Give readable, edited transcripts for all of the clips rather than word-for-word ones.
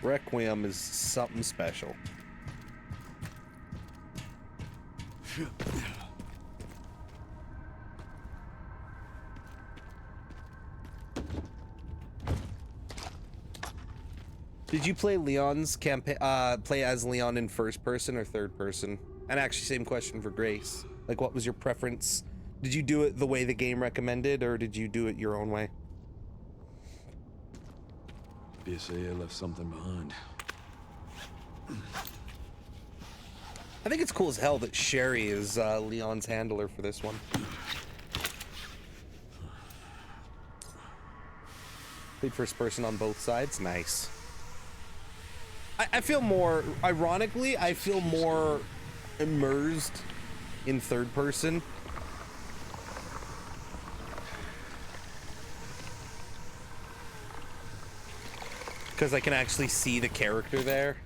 Requiem is something special. Did you play Leon's campaign? Play as Leon in first person or third person? And actually, same question for Grace. Like, what was your preference? Did you do it the way the game recommended, or did you do it your own way? BSAA left something behind. I think it's cool as hell that Sherry is Leon's handler for this one. Played first person on both sides. Nice. I feel more, ironically, I feel more immersed in third person. Because I can actually see the character there.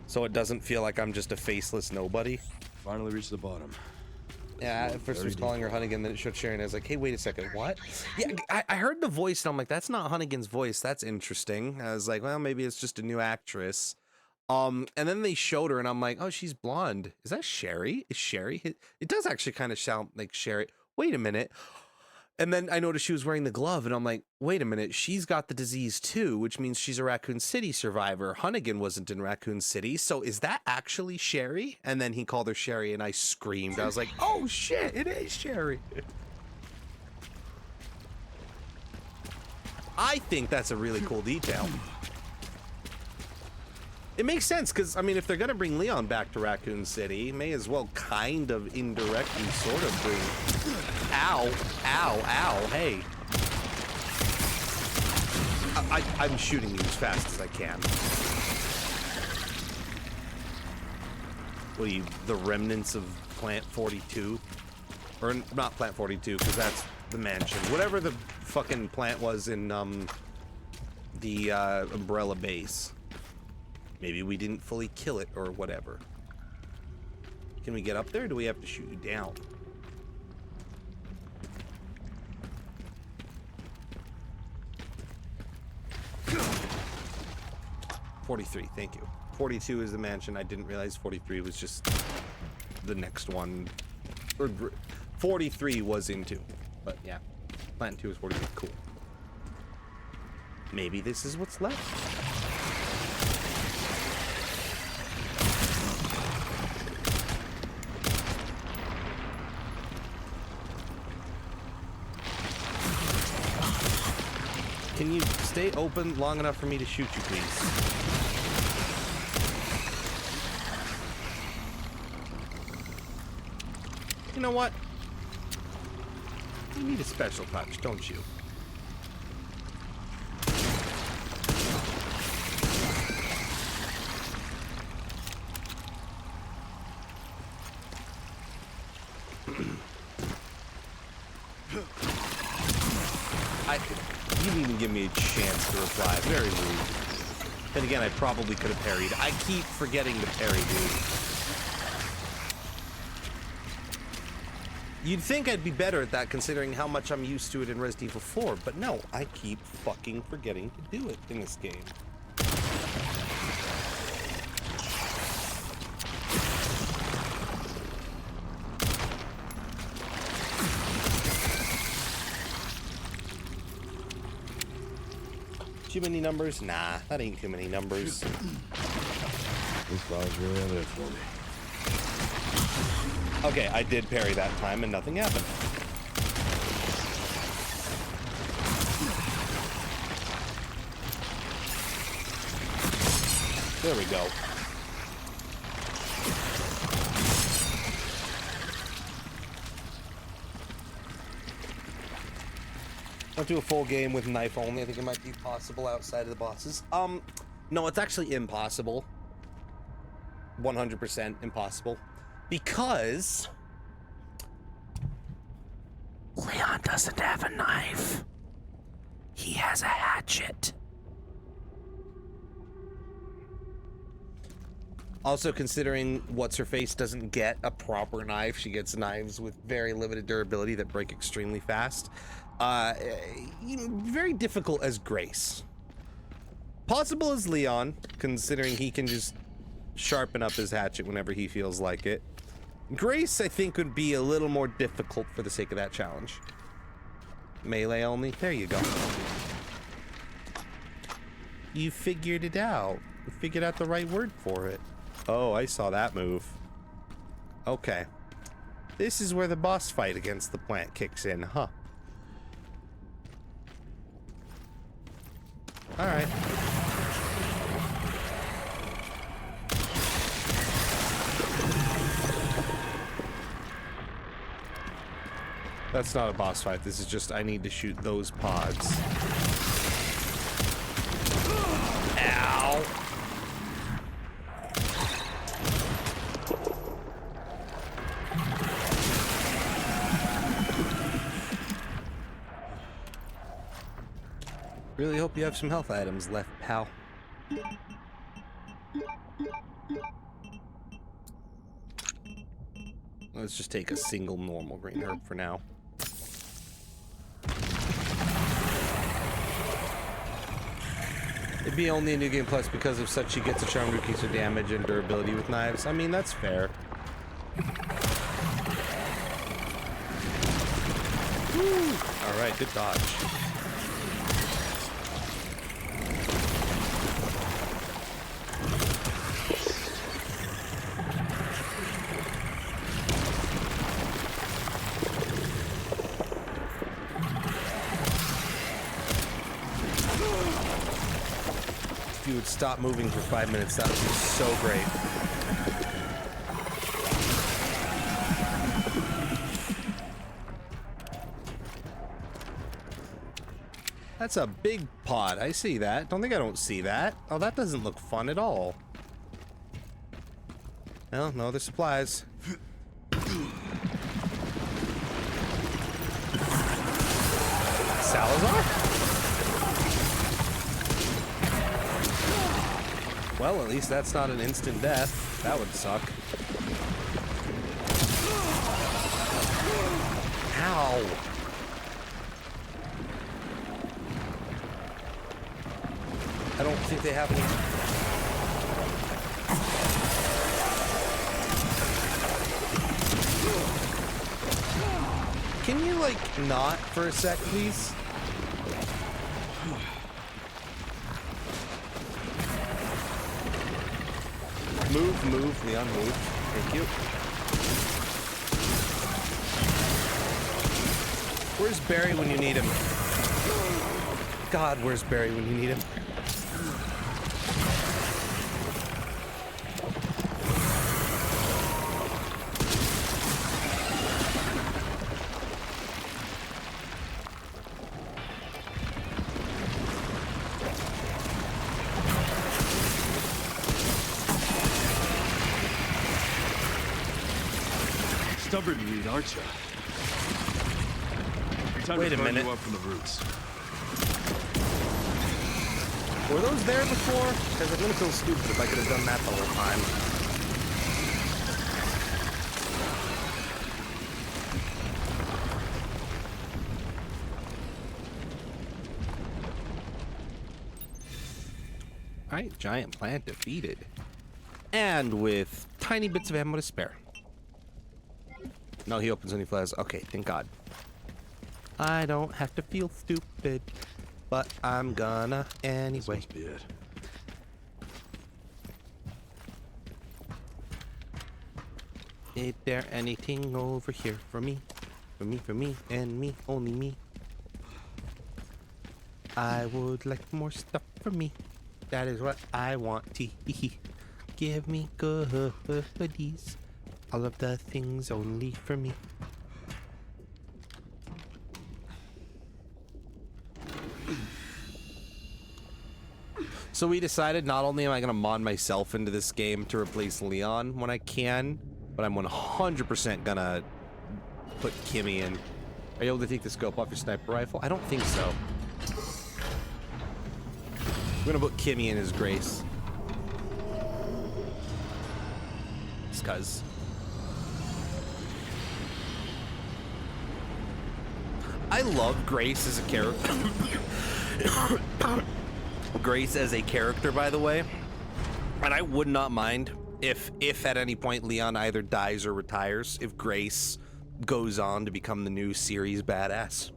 So it doesn't feel like I'm just a faceless nobody. Finally reached the bottom. Yeah, at first it was calling her Hunnigan, then it showed Sharon. I was like, hey, wait a second, what? Yeah, I heard the voice, and I'm like, that's not Hunnigan's voice. That's interesting. I was like, well, maybe it's just a new actress. And then they showed her, and I'm like, oh, she's blonde. Is that Sherry? Is Sherry? It does actually kind of sound like Sherry. Wait a minute. And then I noticed she was wearing the glove, and I'm like, wait a minute, she's got the disease too, which means she's a Raccoon City survivor. Hunnigan wasn't in Raccoon City, so is that actually Sherry? And then he called her Sherry, and I screamed. I was like, oh shit, it is Sherry. I think that's a really cool detail. It makes sense, because, I mean, if they're going to bring Leon back to Raccoon City, may as well kind of indirectly sort of bring... Ow, ow, ow, hey. I'm shooting you as fast as I can. What are you, the remnants of Plant 42? Or not Plant 42, because that's the mansion. Whatever the fucking plant was in the Umbrella base. Maybe we didn't fully kill it or whatever. Can we get up there, or do we have to shoot you down? $43, thank you. 42 is the mansion. I didn't realize 43 was just the next one. Or 43 was in 2. But yeah, Plant 2 is 43. Cool. Maybe this is what's left. Can you stay open long enough for me to shoot you, please? You know what? You need a special touch, don't you? You didn't even give me a chance to reply. Very rude. Then again, I probably could have parried. I keep forgetting to parry, dude. You'd think I'd be better at that considering how much I'm used to it in Resident Evil 4, but no, I keep fucking forgetting to do it in this game. Too many numbers? Nah, that ain't too many numbers. This file's really evident for me. Okay, I did parry that time and nothing happened. There we go. I'll do a full game with knife only. I think it might be possible outside of the bosses. No, it's actually impossible. 100% impossible. Because Leon doesn't have a knife. He has a hatchet. Also, considering What's-Her-Face doesn't get a proper knife, she gets knives with very limited durability that break extremely fast. Very difficult as Grace. Possible as Leon, considering he can just sharpen up his hatchet whenever he feels like it. Grace, I think, would be a little more difficult for the sake of that challenge. Melee only? There you go. You figured it out. You figured out the right word for it. Oh, I saw that move. Okay. This is where the boss fight against the plant kicks in, huh? Alright. That's not a boss fight. This is just I need to shoot those pods. Ow! Really hope you have some health items left, pal. Let's just take a single normal green herb for now. It'd be only a new game plus because of such she gets a charm to increase her damage and durability with knives. I mean, that's fair. Alright, good dodge. If you would stop moving for 5 minutes, that would be so great. That's a big pod. I see that. Don't think I don't see that. Oh, that doesn't look fun at all. Well, no other supplies. Salazar? Well, at least that's not an instant death. That would suck. Ow! I don't think they have any. Can you, like, not for a sec, please? Move, Leon, move. Thank you. Where's Barry when you need him? God, where's Barry when you need him? Stubborn weed, aren't you? Wait a minute. You up from the roots. Were those there before? Because I'm gonna feel stupid if I could have done that the whole time. Alright, giant plant defeated. And with tiny bits of ammo to spare. No, he opens when he flies. Okay, thank God. I don't have to feel stupid, but I'm gonna anyway. This must be it. Is there anything over here for me? For me, and me, only me. I would like more stuff for me. That is what I want to give me goodies. All of the things only for me. So we decided not only am I going to mod myself into this game to replace Leon when I can, but I'm 100% going to put Kimmy in. Are you able to take the scope off your sniper rifle? I don't think so. I'm going to put Kimmy in as Grace. Just 'cause. I love Grace as a character. Grace as a character, by the way. And I would not mind if at any point Leon either dies or retires, if Grace goes on to become the new series badass.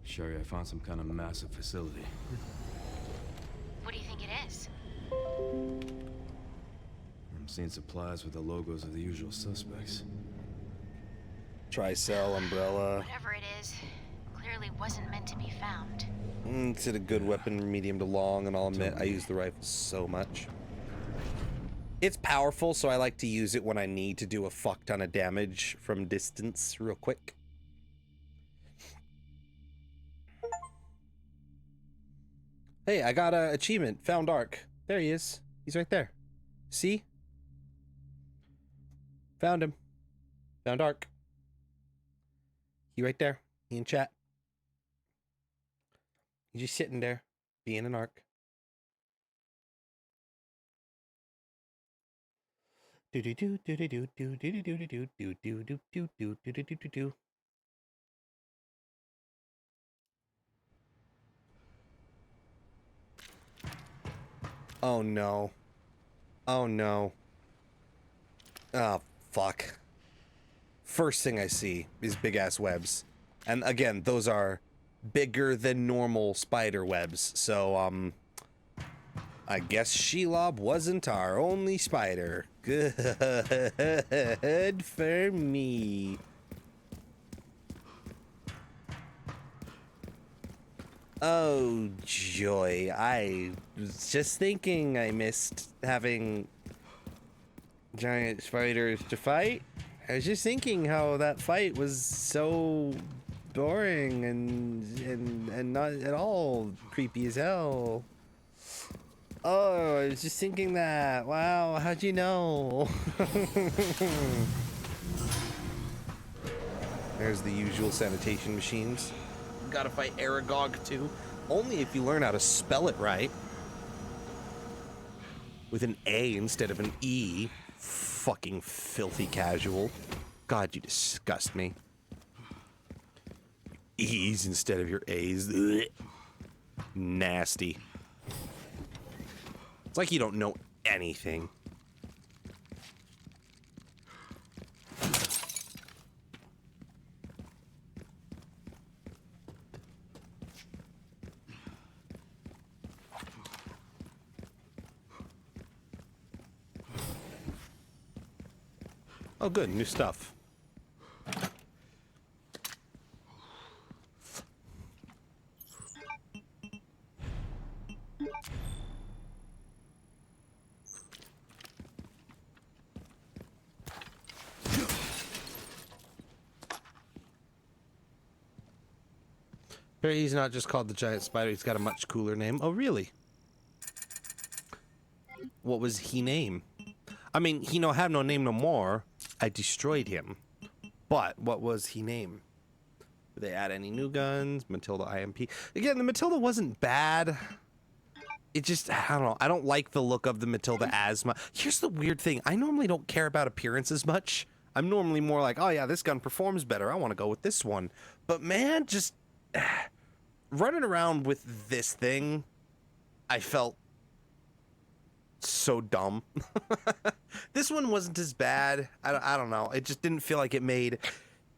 Sherry, I found some kind of massive facility. What do you think it is? I'm seeing supplies with the logos of the usual suspects. Tricell, Umbrella. Whatever it is, clearly wasn't meant to be found. It's a good weapon, medium to long, and I'll admit I use the rifle so much. It's powerful, so I like to use it when I need to do a fuck ton of damage from distance real quick. Hey, I got a achievement. Found Ark. There he is. He's right there. See? Found him. Found Ark. He right there. He in chat. He's just sitting there, being an Ark. Do do do do do do do do do do do do do do do do do do do do. Oh no. Oh no. Oh fuck. First thing I see is big ass webs. And again, those are bigger than normal spider webs. So I guess Shelob wasn't our only spider. Good for me. Oh, joy. I was just thinking I missed having giant spiders to fight. I was just thinking how that fight was so boring and not at all creepy as hell. Oh, I was just thinking that. Wow, how'd you know? There's the usual sanitation machines. Gotta fight Aragog too. Only if you learn how to spell it right. With an A instead of an E. Fucking filthy casual. God, you disgust me. E's instead of your A's. Ugh. Nasty. It's like you don't know anything. Oh, good. New stuff. But he's not just called the giant spider. He's got a much cooler name. Oh, really? What was he name? I mean, he no have no name no more. I destroyed him. But what was he name? Did they add any new guns? Matilda IMP. Again, the Matilda wasn't bad. It just, I don't know. I don't like the look of the Matilda as much. Here's the weird thing. I normally don't care about appearances much. I'm normally more like, oh yeah, this gun performs better. I want to go with this one. But man, just running around with this thing, I felt so dumb. This one wasn't as bad. I don't know. It just didn't feel like it made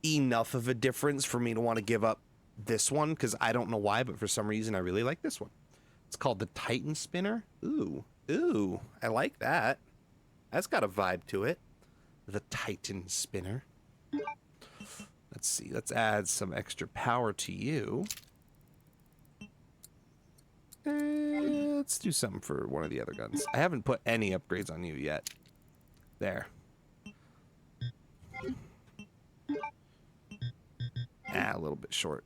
enough of a difference for me to want to give up this one, because I don't know why, but for some reason I really like this one. It's called the Titan Spinner. Ooh, ooh, I like that. That's got a vibe to it. The Titan Spinner. Let's see. Let's add some extra power to you. Let's do something for one of the other guns. I haven't put any upgrades on you yet. There. Ah, a little bit short.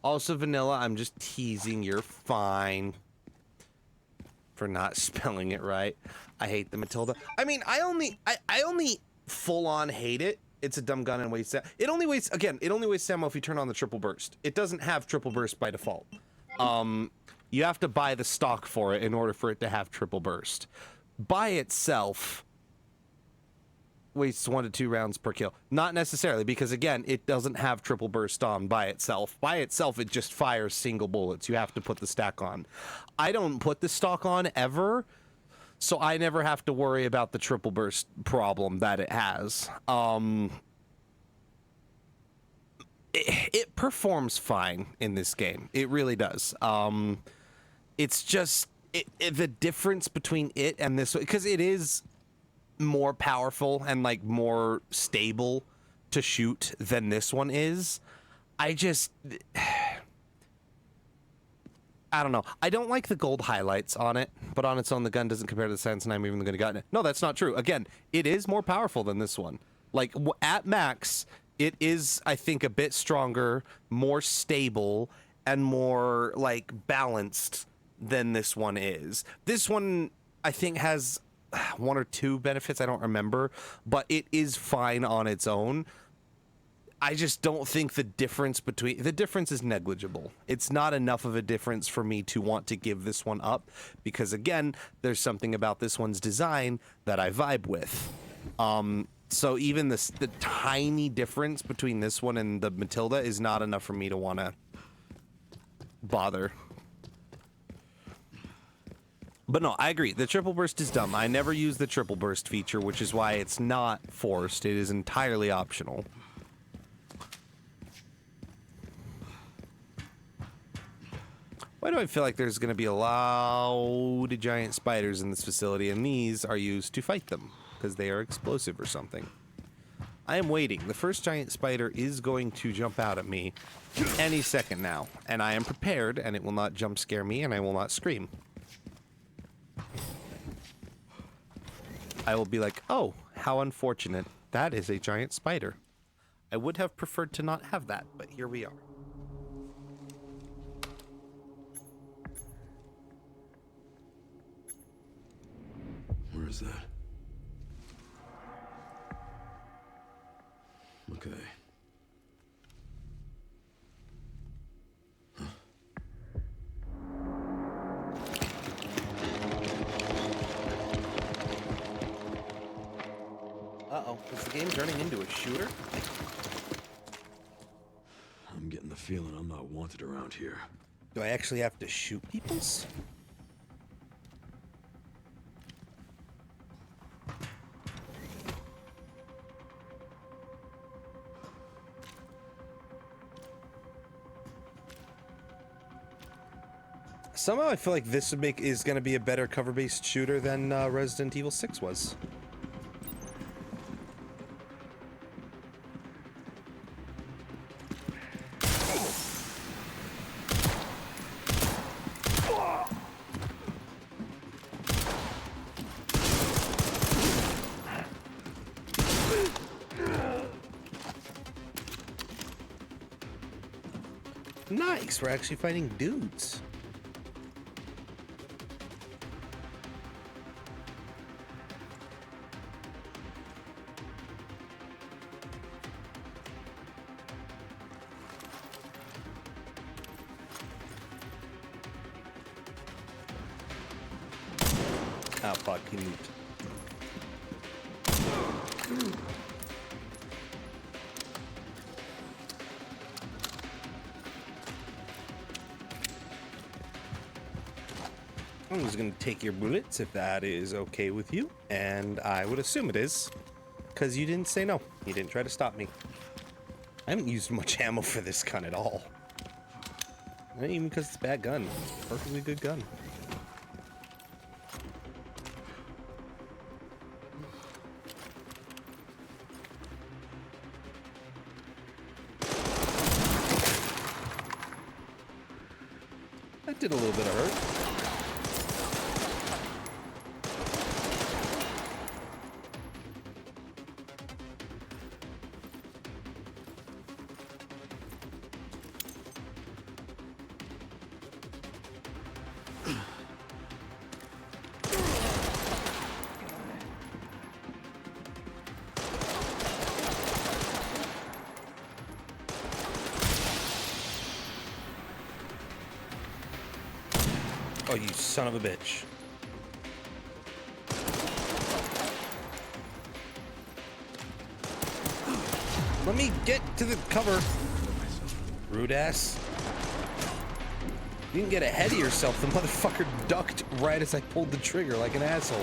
Also, Vanilla, I'm just teasing. You're fine for not spelling it right. I hate the Matilda. I mean, I only full on hate it. It's a dumb gun and wastes. It only wastes, again, it only wastes ammo if you turn on the triple burst. It doesn't have triple burst by default. You have to buy the stock for it in order for it to have triple burst. By itself, wastes 1 to 2 rounds per kill. Not necessarily, because again, it doesn't have triple burst on by itself. By itself, it just fires single bullets. You have to put the stack on. I don't put the stock on ever, so I never have to worry about the triple burst problem that it has. It performs fine in this game. It really does. It's just the difference between it and this, because it is more powerful and like more stable to shoot than this one is. I don't know. I don't like the gold highlights on it, but on its own, the gun doesn't compare to the Sense, and I'm even going to gun it. No, that's not true. Again, it is more powerful than this one. Like at max, it is, I think, a bit stronger, more stable, and more like balanced than this one is. This one, I think, has 1 or 2 benefits. I don't remember, but it is fine on its own. I just don't think the difference is negligible. It's not enough of a difference for me to want to give this one up, because again, there's something about this one's design that I vibe with. So even the tiny difference between this one and the Matilda is not enough for me to want to bother. But no, I agree. The triple burst is dumb. I never use the triple burst feature, which is why it's not forced. It is entirely optional. Why do I feel like there's going to be a lot of giant spiders in this facility, and these are used to fight them because they are explosive or something? I am waiting. The first giant spider is going to jump out at me any second now, and I am prepared, and it will not jump scare me, and I will not scream. I will be like, oh, how unfortunate. That is a giant spider. I would have preferred to not have that, but here we are. Where is that? Okay. Uh-oh, is the game turning into a shooter? I'm getting the feeling I'm not wanted around here. Do I actually have to shoot peoples? Somehow I feel like this is going to be a better cover-based shooter than Resident Evil 6 was. Nice, we're actually fighting dudes. Ah, fuck, he moved. I'm just gonna take your bullets if that is okay with you, and I would assume it is, because you didn't say no. You didn't try to stop me. I haven't used much ammo for this gun at all. Not even because it's a bad gun. It's a perfectly good gun. That did a little bit of hurt. Oh, you son of a bitch. Let me get to the cover. Rude ass. You didn't get ahead of yourself. The motherfucker ducked right as I pulled the trigger like an asshole.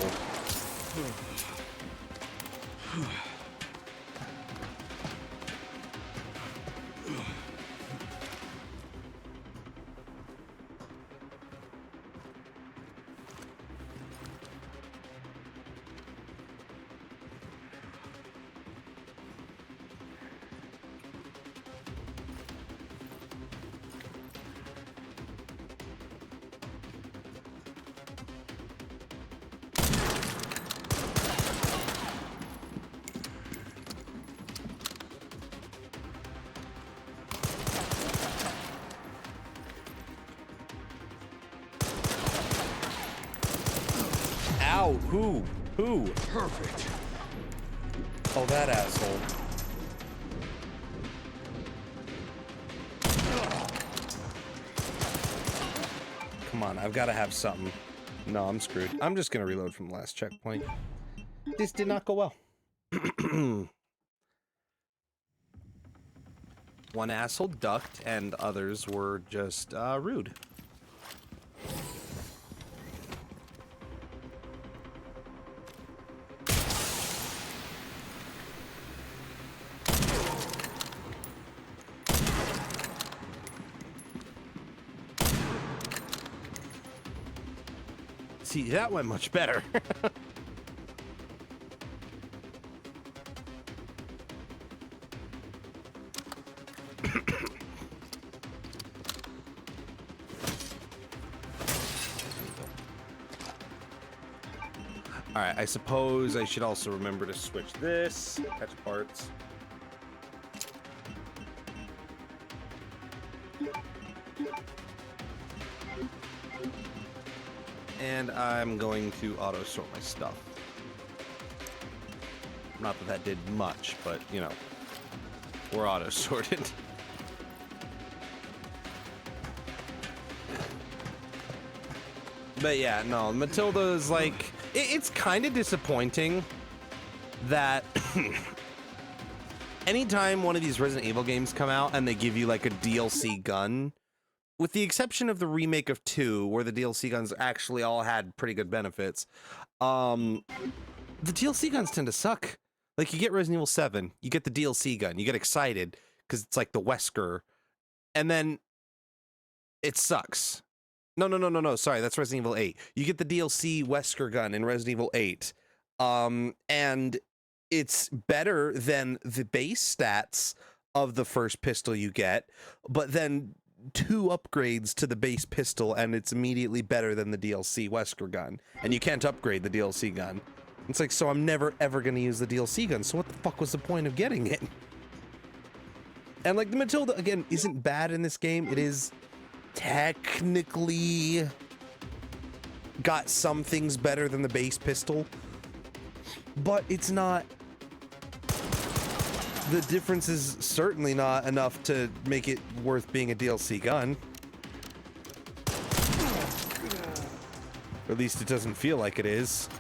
Ow, who? Who? Perfect. Oh, that asshole. Come on, I've got to have something. No, I'm screwed. I'm just going to reload from the last checkpoint. This did not go well. One asshole ducked, and others were just rude. See, that went much better. Alright, I suppose I should also remember to switch this. Catch parts. And I'm going to auto-sort my stuff. Not that that did much, but, you know, we're auto-sorted. But yeah, no, Matilda is like... It's kind of disappointing that anytime one of these Resident Evil games come out and they give you like a DLC gun, with the exception of the remake of 2, where the DLC guns actually all had pretty good benefits, the DLC guns tend to suck. Like, you get Resident Evil 7, you get the DLC gun, you get excited, because it's like the Wesker, and then it sucks. No, sorry, that's Resident Evil 8. You get the DLC Wesker gun in Resident Evil 8, and it's better than the base stats of the first pistol you get, but then 2 upgrades to the base pistol, and it's immediately better than the DLC Wesker gun. And you can't upgrade the DLC gun. It's like, so I'm never ever gonna use the DLC gun, so what the fuck was the point of getting it? And like, the Matilda, again, isn't bad in this game. It is technically got some things better than the base pistol, but it's not... The difference is certainly not enough to make it worth being a DLC gun. Or at least it doesn't feel like it is.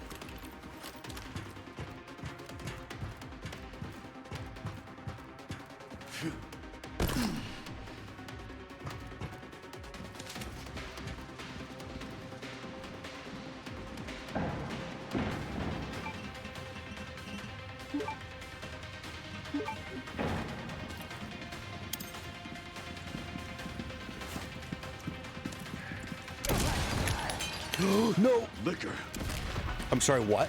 No! Liquor. I'm sorry, what?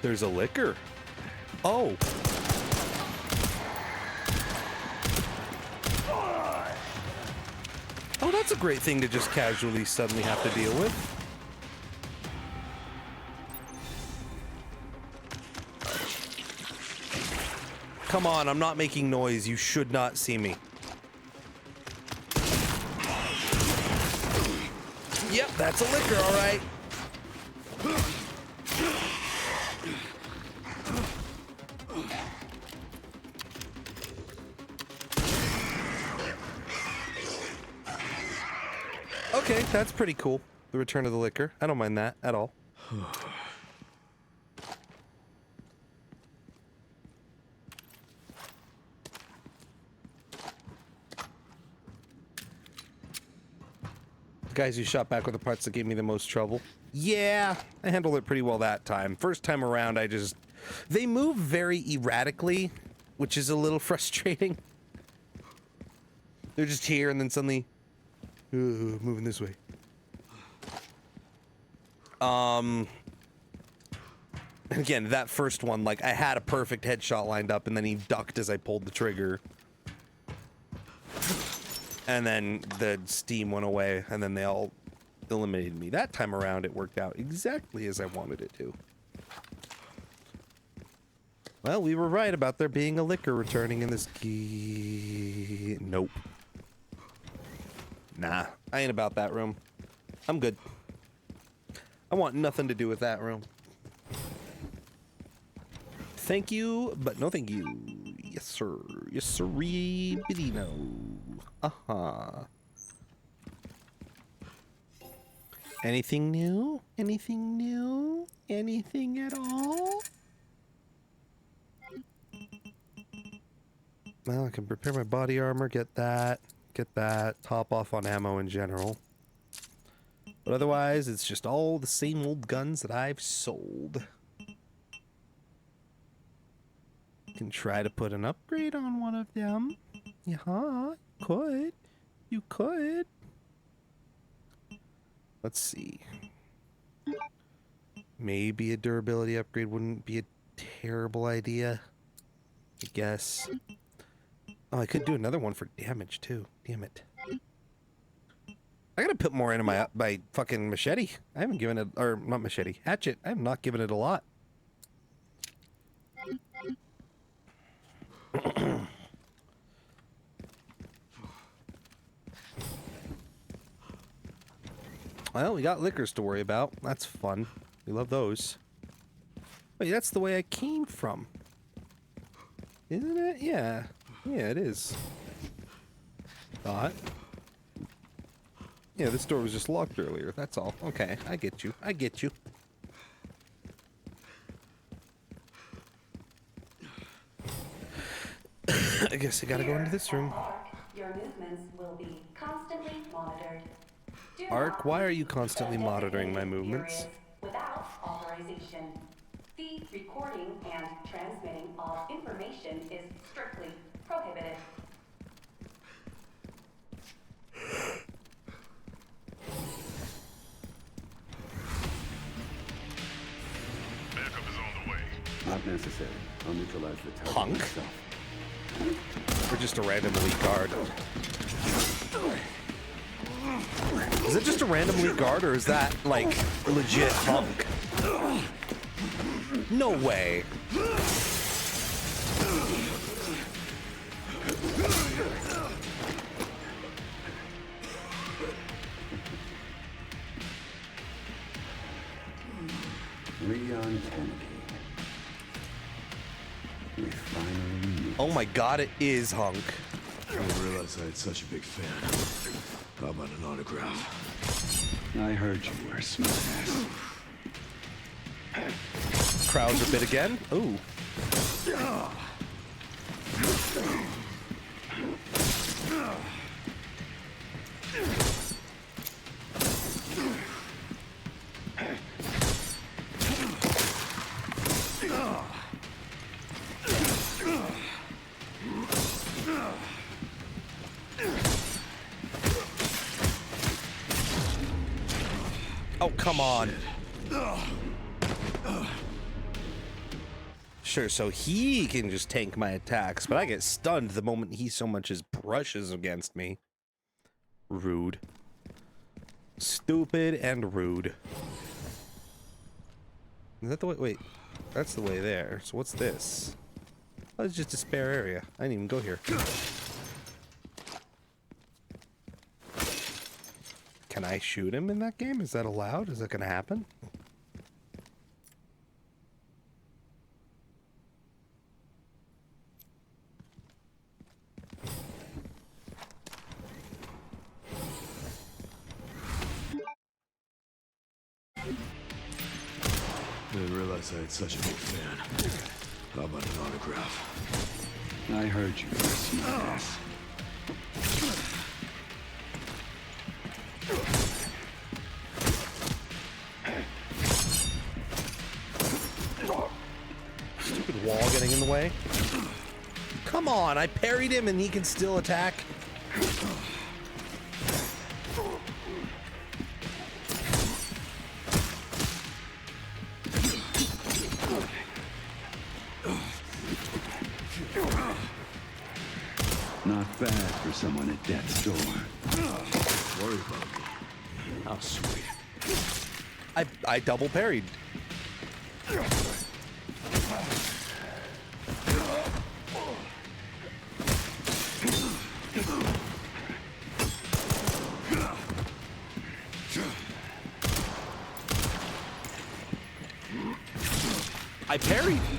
There's a liquor. Oh. Oh, that's a great thing to just casually suddenly have to deal with. Come on, I'm not making noise. You should not see me. Yep, that's a liquor, all right. Okay. Okay, that's pretty cool. The return of the liquor. I don't mind that at all. Guys who shot back with the parts that gave me the most trouble. Yeah, I handled it pretty well that time. First time around, they move very erratically, which is a little frustrating. They're just here and then suddenly moving this way. Again, that first one, like, I had a perfect headshot lined up and then he ducked as I pulled the trigger. And then the steam went away and then they all eliminated me. That time around, it worked out exactly as I wanted it to. Well, we were right about there being a liquor returning in this key. Nope. Nah, I ain't about that room. I'm good. I want nothing to do with that room. Thank you, but no thank you. Yes, sir. Yes, sirree, no. Uh-huh. Anything new? Anything new? Anything at all? Well, I can prepare my body armor, get that, top off on ammo in general. But otherwise, it's just all the same old guns that I've sold. Can try to put an upgrade on one of them. Yeah, could. You could. Let's see. Maybe a durability upgrade wouldn't be a terrible idea. I guess. Oh, I could do another one for damage too. Damn it. I gotta put more into my fucking machete. I haven't given it, or not machete, hatchet. I have not given it a lot. Well, we got liquors to worry about. That's fun. We love those. Wait, that's the way I came from. Isn't it? Yeah. Yeah, it is. Thought. Yeah, this door was just locked earlier. That's all. Okay, I get you. I get you. I guess I gotta go into this room. Your movements will be constantly monitored. Ark, why are you constantly monitoring my movements? Without authorization. The recording and transmitting of information is strictly prohibited. Backup is on the way. Not necessary. I'll neutralize the target Hunk? myself. Or just a random elite guard? Is it just a random elite guard, or is that, like, legit hunk? No way. Leon Kennedy. We finally meet. Oh my god, it is hunk. I didn't realize I had such a big fan. How about an autograph? I heard you were a smart ass. Crowds are bit again. Ooh. Oh, come on. Sure, so he can just tank my attacks, but I get stunned the moment he so much as brushes against me. Rude. Stupid and rude. Is that the way? Wait, that's the way there. So what's this? Oh, it's just a spare area. I didn't even go here. Can I shoot him in that game? Is that allowed? Is that gonna happen? Didn't realize I had such a big fan. How about an autograph? I heard you, smartass. Stupid wall getting in the way. Come on, I parried him and he can still attack. Not bad for someone at death's door. Worry about me. How sweet. I double parried.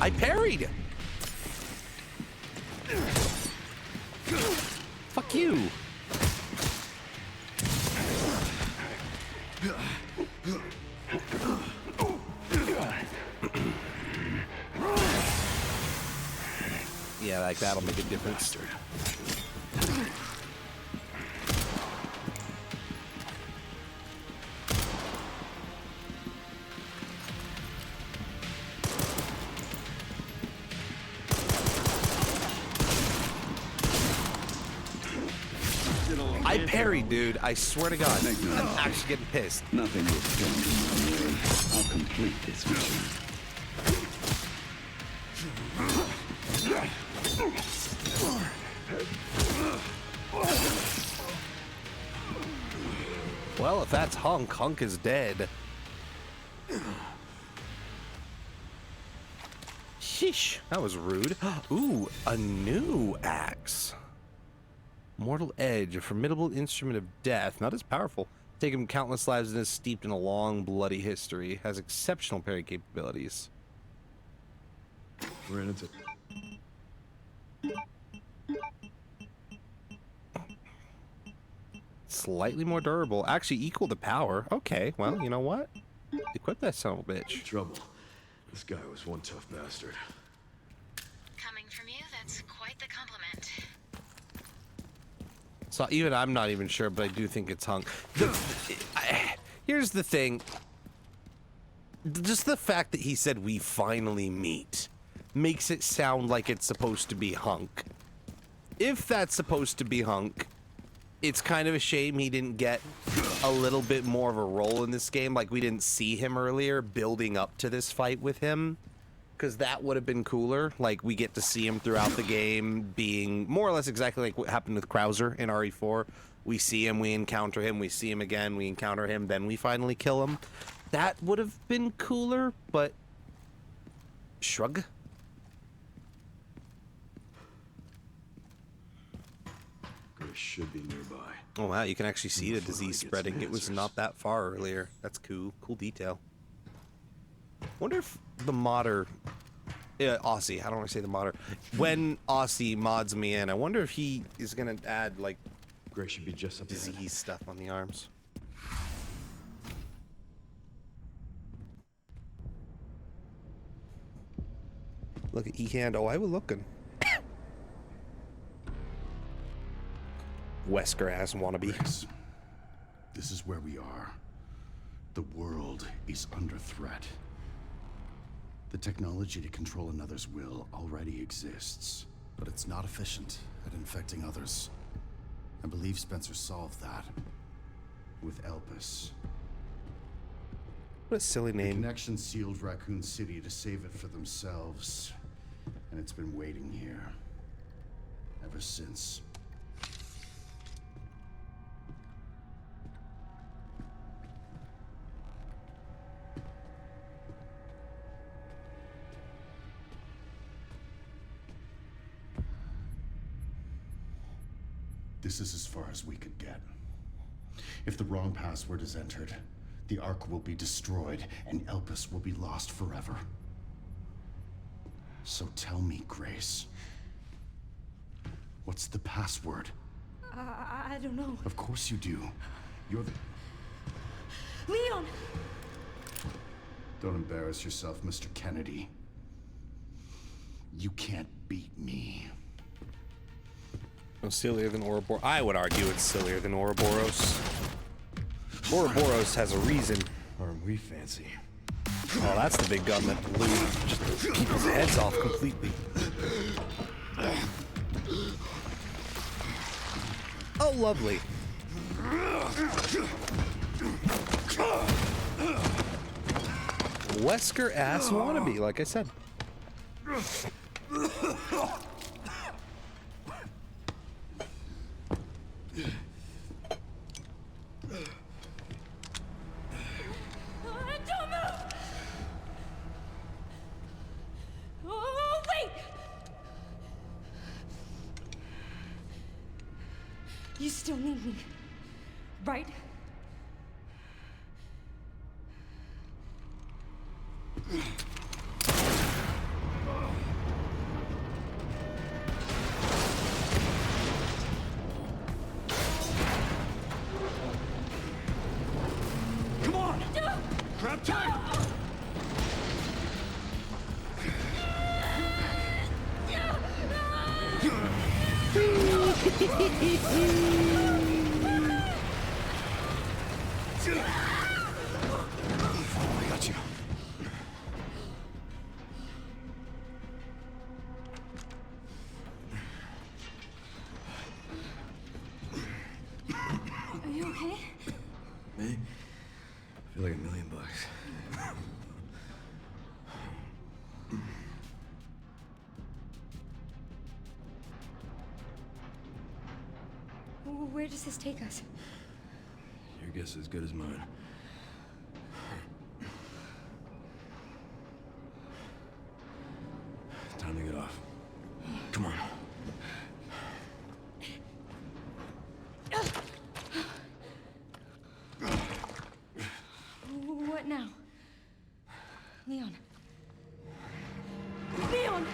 I parried! Fuck you! Yeah, like that'll make a difference. I parried, dude. I swear to God. I'm actually getting pissed. Nothing will stand in my way. I'll complete this mission. Well, if that's Hunk, Hunk is dead. Sheesh, that was rude. Ooh, a new axe. Mortal Edge, a formidable instrument of death. Not as powerful. Taken countless lives and is steeped in a long, bloody history. Has exceptional parry capabilities. Ran into... Slightly more durable. Actually equal to power. Okay, well, you know what? Equip that son of a bitch. Trouble. This guy was one tough bastard. Coming from you, that's quite the compliment. So even I'm not even sure, but I do think it's Hunk. Here's the thing. Just the fact that he said we finally meet makes it sound like it's supposed to be Hunk. If that's supposed to be Hunk, it's kind of a shame he didn't get a little bit more of a role in this game. Like, we didn't see him earlier building up to this fight with him. Because that would have been cooler. Like, we get to see him throughout the game being more or less exactly like what happened with Krauser in RE4. We see him, we encounter him, we see him again, we encounter him, then we finally kill him. That would have been cooler, but... Shrug? Grace should be nearby. Oh wow, you can actually see the disease spreading. It was not that far earlier. That's cool. Cool detail. Wonder if the modder... Aussie, how do I say the modder? When Aussie mods me in, I wonder if he is going to add, like, Grace should be just up ahead. disease stuff on the arms. Look at E-Hand. Oh, I was looking. Wesker ass wannabe. Grace, this is where we are. The world is under threat. The technology to control another's will already exists, but it's not efficient at infecting others. I believe Spencer solved that with Elpis. What a silly The name. Connection sealed Raccoon City to save it for themselves, and it's been waiting here ever since. This is as far as we could get. If the wrong password is entered, the Ark will be destroyed and Elpis will be lost forever. So tell me, Grace, what's the password? I don't know. Of course you do. You're the... Leon! Don't embarrass yourself, Mr. Kennedy. You can't beat me. No, sillier than Ouroboros. I would argue it's sillier than Ouroboros. Ouroboros has a reason. Aren't we fancy? Oh, that's the big gun that blew just people's heads off completely. Oh, lovely. Wesker ass wannabe, like I said. Don't move! Oh, wait! You still need me, right? Come on! Grab tight! I got you. Are you okay? Me? I feel like $1 million. Where does this take us? Your guess is as good as mine. Time to get off. Come on. What now? Leon. Leon!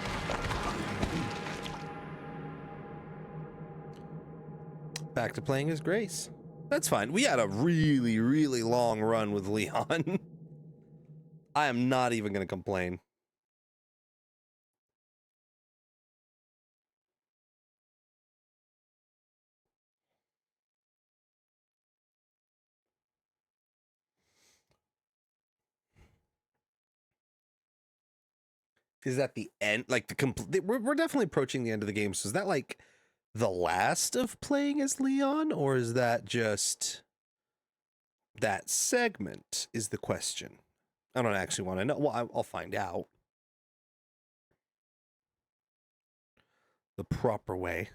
Back to playing as Grace. That's fine. We had a really, really long run with Leon. I am not even going to complain. Is that the end? Like the complete? We're definitely approaching the end of the game. So is that like the last of playing as Leon, or is that just that segment? Is the question. I don't actually want to know. Well, I'll find out the proper way.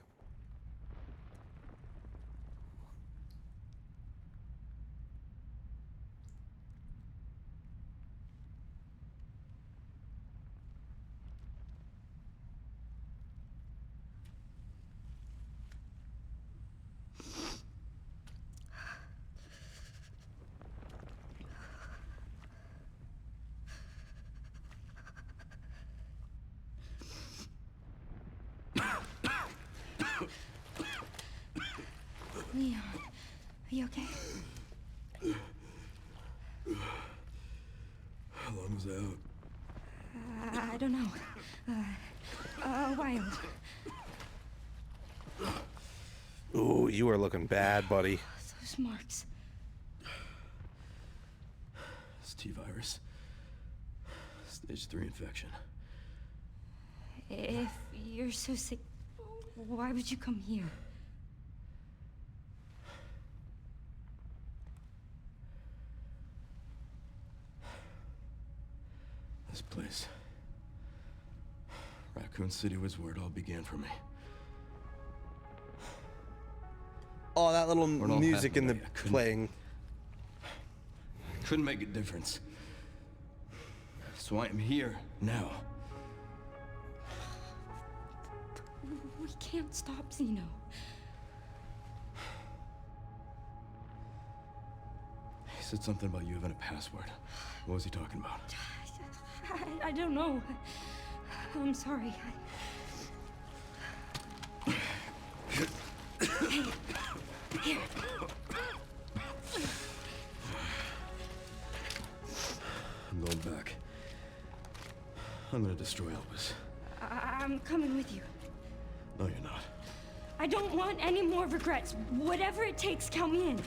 Leon, are you okay? How long was I out? I don't know. A while. Ooh, you are looking bad, buddy. Those marks. It's T-virus. Stage 3 infection. If you're so sick, why would you come here? This place. Raccoon City was where it all began for me. Oh, that little Where it all music in the happened, I couldn't- playing. Couldn't make a difference. So I am here now. We can't stop Zeno. He said something about you having a password. What was he talking about? I don't know. I'm sorry. Here. I'm going back. I'm gonna destroy Elvis. I'm coming with you. No, you're not. I don't want any more regrets. Whatever it takes, count me in.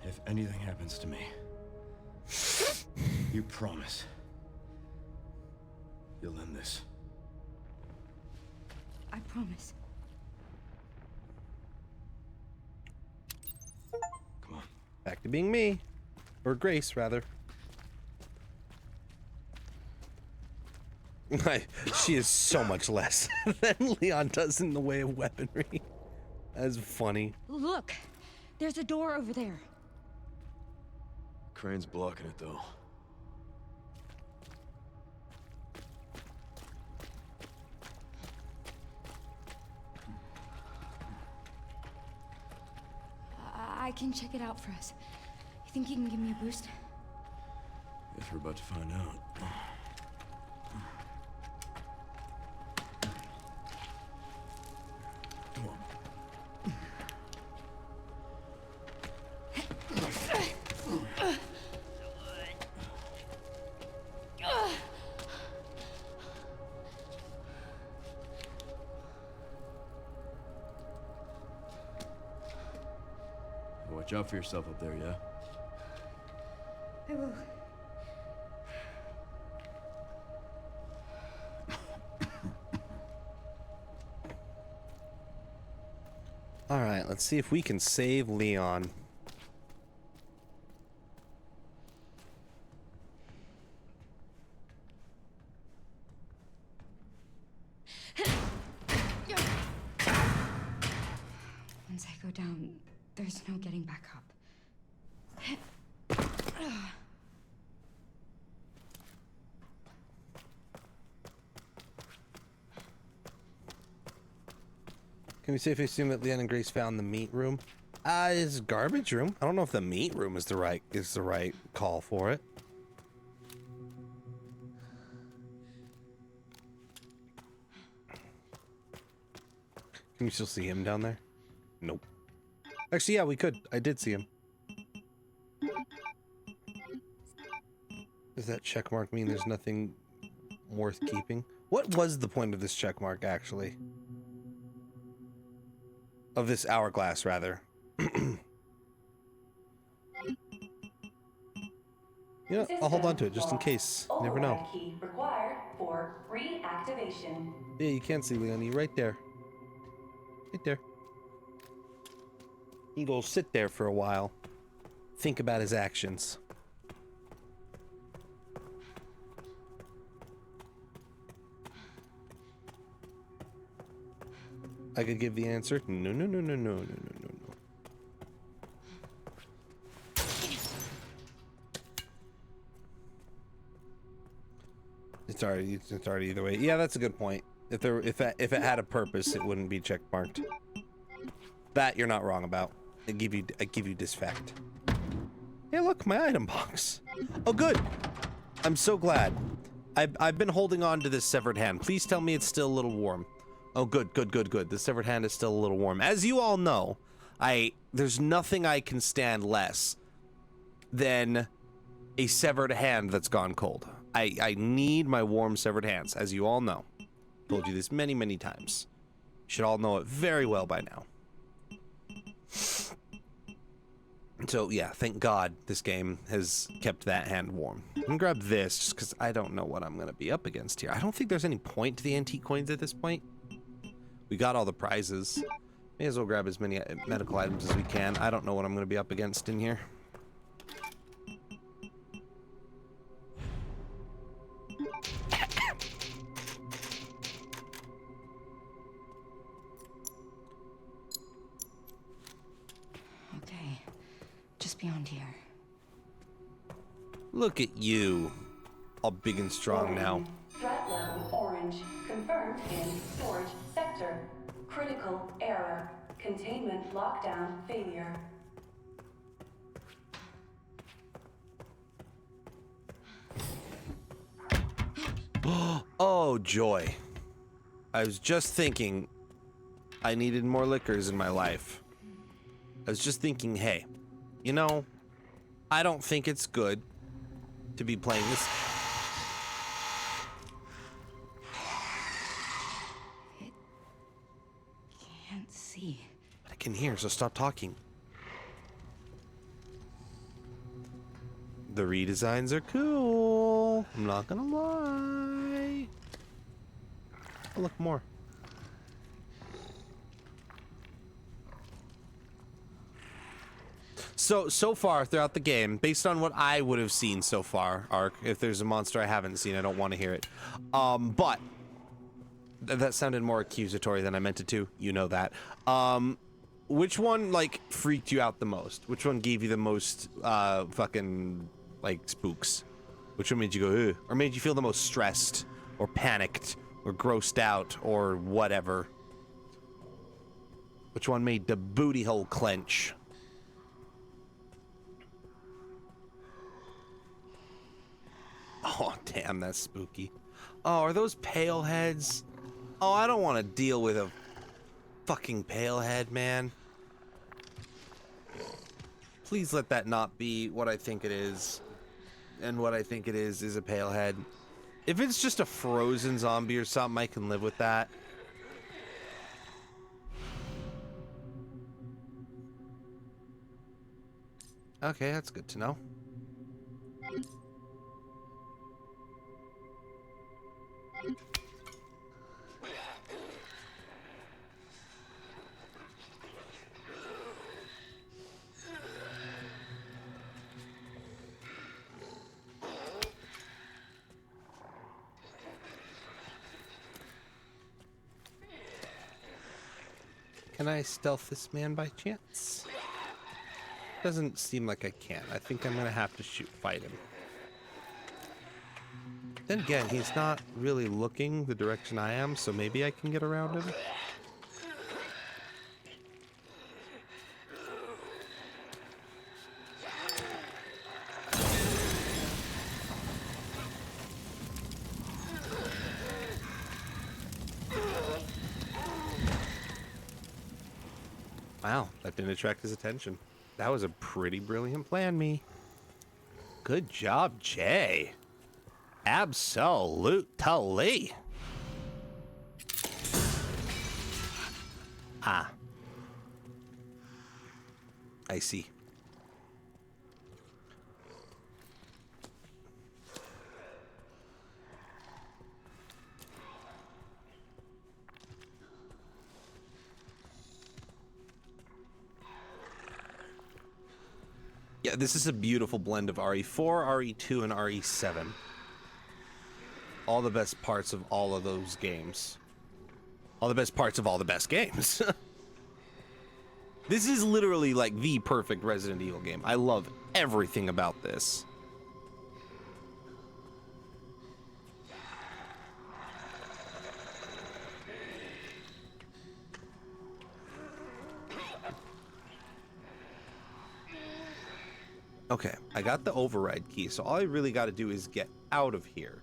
If anything happens to me, you promise you'll end this. I promise. Come on. Back to being me. Or Grace, rather. She is so much less than Leon does in the way of weaponry. That's funny. Look, there's a door over there. Crane's blocking it, though. I can check it out for us. You think you can give me a boost? Guess we're about to find out. Come on. Watch out for yourself up there, yeah? I will. All right, let's see if we can save Leon. Once I go down, there's no getting back up. Can we safely assume that Leon and Grace found the meat room? It's garbage room. I don't know if the meat room is the right call for it. Can you still see him down there? Nope. Actually, yeah, we could. I did see him. Does that check mark mean there's nothing worth keeping? What was the point of this check mark, actually? Of this hourglass, rather. You know, I'll hold on to it just in case. You never know. Override key required for reactivation. Yeah, you can see Leonie right there. Right there. He can go sit there for a while. Think about his actions. I could give the answer. No, no, no, no, no, no, no, no, no. It's already either way. Yeah, that's a good point. If it had a purpose, it wouldn't be check marked. That you're not wrong about. I give you this fact. Hey, look, my item box. Oh, good. I'm so glad. I've been holding on to this severed hand. Please tell me it's still a little warm. Oh, good, good, good, good. The severed hand is still a little warm. As you all know, there's nothing I can stand less than a severed hand that's gone cold. I need my warm severed hands, as you all know. Told you this many, many times. You should all know it very well by now. So, yeah, thank God this game has kept that hand warm. I'm gonna grab this, just because I don't know what I'm gonna be up against here. I don't think there's any point to the antique coins at this point. We got all the prizes. May as well grab as many medical items as we can. I don't know what I'm gonna be up against in here. Okay, just beyond here. Look at you. All big and strong now. Threat level orange. Confirmed in storage sector. Critical error. Containment lockdown failure. Oh, joy. I was just thinking I needed more liquors in my life. I was just thinking, hey, you know, I don't think it's good to be playing this. Can't see. But I can hear, so stop talking. The redesigns are cool. I'm not gonna lie. Oh, look, more. So far throughout the game, based on what I would have seen so far, Ark, if there's a monster I haven't seen, I don't want to hear it. But that sounded more accusatory than I meant it to. You know that. Which one, like, freaked you out the most? Which one gave you the most, fucking, like, spooks? Which one made you go, ugh? Or made you feel the most stressed, or panicked, or grossed out, or whatever? Which one made the booty hole clench? Oh, damn, that's spooky. Oh, are those pale heads? Oh, I don't want to deal with a fucking pale head, man. Please let that not be what I think it is. And what I think it is a pale head. If it's just a frozen zombie or something, I can live with that. Okay, that's good to know. Can I stealth this man by chance? Doesn't seem like I can. I think I'm gonna have to fight him. Then again, he's not really looking the direction I am, so maybe I can get around him. Wow, that didn't attract his attention. That was a pretty brilliant plan, me. Good job, Jay. Absolutely. Ah. I see. Yeah, this is a beautiful blend of RE4, RE2, and RE7. All the best parts of all of those games. All the best parts of all the best games. This is literally like the perfect Resident Evil game. I love everything about this. Okay, I got the override key, so all I really got to do is get out of here.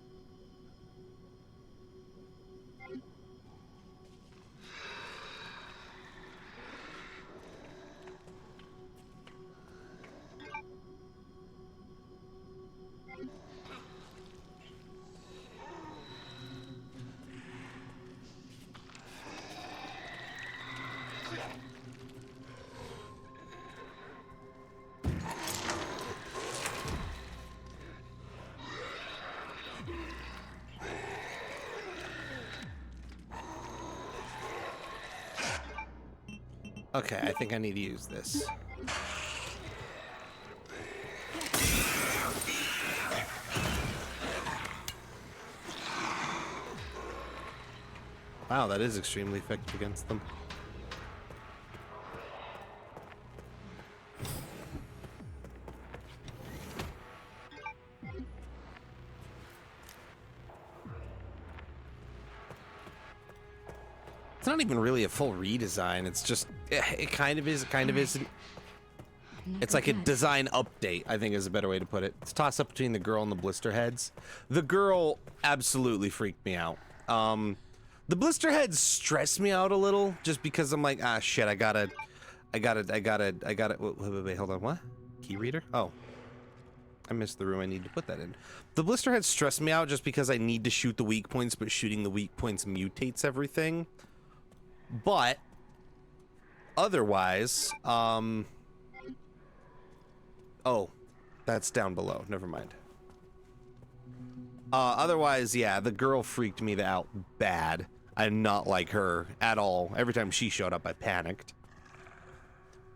Okay, I think I need to use this. Wow, that is extremely effective against them. It's not even really a full redesign. It's just, it kind of is, it kind of isn't. It's like a design update, I think is a better way to put it. It's a toss up between the girl and the blister heads. The girl absolutely freaked me out. The blister heads stress me out a little just because I'm like, ah, shit, I gotta, wait, hold on, what? Key reader? Oh. I missed the room I need to put that in. The blister heads stress me out just because I need to shoot the weak points, but shooting the weak points mutates everything. But, otherwise, oh, that's down below, never mind. Otherwise, yeah, the girl freaked me out bad. I did not like her at all. Every time she showed up, I panicked.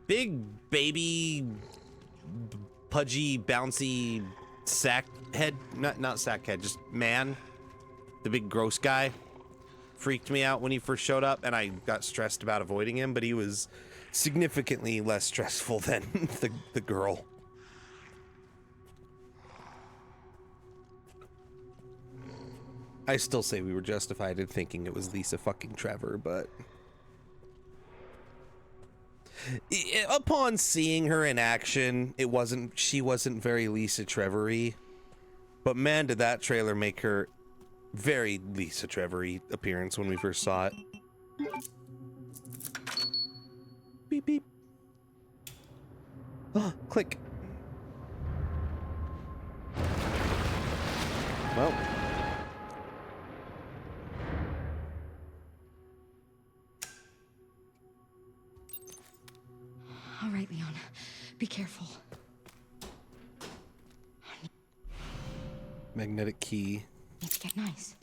Big baby, pudgy, bouncy sack head, not sack head, just man. The big gross guy freaked me out when he first showed up, and I got stressed about avoiding him, but he was significantly less stressful than the girl. I still say we were justified in thinking it was Lisa fucking Trevor, but upon seeing her in action, she wasn't very Lisa Trevor-y. But man, did that trailer make her very Lisa Trevor-y appearance when we first saw it. Beep beep. Oh, click. Well. All right, Leon. Be careful. Magnetic key. Need to get nice.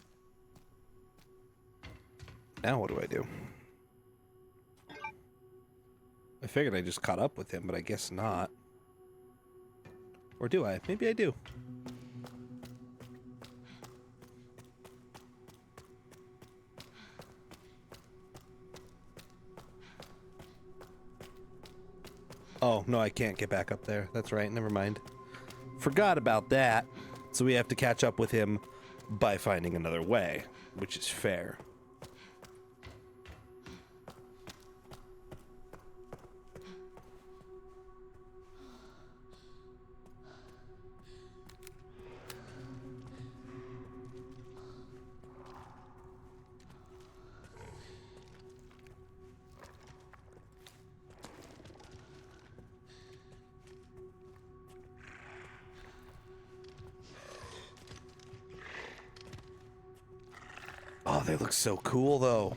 Now what do I do? I figured I just caught up with him, but I guess not. Or do I? Maybe I do. Oh, no, I can't get back up there. That's right, never mind. Forgot about that. So we have to catch up with him by finding another way, which is fair. Oh, they look so cool, though.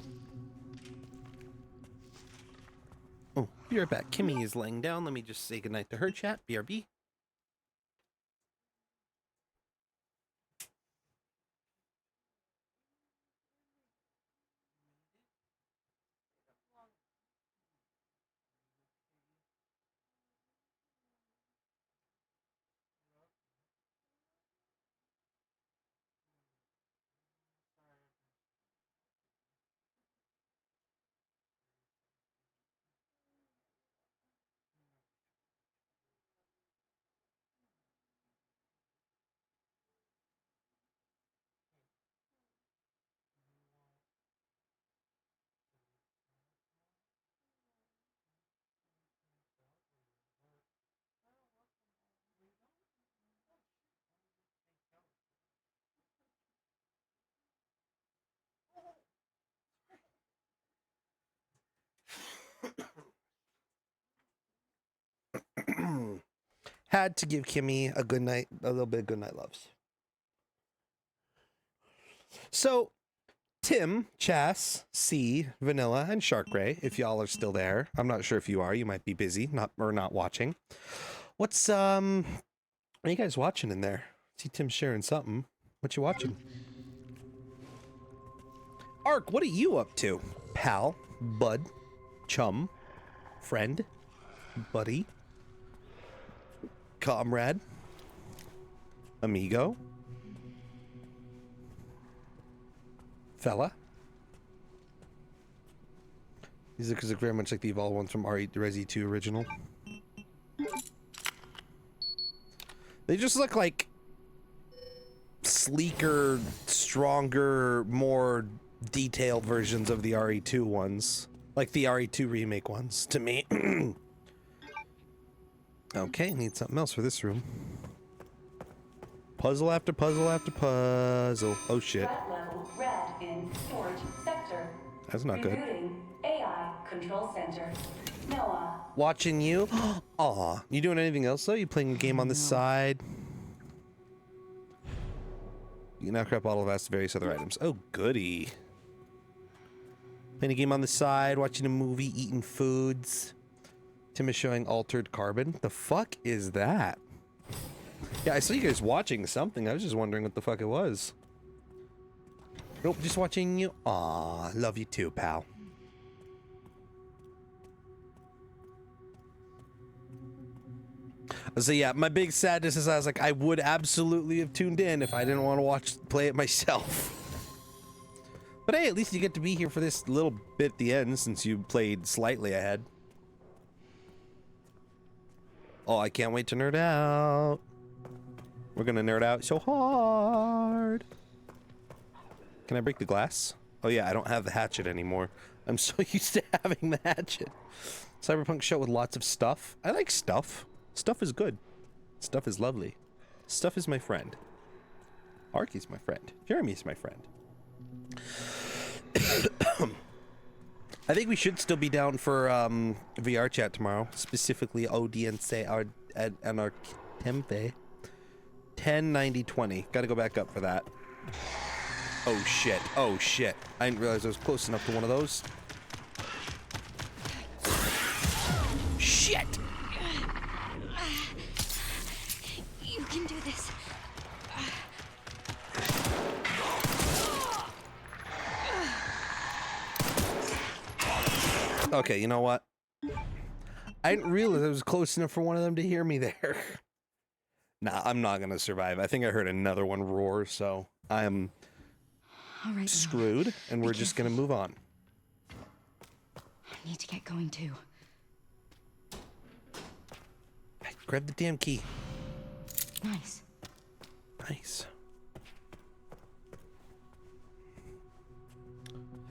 Oh, be right back. Kimmy is laying down. Let me just say goodnight to her chat. BRB. Had to give Kimmy a good night, a little bit of good night loves. So, Tim, Chas, C, Vanilla, and Shark Ray, if y'all are still there. I'm not sure if you are. You might be busy, not watching. What are you guys watching in there? See Tim sharing something. What you watching? Ark, what are you up to? Pal, bud, chum, friend, buddy, comrade, amigo, fella. These look very much like the evolved ones from Resi 2 original. They just look like sleeker, stronger, more detailed versions of the RE2 ones. Like the RE2 remake ones, to me. Okay, need something else for this room. Puzzle after puzzle after puzzle. Oh shit. Threat level red in storage sector. That's not good. Rebooting AI Control Center. Noah. Watching you. Aw. You doing anything else though? You playing a game on the side? You can now grab all of us various other items. Oh, goody. Playing a game on the side, watching a movie, eating foods. Tim is showing altered carbon. The fuck is that? Yeah, I saw you guys watching something. I was just wondering what the fuck it was. Nope, just watching you. Aw, love you too, pal. So yeah, my big sadness is I was like, I would absolutely have tuned in if I didn't want to play it myself. But hey, at least you get to be here for this little bit at the end since you played slightly ahead. Oh, I can't wait to nerd out. We're gonna nerd out so hard. Can I break the glass? Oh yeah, I don't have the hatchet anymore. I'm so used to having the hatchet. Cyberpunk show with lots of stuff. I like stuff. Stuff is good. Stuff is lovely. Stuff is my friend. Arky's my friend. Jeremy's my friend. I think we should still be down for VR chat tomorrow. Specifically Audience and our Tempe. 10/90/20. Gotta go back up for that. Oh shit. Oh shit. I didn't realize I was close enough to one of those. Shit! You can do this. Okay, you know what? I didn't realize I was close enough for one of them to hear me there. Nah, I'm not gonna survive. I think I heard another one roar, so I am All right, screwed, Noah. and we're just gonna move on. I need to get going too. Hey, grab the damn key. Nice. Nice.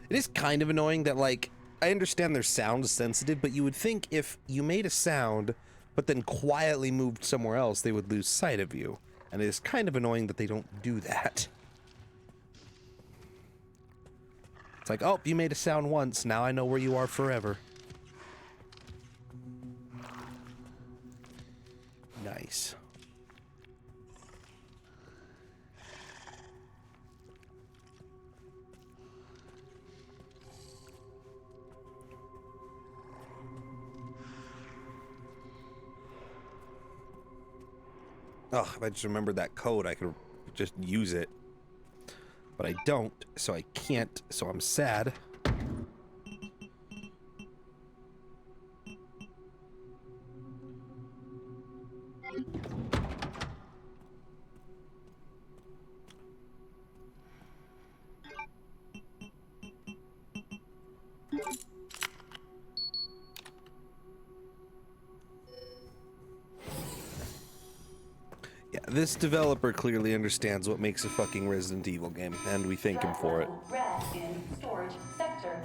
It is kind of annoying that, like, I understand they're sound sensitive, but you would think if you made a sound, but then quietly moved somewhere else, they would lose sight of you. And it is kind of annoying that they don't do that. It's like, oh, you made a sound once, now I know where you are forever. Nice. Ugh, if I just remembered that code, I could just use it. But I don't, so I can't, so I'm sad. Yeah, this developer clearly understands what makes a fucking Resident Evil game, and we thank him for it. Red in storage sector.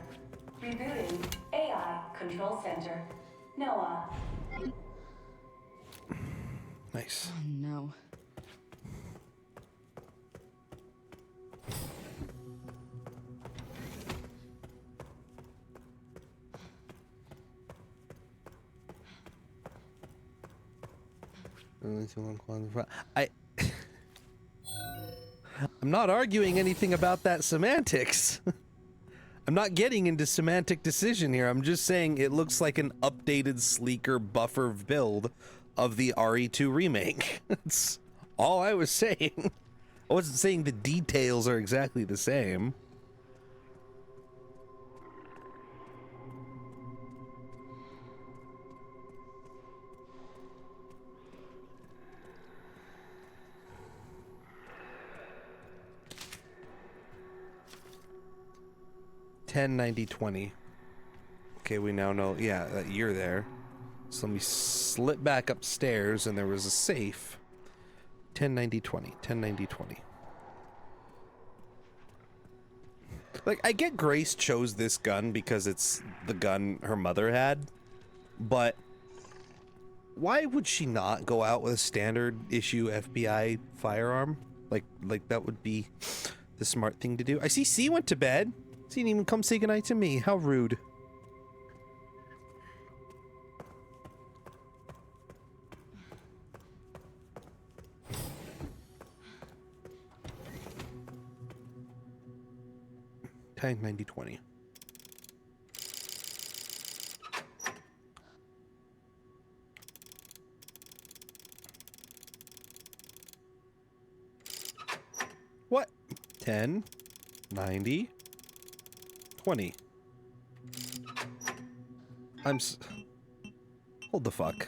Rebooting AI Control Center. Noah. Nice. Oh no. I'm not arguing anything about that semantics. I'm not getting into semantic decision here. I'm just saying it looks like an updated, sleeker, buffer build of the RE2 remake. That's all I was saying. I wasn't saying the details are exactly the same. $10.90.20. Okay, we now know, yeah, that you're there. So let me slip back upstairs, and there was a safe. 10.90.20. 10.90.20. Like, I get Grace chose this gun because it's the gun her mother had, but why would she not go out with a standard issue FBI firearm? Like that would be the smart thing to do. I see C went to bed. didn't even come say goodnight to me. How rude. Tank 90-20. What? 10, 90, 20. Hold the fuck.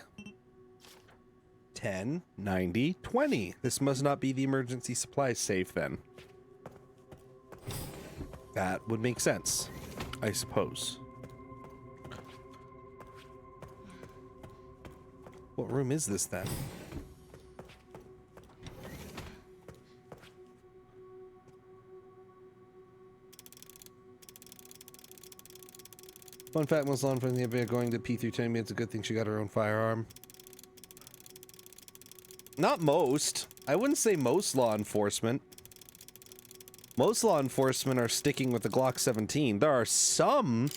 10, 90, 20. This must not be the emergency supplies safe then. That would make sense, I suppose. What room is this then? Fun fact, most law enforcement in the FBI going to P310, it's a good thing she got her own firearm. Not most. I wouldn't say most law enforcement. Most law enforcement are sticking with the Glock 17. There are some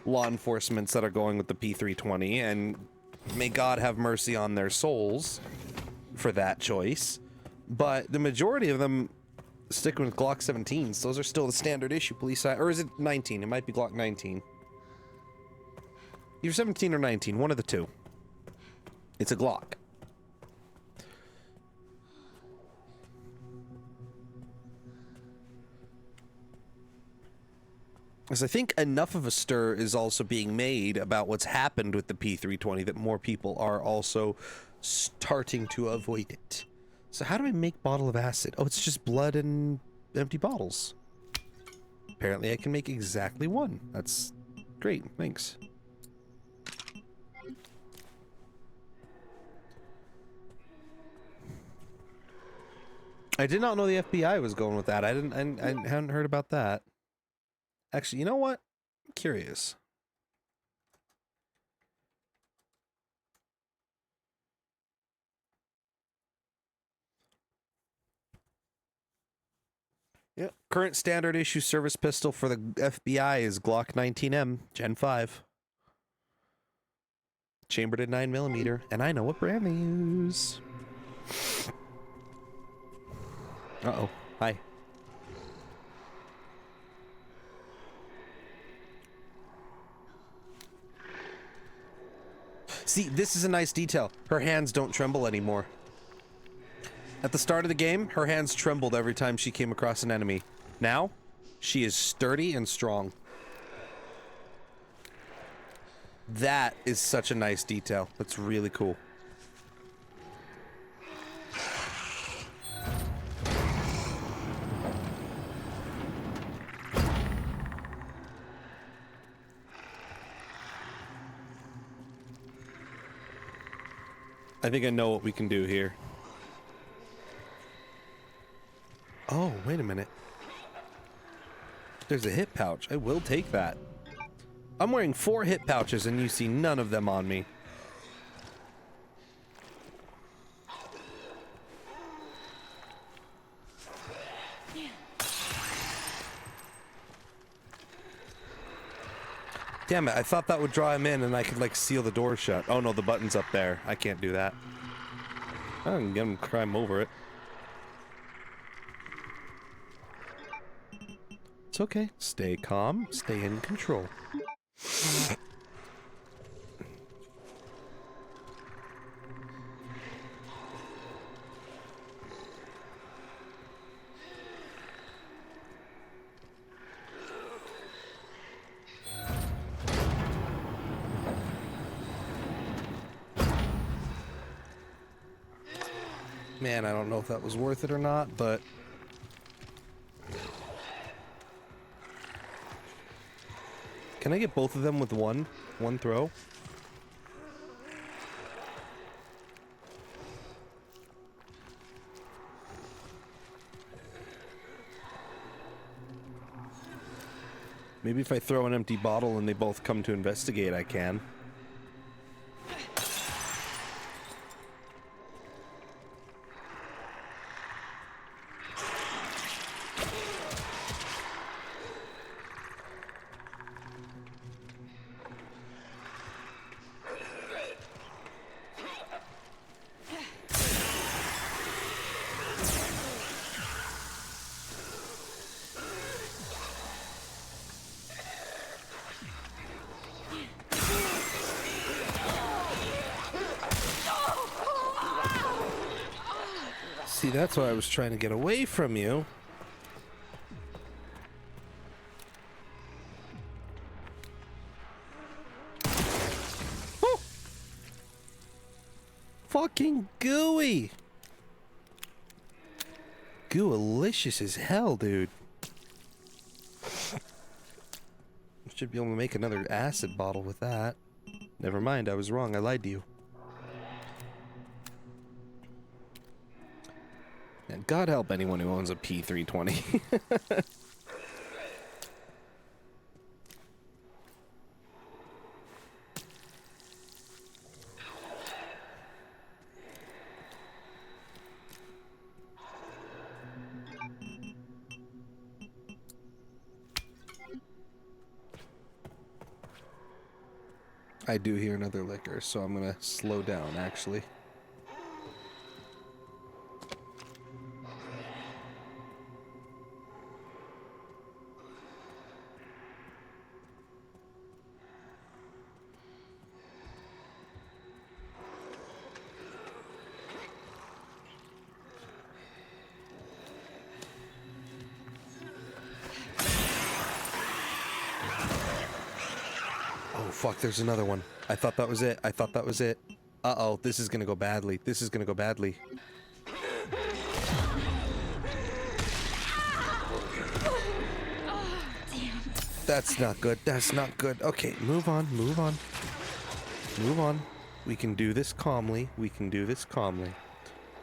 law enforcements that are going with the P320, and may God have mercy on their souls for that choice. But the majority of them sticking with Glock 17s. Those are still the standard issue police side. Or is it 19? It might be Glock 19. Either 17 or 19, one of the two. It's a Glock. Because I think enough of a stir is also being made about what's happened with the P320 that more people are also starting to avoid it. So how do I make bottle of acid? Oh, it's just blood and empty bottles. Apparently I can make exactly one. That's great, thanks. I did not know the FBI was going with that. I hadn't heard about that. Actually, you know what? I'm curious. Yep. Current standard issue service pistol for the FBI is Glock 19M Gen 5. Chambered at 9mm, and I know what brand they use. Uh-oh. Hi. See, this is a nice detail. Her hands don't tremble anymore. At the start of the game, her hands trembled every time she came across an enemy. Now, she is sturdy and strong. That is such a nice detail. That's really cool. I think I know what we can do here. Oh, wait a minute. There's a hip pouch. I will take that. I'm wearing 4 hip pouches and you see none of them on me. Damn it, I thought that would draw him in and I could like seal the door shut. Oh no, the button's up there. I can't do that. I can get him to climb over it. It's okay. Stay calm, stay in control. Man, I don't know if that was worth it or not, but... Can I get both of them with one throw? Maybe if I throw an empty bottle and they both come to investigate, I can. See, that's why I was trying to get away from you. Oh! Fucking gooey! Gooalicious as hell, dude. Should be able to make another acid bottle with that. Never mind, I was wrong. I lied to you. And God help anyone who owns a P320. I do hear another liquor, so I'm gonna slow down, actually. Oh, fuck, there's another one. I thought that was it. I thought that was it. Uh-oh, this is gonna go badly. This is gonna go badly. That's not good. That's not good. Okay, move on. Move on. Move on. We can do this calmly. We can do this calmly.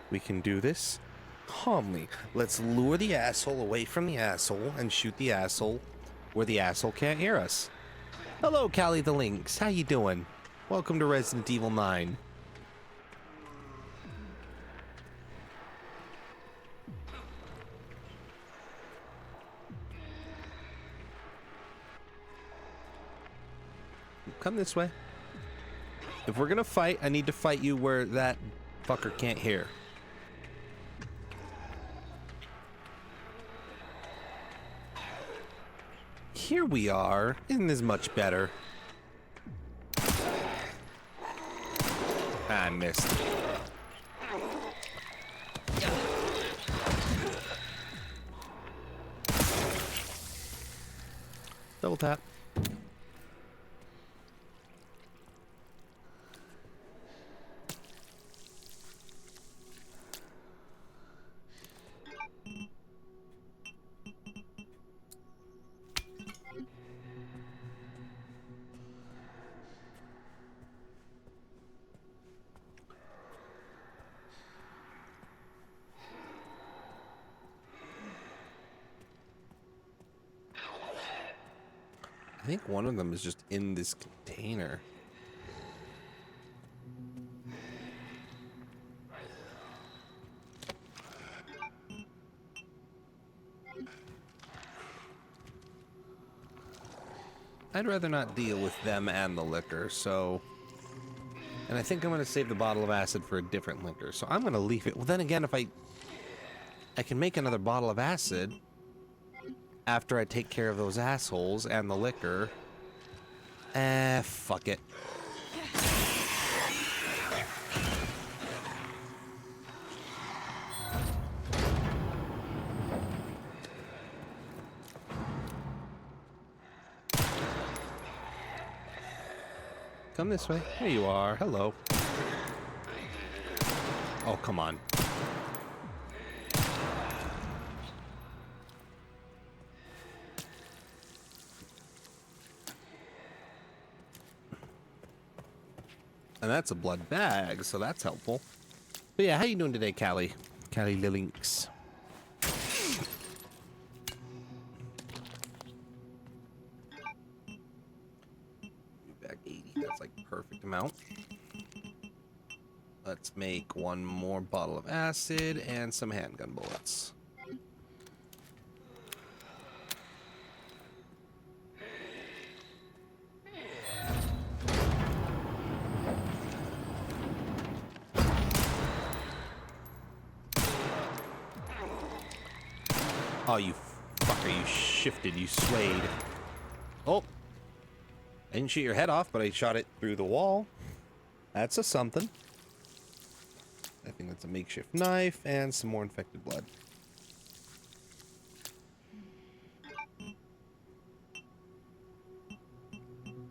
We can do this calmly. Let's lure the asshole away from the asshole and shoot the asshole where the asshole can't hear us. Hello, Callie the Lynx. How you doing? Welcome to Resident Evil 9. Come this way. If we're gonna fight, I need to fight you where that fucker can't hear. Here we are. Isn't this much better? I missed. Double tap. I think one of them is just in this container. I'd rather not deal with them and the liquor, so... And I think I'm going to save the bottle of acid for a different liquor, so I'm going to leave it. Well, then again, if I can make another bottle of acid after I take care of those assholes and the liquor. Fuck it. Come this way. Here you are. Hello. Oh, come on. And that's a blood bag, so that's helpful. But yeah, how you doing today, Callie? Callie Lynx. Bag 80, that's like perfect amount. Let's make one more bottle of acid and some handgun bullets. Oh, you fucker, you shifted, you swayed. Oh. I didn't shoot your head off, but I shot it through the wall. That's a something. I think that's a makeshift knife and some more infected blood.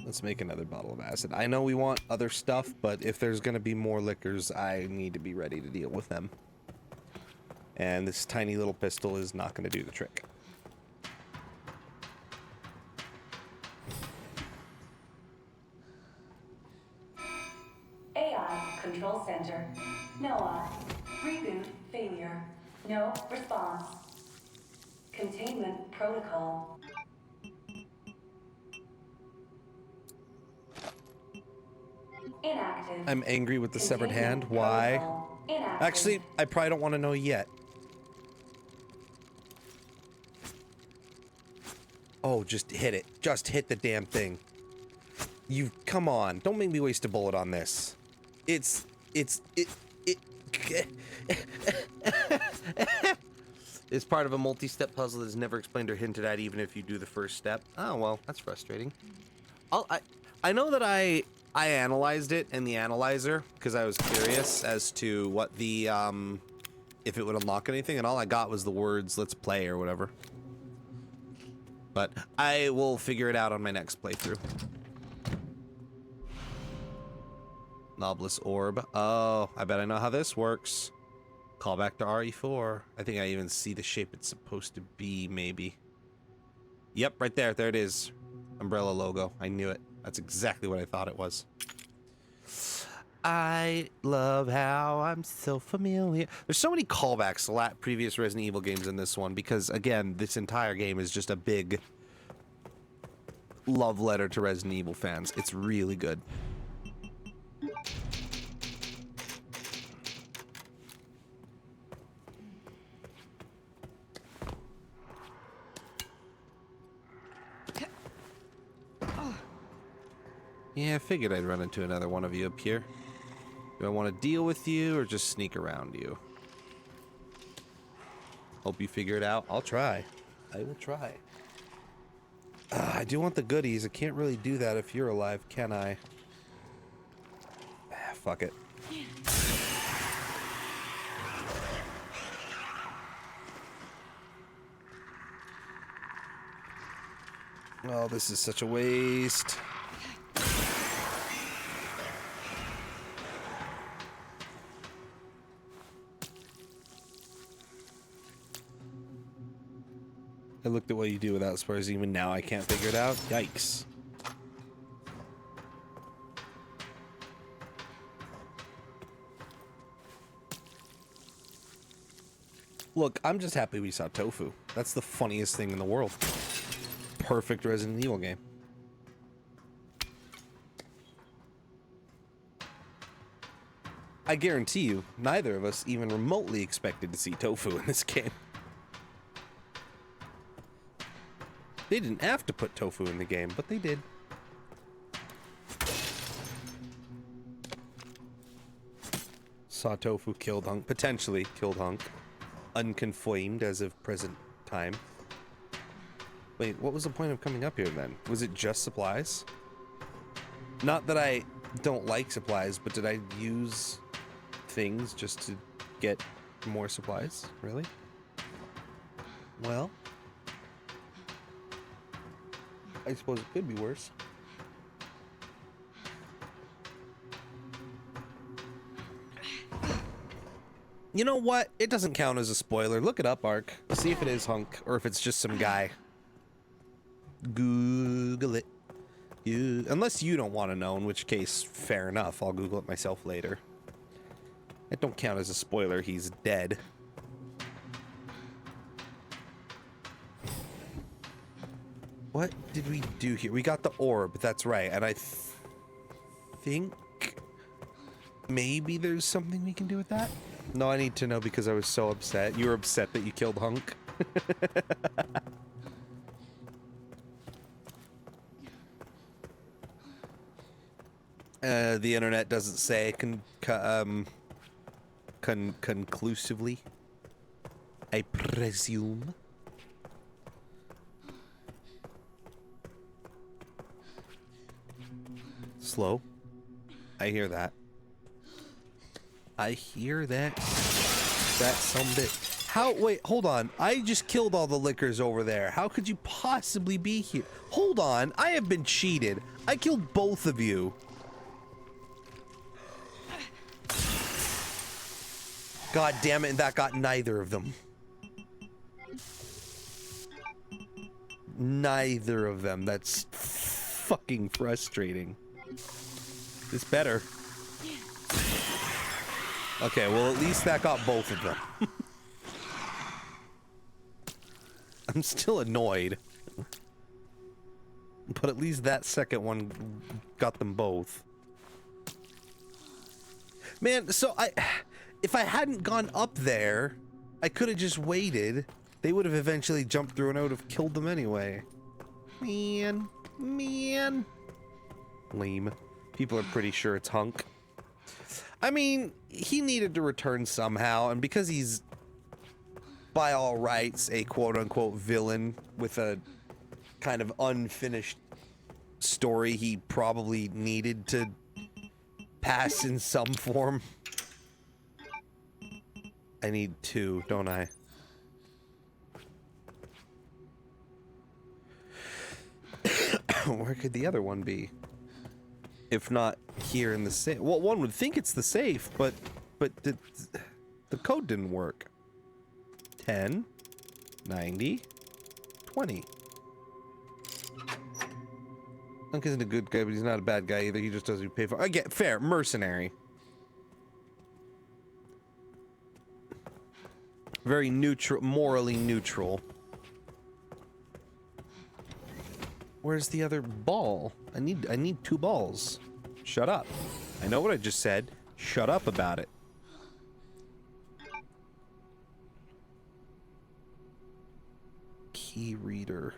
Let's make another bottle of acid. I know we want other stuff, but if there's going to be more liquors, I need to be ready to deal with them. And this tiny little pistol is not going to do the trick. AI Control Center. NOAA. Reboot failure. No response. Containment protocol. Inactive. I'm angry with the severed hand. Containment Why? protocol. Inactive. Actually, I probably don't want to know yet. Oh, just hit it. Just hit the damn thing. You, come on. Don't make me waste a bullet on this. It's part of a multi-step puzzle that is never explained or hinted at, even if you do the first step. Oh, well, that's frustrating. I know that I analyzed it in the analyzer because I was curious as to what the, if it would unlock anything, and all I got was the words, let's play, or whatever. But I will figure it out on my next playthrough. Noblesse Orb. Oh, I bet I know how this works. Call back to RE4. I think I even see the shape it's supposed to be, maybe. Yep, right there. There it is. Umbrella logo. I knew it. That's exactly what I thought it was. I love how I'm so familiar. There's so many callbacks to previous Resident Evil games in this one because, again, this entire game is just a big love letter to Resident Evil fans. It's really good. Yeah, I figured I'd run into another one of you up here. Do I want to deal with you or just sneak around you? Hope you figure it out. I'll try. I will try. I do want the goodies. I can't really do that if you're alive, can I? Fuck it. Oh, this is such a waste. I looked at what you do without spoilers. Even now I can't figure it out. Yikes. Look, I'm just happy we saw Tofu. That's the funniest thing in the world. Perfect Resident Evil game. I guarantee you, neither of us even remotely expected to see Tofu in this game. They didn't have to put Tofu in the game, but they did. Saw Tofu killed Hunk, potentially killed Hunk. Unconfirmed as of present time. Wait, what was the point of coming up here then? Was it just supplies? Not that I don't like supplies, but did I use things just to get more supplies? Really? Well, I suppose it could be worse. You know what? It doesn't count as a spoiler. Look it up, Ark. See if it is Hunk or if it's just some guy. Google it. Unless you don't want to know, in which case, fair enough. I'll Google it myself later. It don't count as a spoiler. He's dead. What did we do here? We got the orb. That's right. And I think maybe there's something we can do with that. No, I need to know because I was so upset. You were upset that you killed Hunk. The internet doesn't say conclusively. I presume. Slow. I hear that. I hear that some bit. How, wait, hold on. I just killed all the lickers over there. How could you possibly be here? Hold on, I have been cheated. I killed both of you. God damn it, and that got neither of them. Neither of them. That's fucking frustrating. It's better. Okay, well, at least that got both of them. I'm still annoyed. But at least that second one got them both. Man, so if I hadn't gone up there, I could have just waited. They would have eventually jumped through and I would have killed them anyway. Man. Lame. People are pretty sure it's Hunk. I mean, he needed to return somehow, and because he's, by all rights, a quote-unquote villain with a kind of unfinished story, he probably needed to pass in some form. I need 2, don't I? Where could the other one be? If not here in the safe. Well, one would think it's the safe, but the code didn't work. 10, 90, 20. Hunk isn't a good guy, but he's not a bad guy either. He just doesn't pay for. I get fair, mercenary. Very neutral, morally neutral. Where's the other ball? I need 2 balls. Shut up. I know what I just said. Shut up about it. Key reader.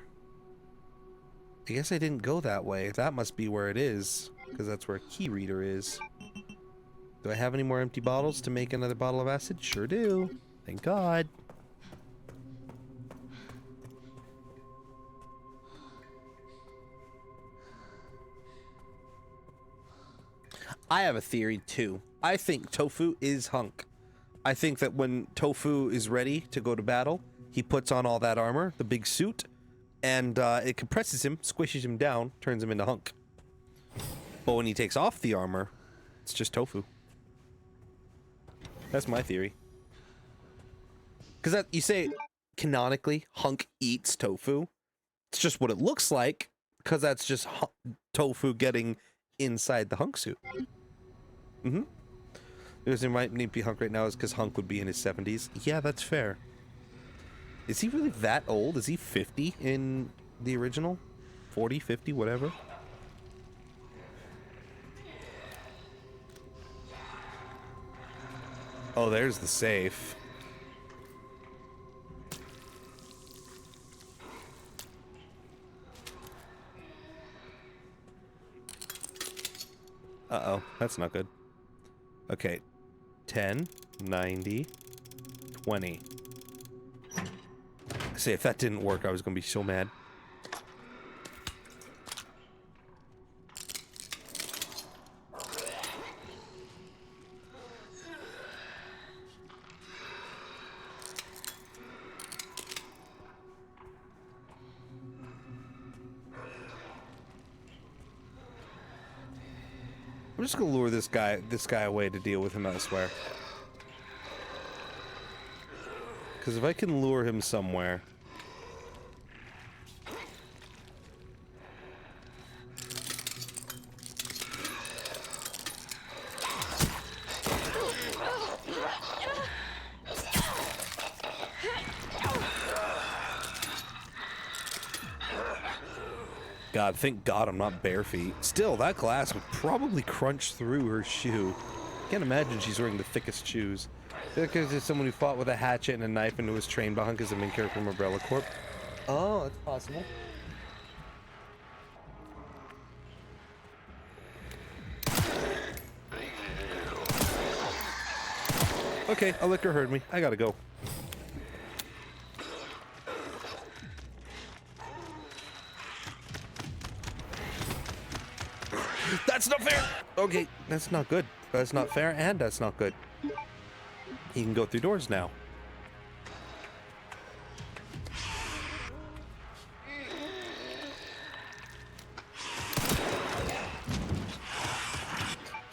I guess I didn't go that way. That must be where it is, because that's where a key reader is. Do I have any more empty bottles to make another bottle of acid? Sure do. Thank God. I have a theory too. I think Tofu is Hunk. I think that when Tofu is ready to go to battle, he puts on all that armor, the big suit, and it compresses him, squishes him down, turns him into Hunk. But when he takes off the armor, it's just Tofu. That's my theory. Because that, you say, canonically, Hunk eats Tofu. It's just what it looks like, because that's just Tofu getting inside the Hunk suit. Mm-hmm. The reason he might need to be Hunk right now is because Hunk would be in his 70s. Yeah, that's fair. Is he really that old? Is he 50 in the original? 40, 50, whatever? Oh, there's the safe. Uh-oh, that's not good. Okay, 10, 90, 20. See, if that didn't work, I was gonna be so mad. I'm just gonna lure this guy away to deal with him elsewhere. Because if I can lure him somewhere... God, thank God I'm not bare feet. Still, that glass would probably crunch through her shoe. Can't imagine she's wearing the thickest shoes. Because there's someone who fought with a hatchet and a knife and who was trained by Hunk as a main character from Umbrella Corp. Oh, that's possible. Okay, a licker heard me. I gotta go. That's not fair! Okay, that's not good. That's not fair, and that's not good. He can go through doors now.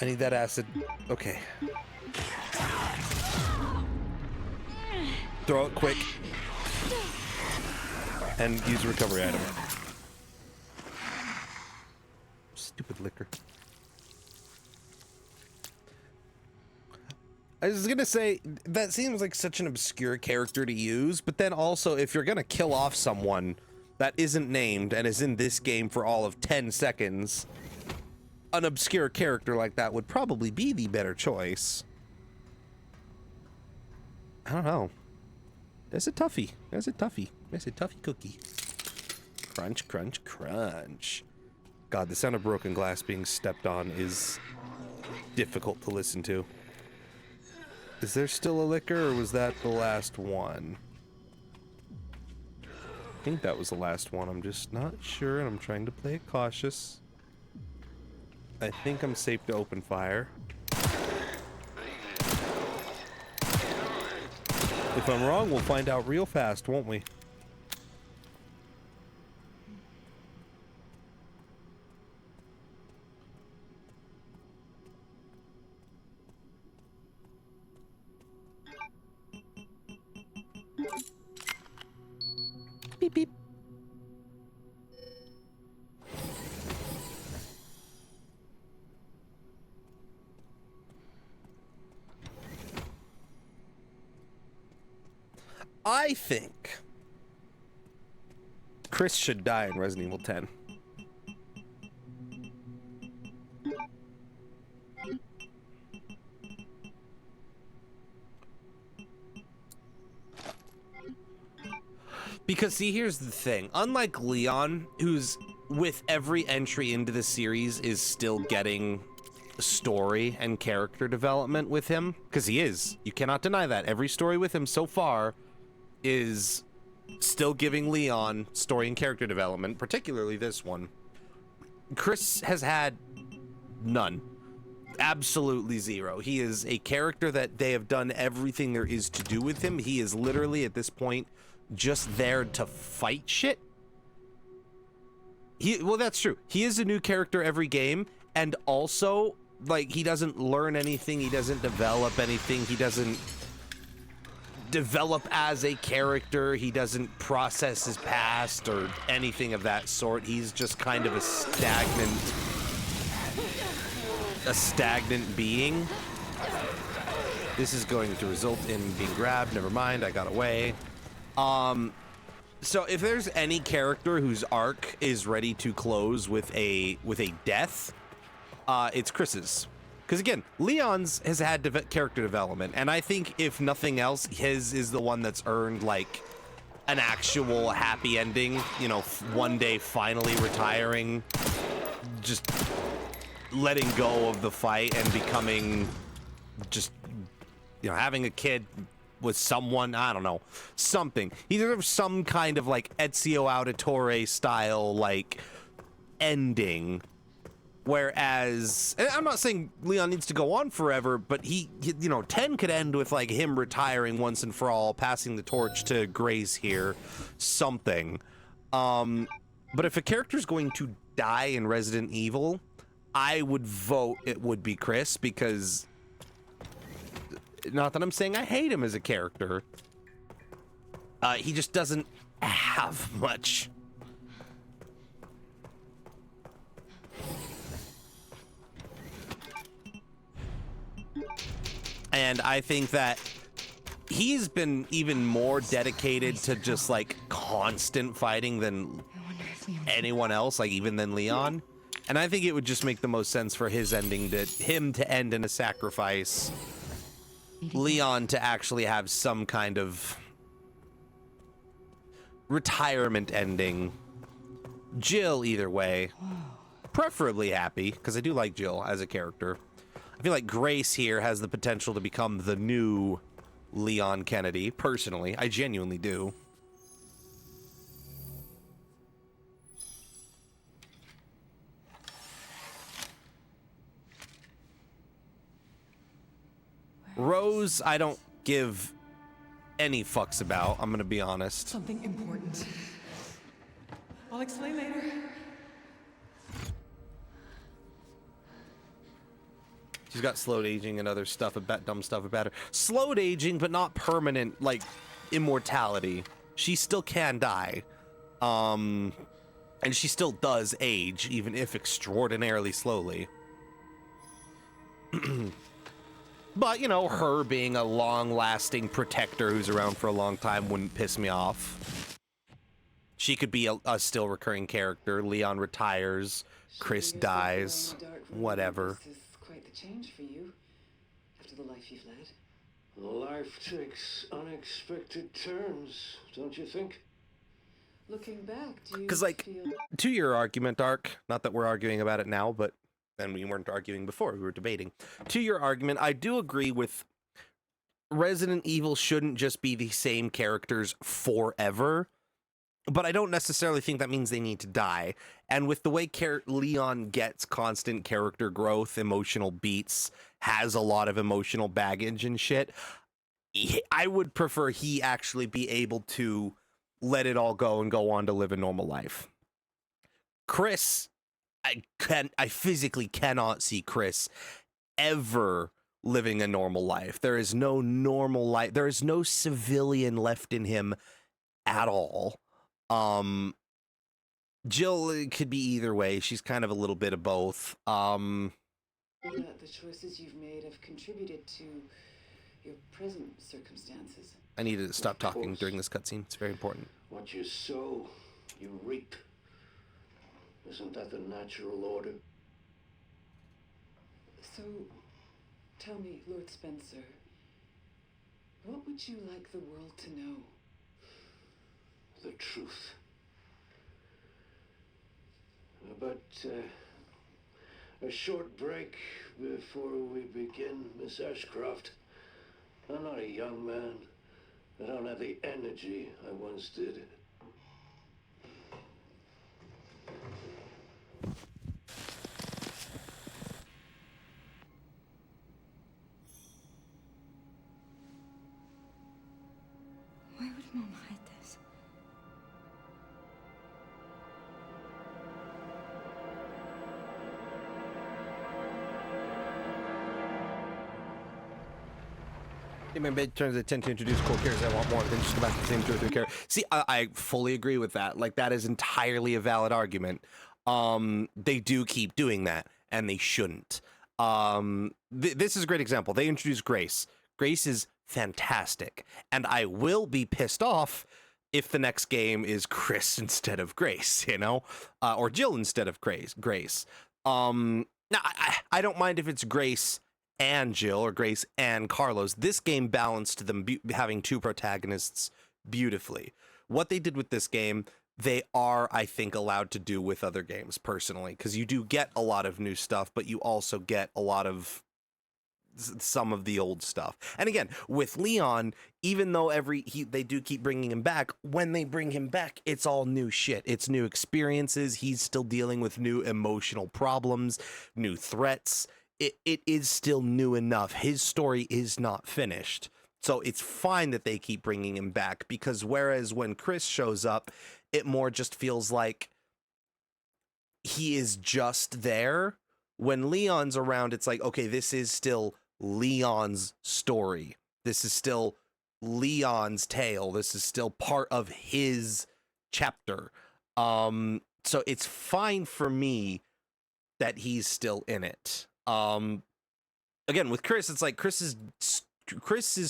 I need that acid. Okay. Throw it quick. And use a recovery item. Stupid liquor. I was gonna say, that seems like such an obscure character to use, but then also, if you're gonna kill off someone that isn't named and is in this game for all of 10 seconds, an obscure character like that would probably be the better choice. I don't know. That's a toughie. That's a toughie. That's a toughie cookie. Crunch, crunch, crunch. God, the sound of broken glass being stepped on is difficult to listen to. Is there still a liquor, or was that the last one? I think that was the last one. I'm just not sure, and I'm trying to play it cautious. I think I'm safe to open fire. If I'm wrong, we'll find out real fast, won't we? Beep, beep. I think Chris should die in Resident Evil 10. Because see, here's the thing. Unlike Leon, who's with every entry into the series is still getting story and character development with him, because he is. You cannot deny that. Every story with him so far is still giving Leon story and character development, particularly this one. Chris has had none. Absolutely zero. He is a character that they have done everything there is to do with him. He is literally, at this point, just there to fight shit. Well, that's true. He is a new character every game, and also, like, he doesn't learn anything, he doesn't develop anything, he doesn't develop as a character, he doesn't process his past or anything of that sort. He's just kind of a stagnant being. This is going to result in being grabbed. Never mind, I got away. So if there's any character whose arc is ready to close with a death, it's Chris's. Because again, Leon's has had character development, and I think if nothing else, his is the one that's earned like an actual happy ending. You know, one day finally retiring, just letting go of the fight and becoming just, you know, having a kid with someone, I don't know, something. He deserves some kind of like Ezio Auditore style like ending. Whereas, and I'm not saying Leon needs to go on forever, but he, you know, 10 could end with like him retiring once and for all, passing the torch to Grace here, something. But if a character's going to die in Resident Evil, I would vote it would be Chris, because not that I'm saying I hate him as a character. He just doesn't have much. And I think that he's been even more dedicated to just like constant fighting than anyone else, like even than Leon. And I think it would just make the most sense for his ending to him to end in a sacrifice. Leon to actually have some kind of retirement ending. Jill, either way, preferably happy, because I do like Jill as a character. I feel like Grace here has the potential to become the new Leon Kennedy, personally. I genuinely do. Rose, I don't give any fucks about, I'm gonna be honest. Something important. I'll explain later. She's got slowed aging and other stuff about dumb stuff about her. Slowed aging, but not permanent, like, immortality. She still can die. And she still does age, even if extraordinarily slowly. But, you know, her being a long-lasting protector who's around for a long time wouldn't piss me off. She could be a still recurring character. Leon retires, Chris dies, whatever. This is quite the change for you, after the life you've led. Life takes unexpected turns, don't you think? Looking back, do you Because, like, feel... to your argument, Ark, not that we're arguing about it now, but then we weren't arguing before, we were debating. To your argument, I do agree with Resident Evil shouldn't just be the same characters forever, but I don't necessarily think that means they need to die. And with the way Leon gets constant character growth, emotional beats, has a lot of emotional baggage and shit, I would prefer he actually be able to let it all go and go on to live a normal life. Chris, I physically cannot see Chris ever living a normal life. There is no normal life. There is no civilian left in him at all. Jill, it could be either way. She's kind of a little bit of both. The choices you've made have contributed to your present circumstances. I need to stop talking during this cutscene. It's very important. What you sow, you reap. Isn't that the natural order? So, tell me, Lord Spencer, what would you like the world to know? The truth. But a short break before we begin, Miss Ashcroft. I'm not a young man. I don't have the energy I once did. Why would Mom hide this? Maybe it turns attention to introduce cool characters. I want more than just go back to the same 2 or 3 characters. See, I fully agree with that. Like, that is entirely a valid argument. They do keep doing that, and they shouldn't. This is a great example. They introduced Grace. Grace is fantastic, and I will be pissed off if the next game is Chris instead of Grace, you know, or Jill instead of Grace. Now I don't mind if it's Grace and Jill or Grace and Carlos. This game balanced them having 2 protagonists beautifully. What they did with this game, they are, I think, allowed to do with other games personally, because you do get a lot of new stuff, but you also get a lot of some of the old stuff. And again, with Leon, even though they do keep bringing him back, when they bring him back, it's all new shit. It's new experiences. He's still dealing with new emotional problems, new threats. It is still new enough. His story is not finished. So it's fine that they keep bringing him back, because whereas when Chris shows up, it more just feels like he is just there. When Leon's around, it's like, okay, this is still Leon's story. This is still Leon's tale. This is still part of his chapter. So it's fine for me that he's still in it. Again, with Chris, it's like Chris's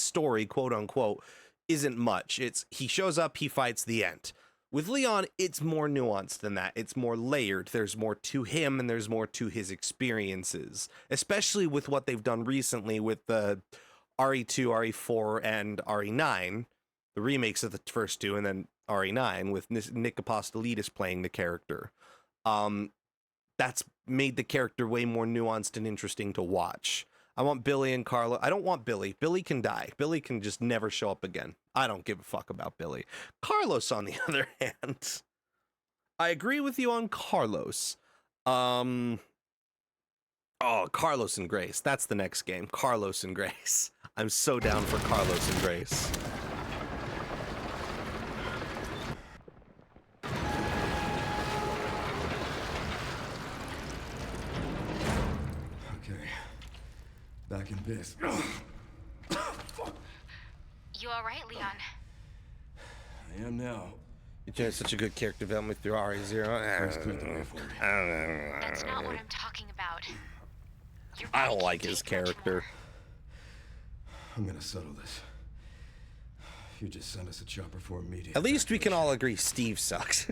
story, quote unquote, isn't much. It's he shows up, he fights, the end. With Leon, it's more nuanced than that. It's more layered. There's more to him, and there's more to his experiences, especially with what they've done recently with the RE2, RE4, and RE9, the remakes of the first 2, and then RE9 with Nick Apostolidis playing the character. That's made the character way more nuanced and interesting to watch. I want Billy and Carlo. I don't want Billy. Billy can die. Billy can just never show up again. I don't give a fuck about Billy. Carlos, on the other hand, I agree with you on Carlos. Oh, Carlos and Grace. That's the next game. Carlos and Grace. I'm so down for Carlos and Grace. Okay. Back in biz. You alright, Leon? I am now. You did such a good character development through First cleared the way for me. That's not what I'm talking about. Your I body don't can like his take much character. more. I'm gonna settle this. You just send us a chopper for immediate. At least we can all agree Steve sucks.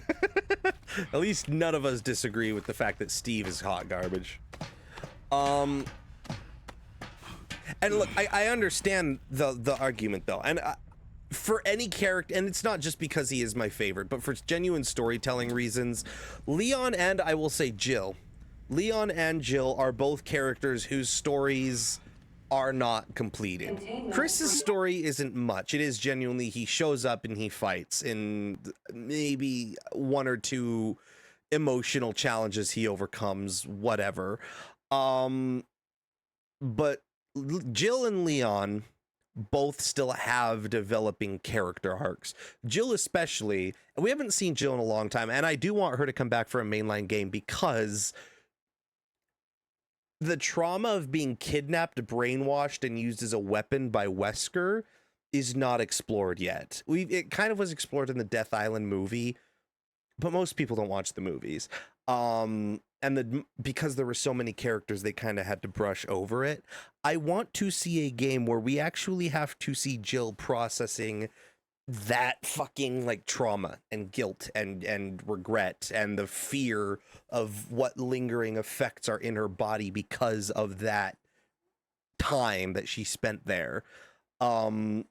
At least none of us disagree with the fact that Steve is hot garbage. And look, I understand the argument though, and for any character, and it's not just because he is my favorite, but for genuine storytelling reasons, Leon and I will say Jill. Leon and Jill are both characters whose stories are not completed. Chris's story isn't much. It is genuinely he shows up and he fights in maybe one or two emotional challenges he overcomes, whatever. But Jill and Leon both still have developing character arcs. Jill especially, we haven't seen Jill in a long time, and I do want her to come back for a mainline game because the trauma of being kidnapped, brainwashed, and used as a weapon by Wesker is not explored yet. It kind of was explored in the Death Island movie, but most people don't watch the movies. And because there were so many characters, they kind of had to brush over it. I want to see a game where we actually have to see Jill processing that fucking like trauma and guilt and regret and the fear of what lingering effects are in her body because of that time that she spent there. Other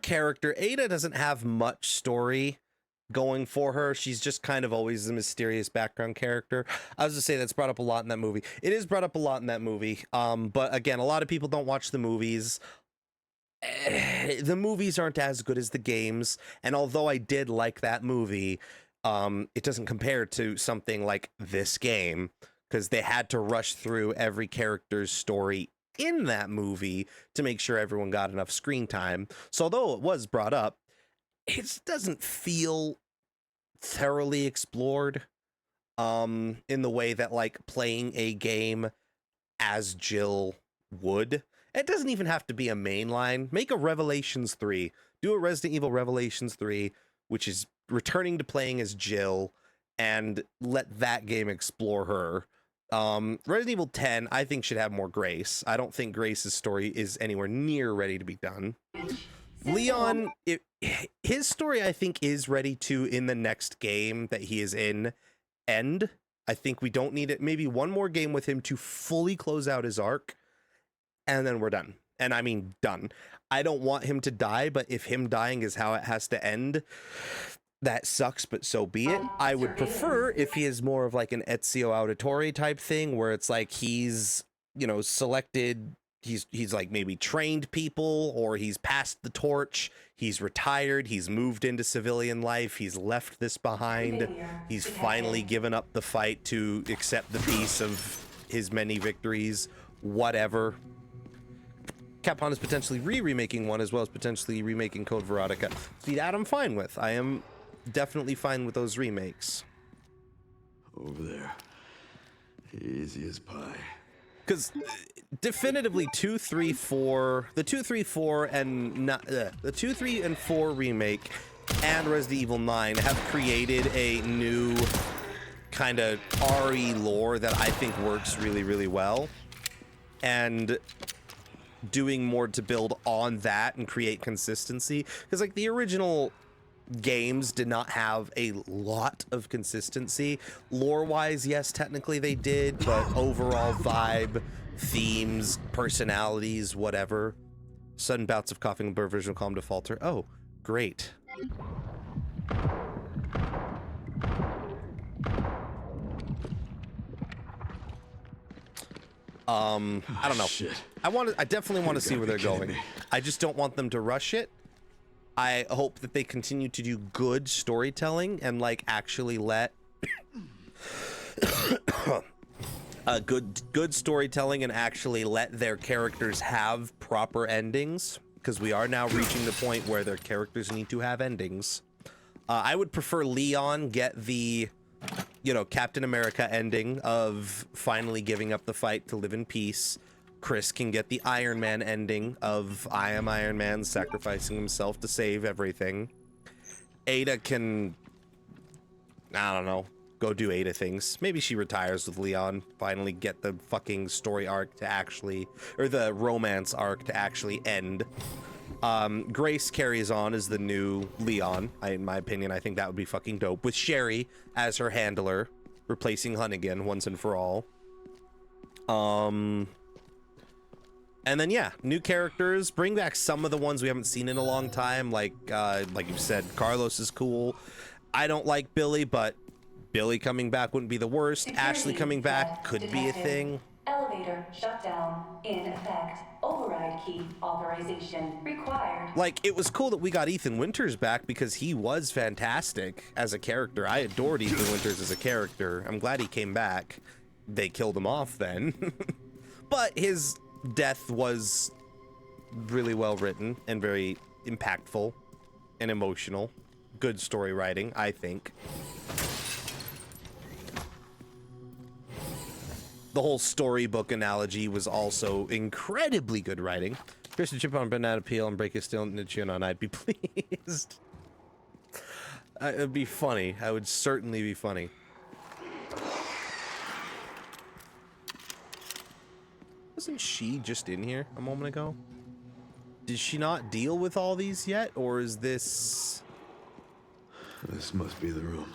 character, Ada doesn't have much story going for her. She's just kind of always a mysterious background character. I was to say that's brought up a lot in that movie. It is brought up a lot in that movie. But again, a lot of people don't watch the movies. The movies aren't as good as the games, and although I did like that movie, it doesn't compare to something like this game because they had to rush through every character's story in that movie to make sure everyone got enough screen time. So although it was brought up, it doesn't feel thoroughly explored in the way that like playing a game as Jill would. It doesn't even have to be a mainline. Make a Revelations 3. Do a Resident Evil Revelations 3, which is returning to playing as Jill, and let that game explore her. Resident Evil 10, I think, should have more Grace. I don't think Grace's story is anywhere near ready to be done. Leon, his story, I think, is ready to, in the next game that he is in, end. I think we don't need it. Maybe one more game with him to fully close out his arc. And then we're done. And I mean, done. I don't want him to die, but if him dying is how it has to end, that sucks, but so be it. I would prefer if he is more of like an Ezio Auditore type thing, where it's like he's, you know, selected, he's like maybe trained people, or he's passed the torch, he's retired, he's moved into civilian life, he's left this behind, he's finally given up the fight to accept the peace of his many victories, whatever. Capcom is potentially remaking one, as well as potentially remaking Code Veronica. See, that I'm fine with. I am definitely fine with those remakes. Over there. Easy as pie. Because definitively 2, 3, 4, the 2, 3, 4, and not, the 2, 3, and 4 remake and Resident Evil 9 have created a new kind of RE lore that I think works really, really well. And doing more to build on that and create consistency, because like the original games did not have a lot of consistency lore wise. Yes, technically they did, but overall vibe, themes, personalities, whatever. Sudden bouts of coughing, blur visual calm defaulter. Oh, great. I don't know. Shit. I definitely want to see where they're kidding going. me. I just don't want them to rush it. I hope that they continue to do good storytelling and like actually let good storytelling and actually let their characters have proper endings, because we are now reaching the point where their characters need to have endings. I would prefer Leon get the, you know, Captain America ending of finally giving up the fight to live in peace. Chris can get the Iron Man ending of I am Iron Man sacrificing himself to save everything. Ada can, I don't know, go do Ada things. Maybe she retires with Leon, finally get the fucking story arc to actually, or the romance arc to actually end. Grace carries on as the new Leon. In my opinion, I think that would be fucking dope, with Sherry as her handler, replacing Hunnigan once and for all. And then, yeah, new characters. Bring back some of the ones we haven't seen in a long time. Like you said, Carlos is cool. I don't like Billy, but Billy coming back wouldn't be the worst. Security Ashley coming back could be a detected. thing. Elevator shutdown in effect. Override key authorization required. Like, it was cool that we got Ethan Winters back because he was fantastic as a character. I adored Ethan Winters as a character. I'm glad he came back. They killed him off then. But his death was really well written and very impactful and emotional. Good story writing, I think. The whole storybook analogy was also incredibly good writing. Chris and chip on banana peel and break his steel into chin on, I'd be pleased. It'd be funny. I would certainly be funny. Wasn't she just in here a moment ago? Did she not deal with all these yet? Or is this... This must be the room.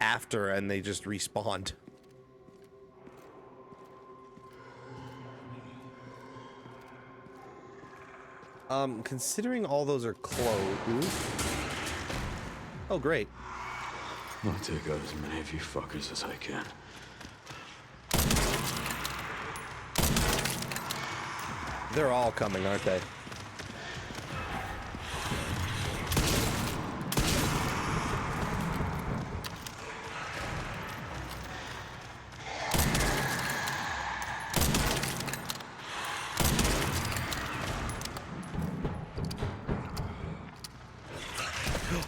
After and they just respawned? Considering all those are closed... Oh, great. I'll take out as many of you fuckers as I can. They're all coming, aren't they?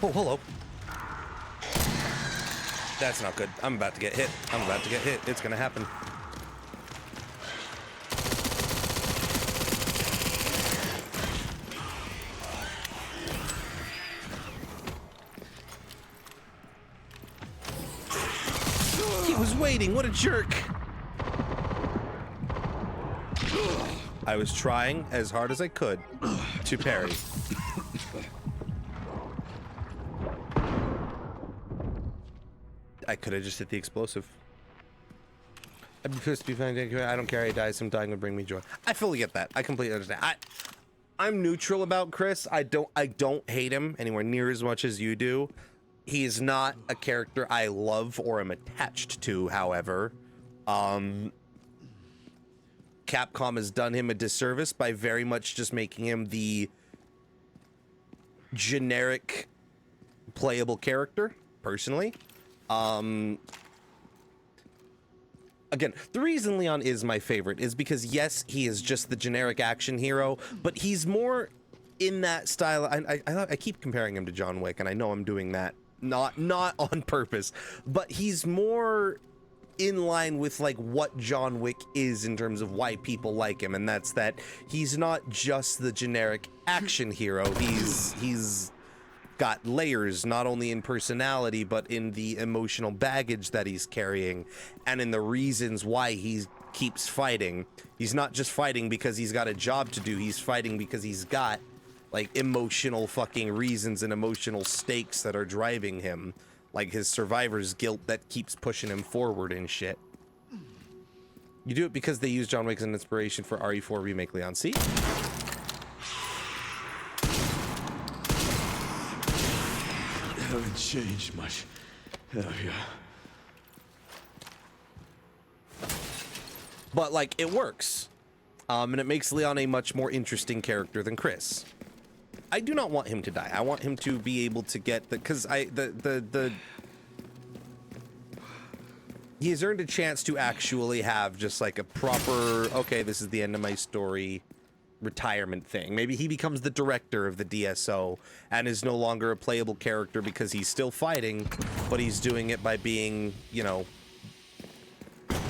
Oh, hello. That's not good. I'm about to get hit. I'm about to get hit. It's gonna happen. He was waiting. What a jerk. I was trying as hard as I could to parry. I could have just hit the explosive. I'd be pissed to be fine. I don't care. He dies. Him dying would bring me joy. I fully get that. I completely understand. I'm neutral about Chris. I don't hate him anywhere near as much as you do. He is not a character I love or am attached to, however. Capcom has done him a disservice by very much just making him the generic playable character, personally. Again, the reason Leon is my favorite is because, yes, he is just the generic action hero, but he's more in that style. I keep comparing him to John Wick, and I know I'm doing that not on purpose, but he's more in line with like what John Wick is in terms of why people like him, and that's that he's not just the generic action hero. He's got layers, not only in personality, but in the emotional baggage that he's carrying and in the reasons why he keeps fighting. He's not just fighting because he's got a job to do. He's fighting because he's got like emotional fucking reasons and emotional stakes that are driving him, like his survivor's guilt that keeps pushing him forward and shit. You do it because they use John Wick as an inspiration for RE4 Remake Leon. See? Haven't changed much, have you? But like, it works. And it makes Leon a much more interesting character than Chris. I do not want him to die. I want him to be able to get the he's earned a chance to actually have just like a proper, okay, this is the end of my story retirement thing. Maybe he becomes the director of the DSO and is no longer a playable character because he's still fighting, but he's doing it by being, you know,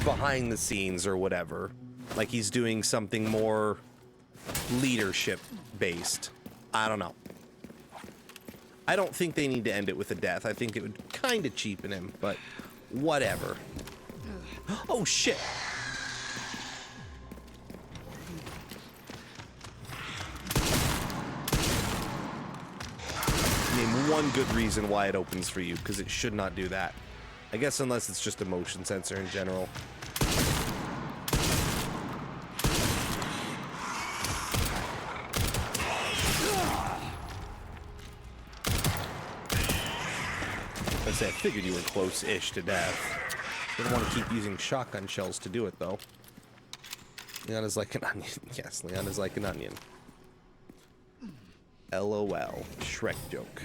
behind the scenes or whatever. Like he's doing something more leadership based. I don't know. I don't think they need to end it with a death. I think it would kind of cheapen him, but whatever. Oh shit. Name one good reason why it opens for you, because it should not do that. I guess unless it's just a motion sensor in general. I figured you were close-ish to death. Didn't want to keep using shotgun shells to do it, though. Leon is like an onion. Yes, Leon is like an onion. LOL. Shrek joke.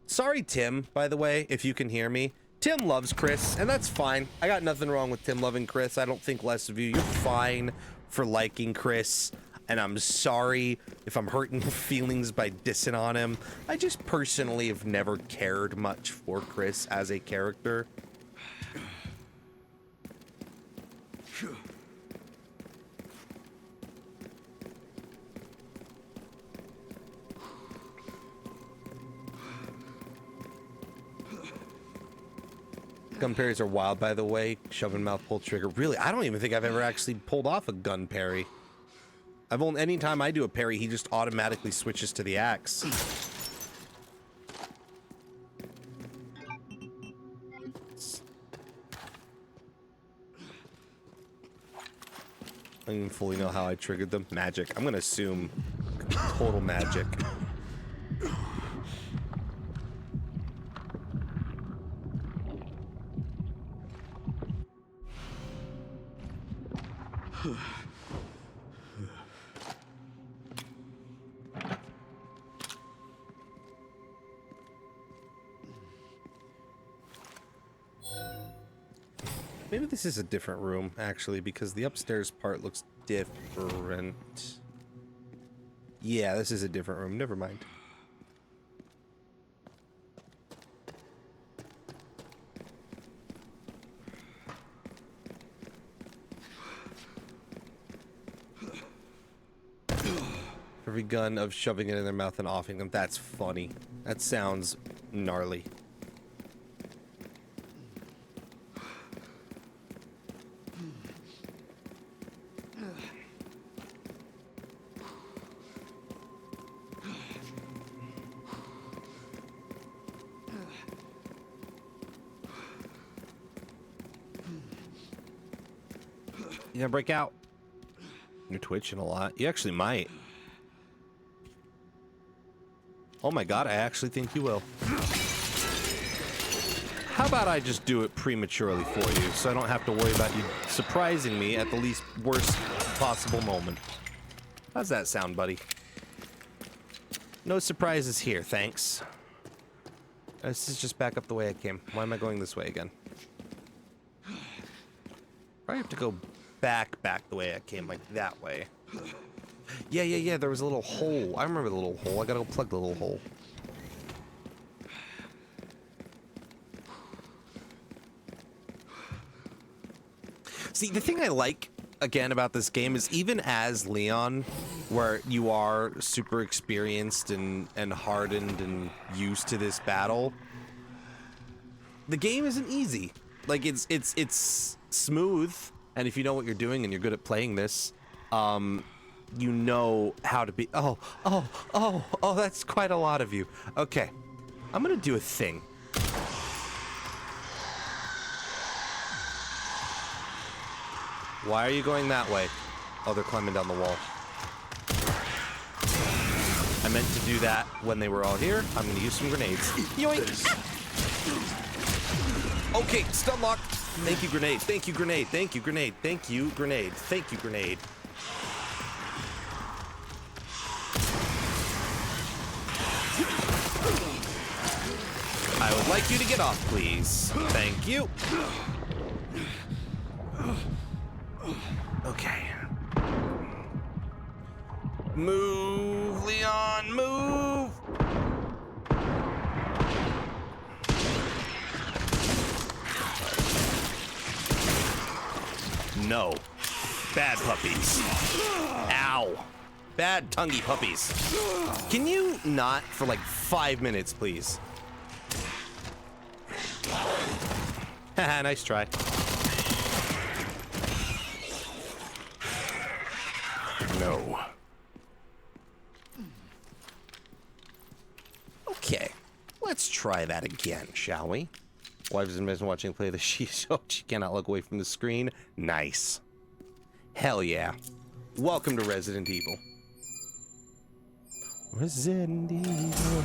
Sorry, Tim, by the way, if you can hear me. Tim loves Chris, and that's fine. I got nothing wrong with Tim loving Chris. I don't think less of you. You're fine for liking Chris, and I'm sorry if I'm hurting your feelings by dissing on him. I just personally have never cared much for Chris as a character. Gun parries are wild, by the way. Shove in mouth, pull trigger. Really, I don't even think I've ever actually pulled off a gun parry. I've only, anytime I do a parry, he just automatically switches to the axe. I don't even fully know how I triggered them. Magic. I'm gonna assume total magic. Maybe this is a different room, actually, because the upstairs part looks different. Yeah, this is a different room. Never mind. Every gun of shoving it in their mouth and offing them. That's funny. That sounds gnarly. You gonna break out? You're twitching a lot. You actually might. Oh my god, I actually think you will. How about I just do it prematurely for you, so I don't have to worry about you surprising me at the least worst possible moment. How's that sound, buddy? No surprises here, thanks. This is just back up the way I came. Why am I going this way again? Probably have to go back the way I came, like that way. Yeah, there was a little hole. I remember the little hole. I gotta go plug the little hole. See, the thing I like, again, about this game is even as Leon, where you are super experienced and hardened and used to this battle, the game isn't easy. Like, it's smooth, and if you know what you're doing and you're good at playing this, you know how to be. Oh, that's quite a lot of you. Okay, I'm gonna do a thing. Why are you going that way? Oh, they're climbing down the wall. I meant to do that when they were all here. I'm gonna use some grenades. Yoink! Okay, stun lock. Thank you, grenade. Thank you, grenade. Thank you, grenade. Thank you, grenade. Thank you, grenade. I would like you to get off, please. Thank you. Okay. Move, Leon, move! No. Bad puppies. Ow. Bad tonguey puppies. Can you not for like 5 minutes, please? Haha, nice try. No. Okay. Let's try that again, shall we? Wife is amazing watching play the she cannot look away from the screen. Nice. Hell yeah. Welcome to Resident Evil. Resident Evil.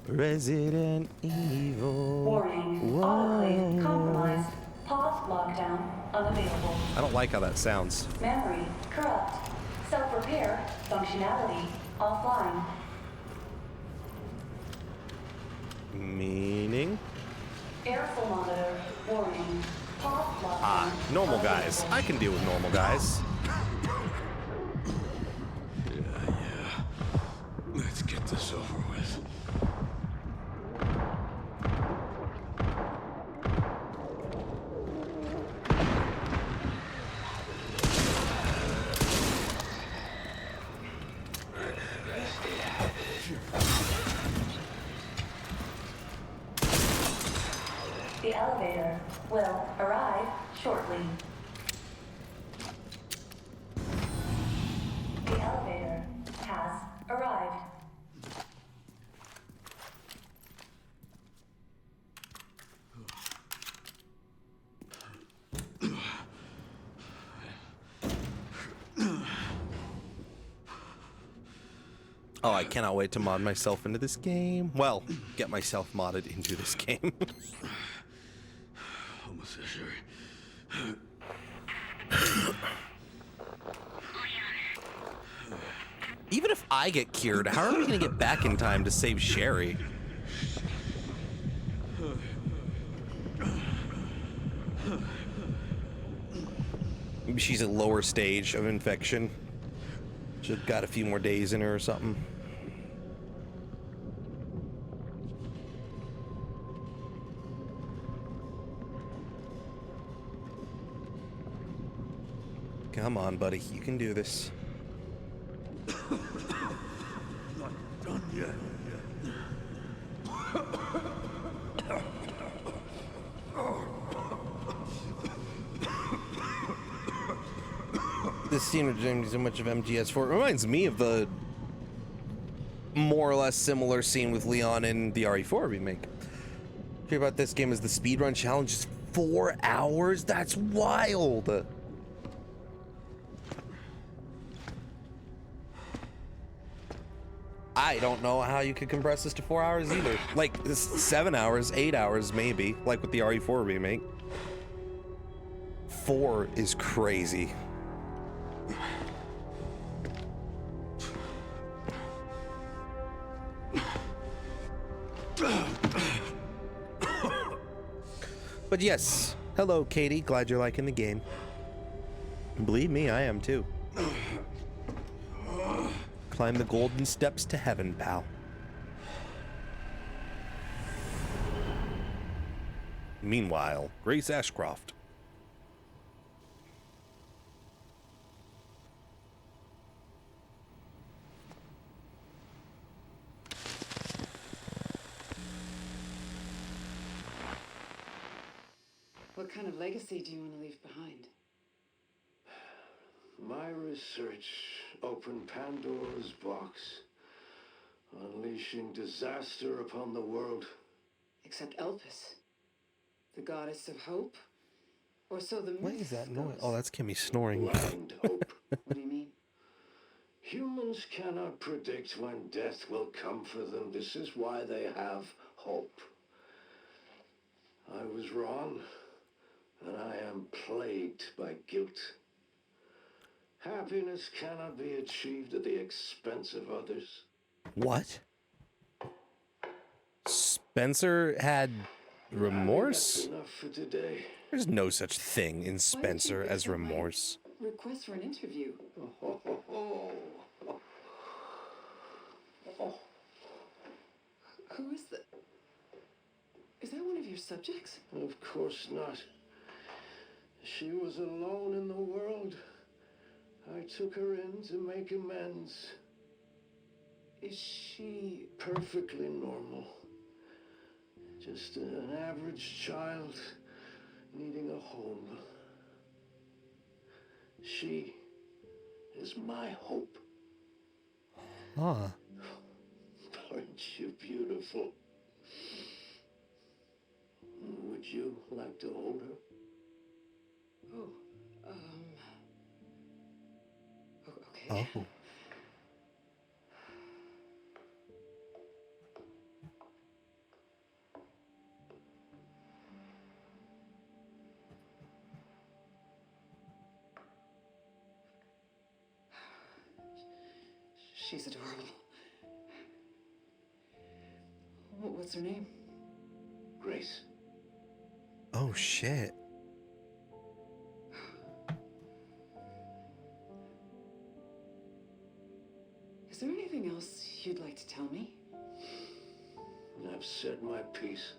Resident Evil. Warning. Autoclave compromised. Pause lockdown unavailable. I don't like how that sounds. Memory corrupt. Self-repair functionality offline. Meaning? Air thermometer warning. Pause lockdown. Ah, normal guys. unavailable. I can deal with normal guys. Yeah. Let's get this over with. The elevator will arrive shortly. The elevator has arrived. Oh, I cannot wait to mod myself into this game. Well, get myself modded into this game. Almost sure. Even if I get cured, how are we gonna get back in time to save Sherry? Maybe she's a lower stage of infection. She's got a few more days in her or something. Come on, buddy. You can do this. Not done yet. This scene reminds me so much of MGS4. It reminds me of the more or less similar scene with Leon in the RE4 remake. Hear about this game is the speedrun challenge is 4 hours? That's wild. I don't know how you could compress this to 4 hours either. Like 7 hours, 8 hours maybe, like with the RE4 remake. 4 is crazy. But yes, hello Katie, glad you're liking the game. Believe me, I am too. Climb the golden steps to heaven, pal. Meanwhile, Grace Ashcroft. What kind of legacy do you want to leave behind? My research opened Pandora's box, unleashing disaster upon the world. Except Elpis, the goddess of hope? Or so the myth What is that noise? goes. Oh, that's Kimmy snoring. Blind hope. What do you mean? Humans cannot predict when death will come for them. This is why they have hope. I was wrong, and I am plagued by guilt. Happiness cannot be achieved at the expense of others. What? Spencer had remorse? That's enough for today. There's no such thing in Spencer as remorse. Request for an interview. Who is that? Is that one of your subjects? Of course not. She was alone in the world. I took her in to make amends. Is she... Perfectly normal. Just an average child needing a home. She is my hope. Huh. Aren't you beautiful? Would you like to hold her? Oh, okay. Oh. She's adorable. What's her name? Grace. Oh, shit. Is there anything else you'd like to tell me? I've said my piece.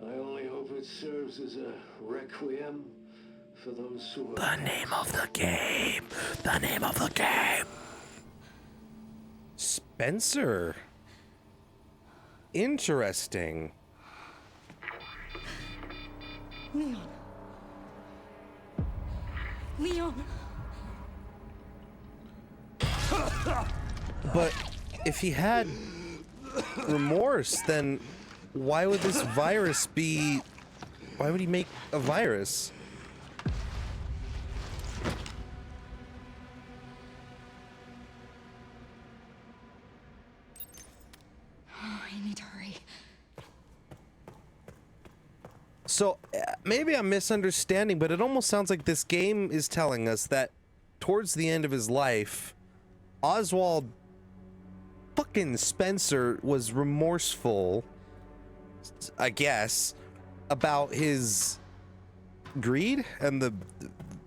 I only hope it serves as a requiem for those who are... The name of the game. The name of the game. Spencer. Interesting. Leon. Leon. But if he had remorse, then why would this virus be... Why would he make a virus? Oh, I need to hurry. So maybe I'm misunderstanding, but it almost sounds like this game is telling us that towards the end of his life, Oswald fucking Spencer was remorseful, I guess, about his greed and the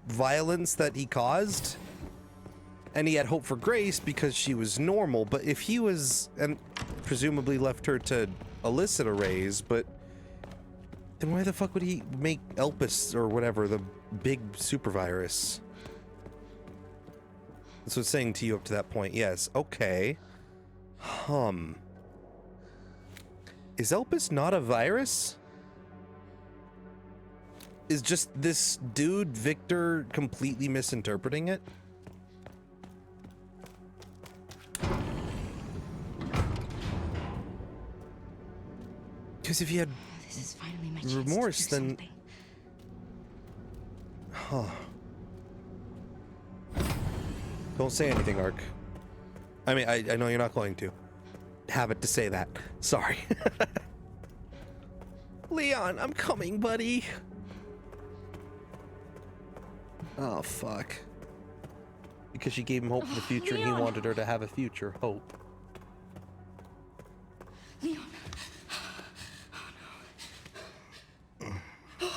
violence that he caused. And he had hope for Grace because she was normal. But if he was, and presumably left her to elicit a raise, but then why the fuck would he make Elpis or whatever, the big super virus? That's what it's saying to you up to that point. Yes. Okay. Is Elpis not a virus? Is just this dude, Victor, completely misinterpreting it? Because if he had This is finally my chance to remorse, hear then... something. Huh. Don't say anything, Ark. I mean, I know you're not going to. Have it to say that. Sorry. Leon, I'm coming, buddy. Oh, fuck. Because she gave him hope for the future and he Leon. wanted her to have a future hope. Leon. Oh, no.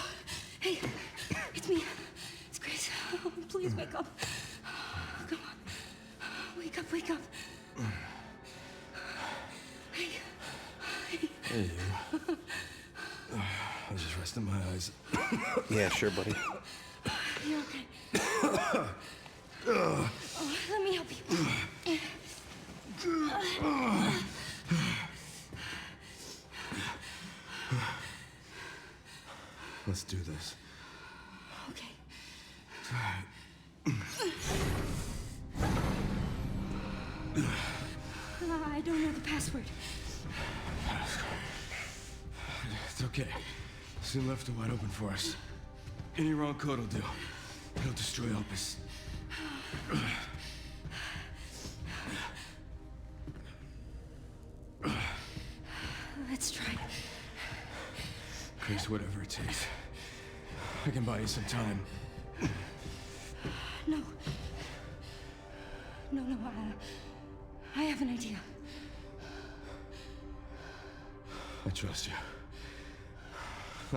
Hey, it's me. It's Grace. Oh, please wake up. Come on. Wake up, wake up. Hey. Hey, you. I was just resting my eyes. Yeah, sure, buddy. You're okay. Oh, let me help you. Let's do this. Okay. I don't know the password. It's okay. Soon left it wide open for us. Any wrong code will do. It'll destroy Opus. Let's try. Grace, whatever it takes. I can buy you some time. No. No, I have an idea. I trust you.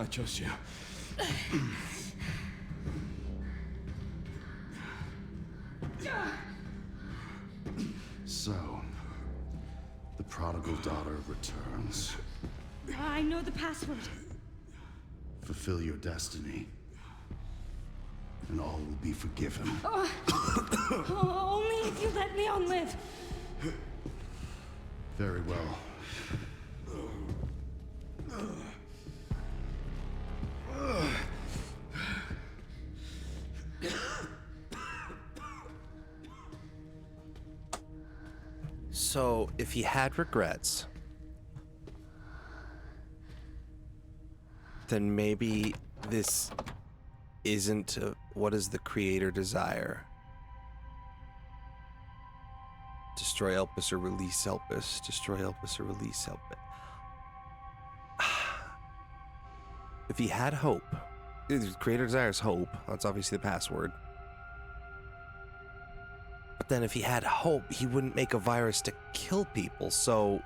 I trust you. So, the prodigal daughter returns. I know the password. Fulfill your destiny, and all will be forgiven. Only if you let Leon live. Very well. So, if he had regrets, then maybe this isn't what does the creator desire? Destroy Elpis or release Elpis. Destroy Elpis or release Elpis. If he had hope, the creator desires hope. That's obviously the password. But then if he had hope, he wouldn't make a virus to kill people, so...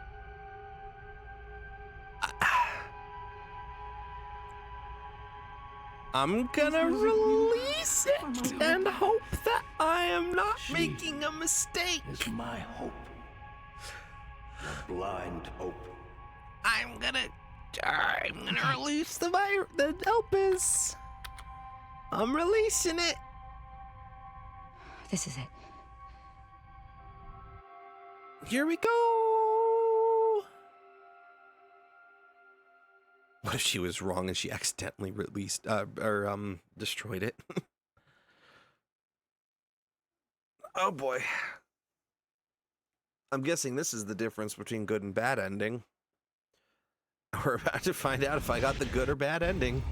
I'm gonna release it and hope that I am not making a mistake. Is my hope. Your blind hope. I'm gonna release the Elpis. I'm releasing it. This is it. Here we go. What if she was wrong and she accidentally released destroyed it? Oh boy. I'm guessing this is the difference between good and bad ending. We're about to find out if I got the good or bad ending.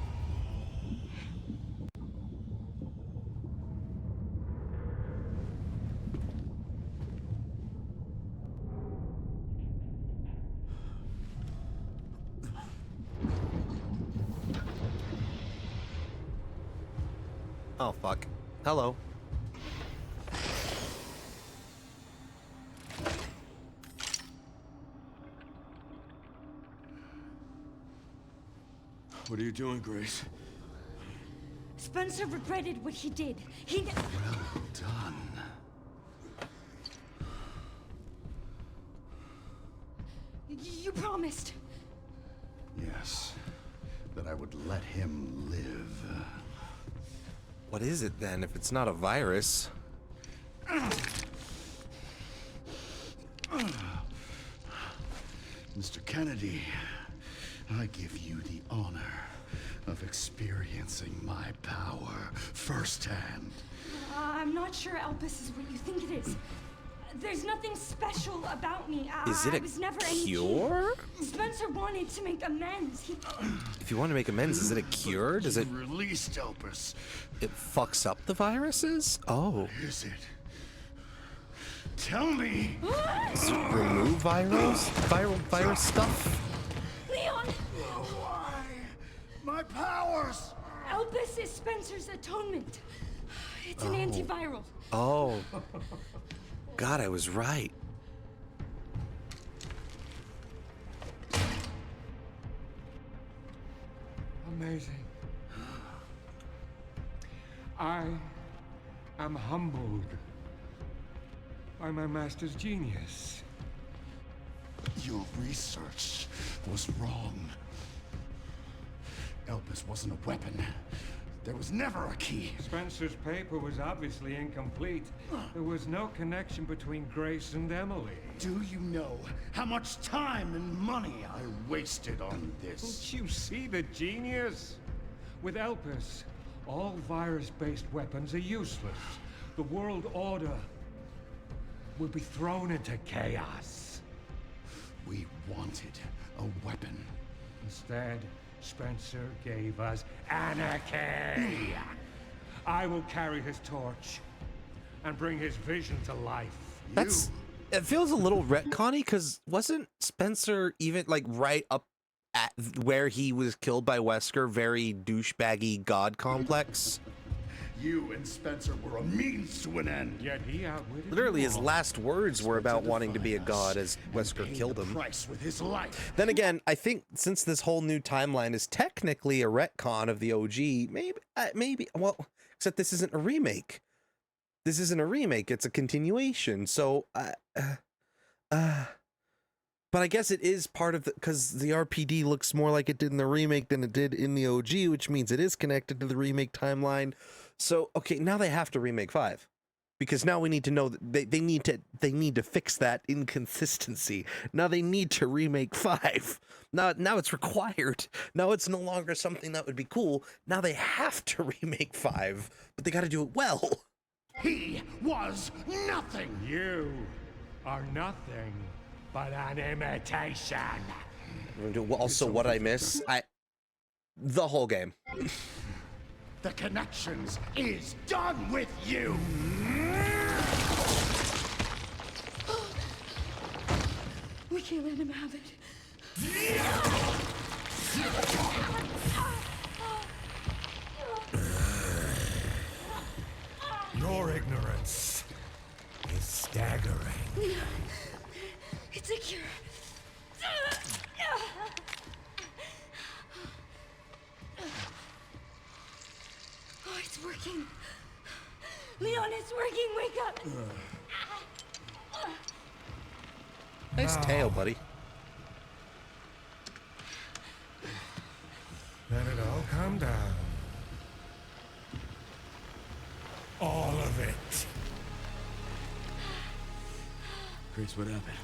Oh, fuck. Hello. What are you doing, Grace? Spencer regretted what he did. Well done. You promised. Yes, that I would let him live. What is it then if it's not a virus? Mr. Kennedy, I give you the honor of experiencing my power firsthand. I'm not sure Elpis is what you think it is. There's nothing special about me. Is it I a was never any cure? kid. Spencer wanted to make amends. If you want to make amends, is it a cure? Does it... Release Elpis? It fucks up the viruses? Oh. Is it? Tell me! Does it remove virus stuff? Leon! Why? My powers! Elpis is Spencer's atonement. It's an antiviral. Oh. God, I was right. Amazing. I am humbled by my master's genius. Your research was wrong. Elpis wasn't a weapon. There was never a key. Spencer's paper was obviously incomplete. There was no connection between Grace and Emily. Do you know how much time and money I wasted on this? Don't you see the genius? With Elpis, all virus-based weapons are useless. The world order will be thrown into chaos. We wanted a weapon. Instead, Spencer gave us anarchy. I will carry his torch and bring his vision to life. That's... It feels a little retconny, because wasn't Spencer even, like, right up at where he was killed by Wesker very douchebaggy god complex? You and Spencer were a means to an end. Yet he outwitted Literally, you his all. last words were about Spencer wanting to be a defied god us as Wesker paid killed the him. price with his life. Then again, I think since this whole new timeline is technically a retcon of the OG, maybe, well, except this isn't a remake. This isn't a remake, it's a continuation. So, but I guess it is part of the, because the RPD looks more like it did in the remake than it did in the OG, which means it is connected to the remake timeline. So, okay, now they have to remake 5. Because now we need to know that they need to fix that inconsistency. Now they need to remake 5. Now it's required. Now it's no longer something that would be cool. Now they have to remake 5, but they got to do it well. He was nothing. You are nothing but an imitation. Also, what I miss, the whole game. The Connections is done with you. We can't let him have it. Your ignorance is staggering. It's a cure. Oh, it's working. Leon, it's working. Wake up. Nice tail, buddy. Let it all come down. All of it. Grace, what happened?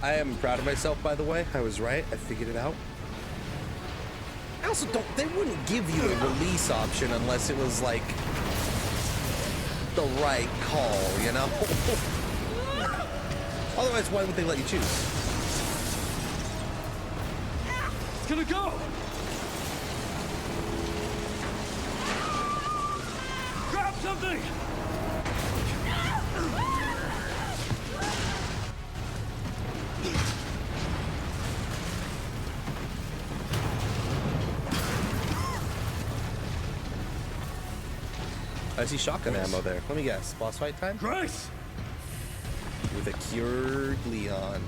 I am proud of myself, by the way. I was right. I figured it out. I also they wouldn't give you a release option unless it was like the right call, you know? Otherwise, why would they let you choose? It's gonna go! Grab something! I see shotgun ammo there. Let me guess. Boss fight time? Grace! With a cured Leon.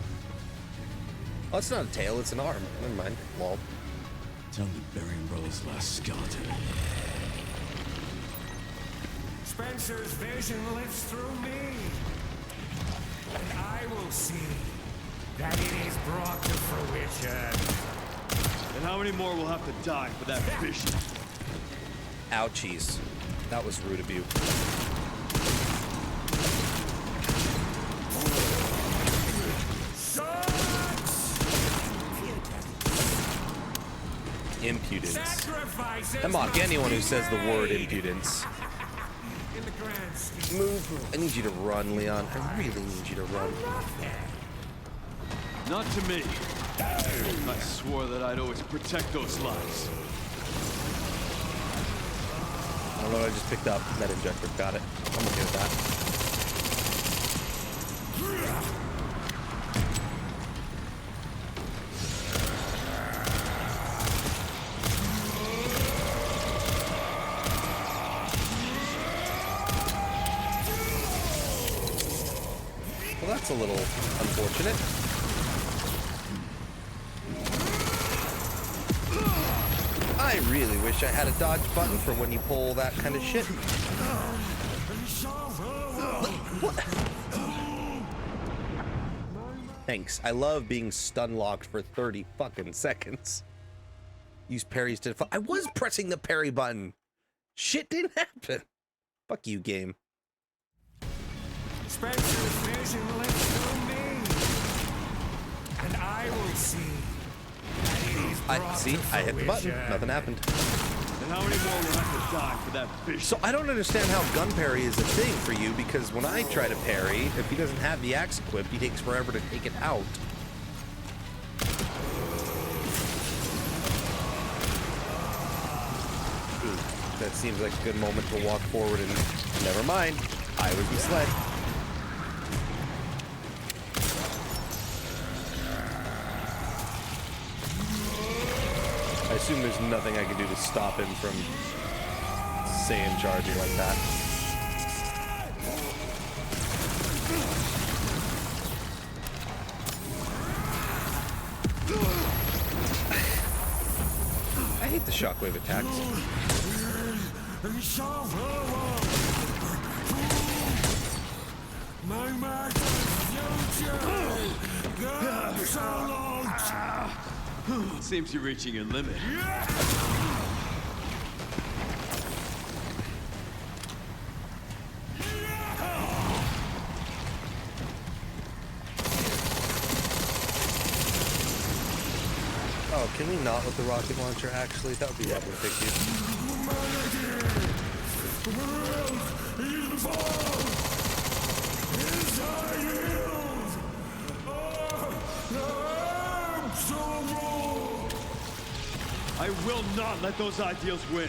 Oh, it's not a tail, it's an arm. Never mind. Lol. Tell me Barry Umbrella's last skeleton. Spencer's vision lives through me. And I will see that it is brought to fruition. And how many more will have to die for that vision? Ouchies. That was rude of you. Impudence. I mock anyone who says the word impudence. Move. I need you to run, Leon. I really need you to run. Not to me. I swore that I'd always protect those lives. I don't know what I just picked up. That injector. Got it. I'm okay with that. Well, that's a little unfortunate. I really wish I had a dodge button for when you pull that kind of shit. What? Thanks. I love being stun locked for 30 fucking seconds. Use parries to... I was pressing the parry button. Shit didn't happen. Fuck you, game. Spencer's vision lives through me, and I will see. I hit the button. Nothing happened. And how many more will have to die for that vision? So I don't understand how gun parry is a thing for you, because when I try to parry, if he doesn't have the axe equipped, he takes forever to take it out. Ooh, that seems like a good moment to walk forward and never mind. I was misled. assume there's nothing I can do to stop him from saying charging like that. I hate the shockwave attacks. Seems you're reaching your limit. Oh, can we not with the rocket launcher, actually? That would be lovely, thank I will not let those ideals win.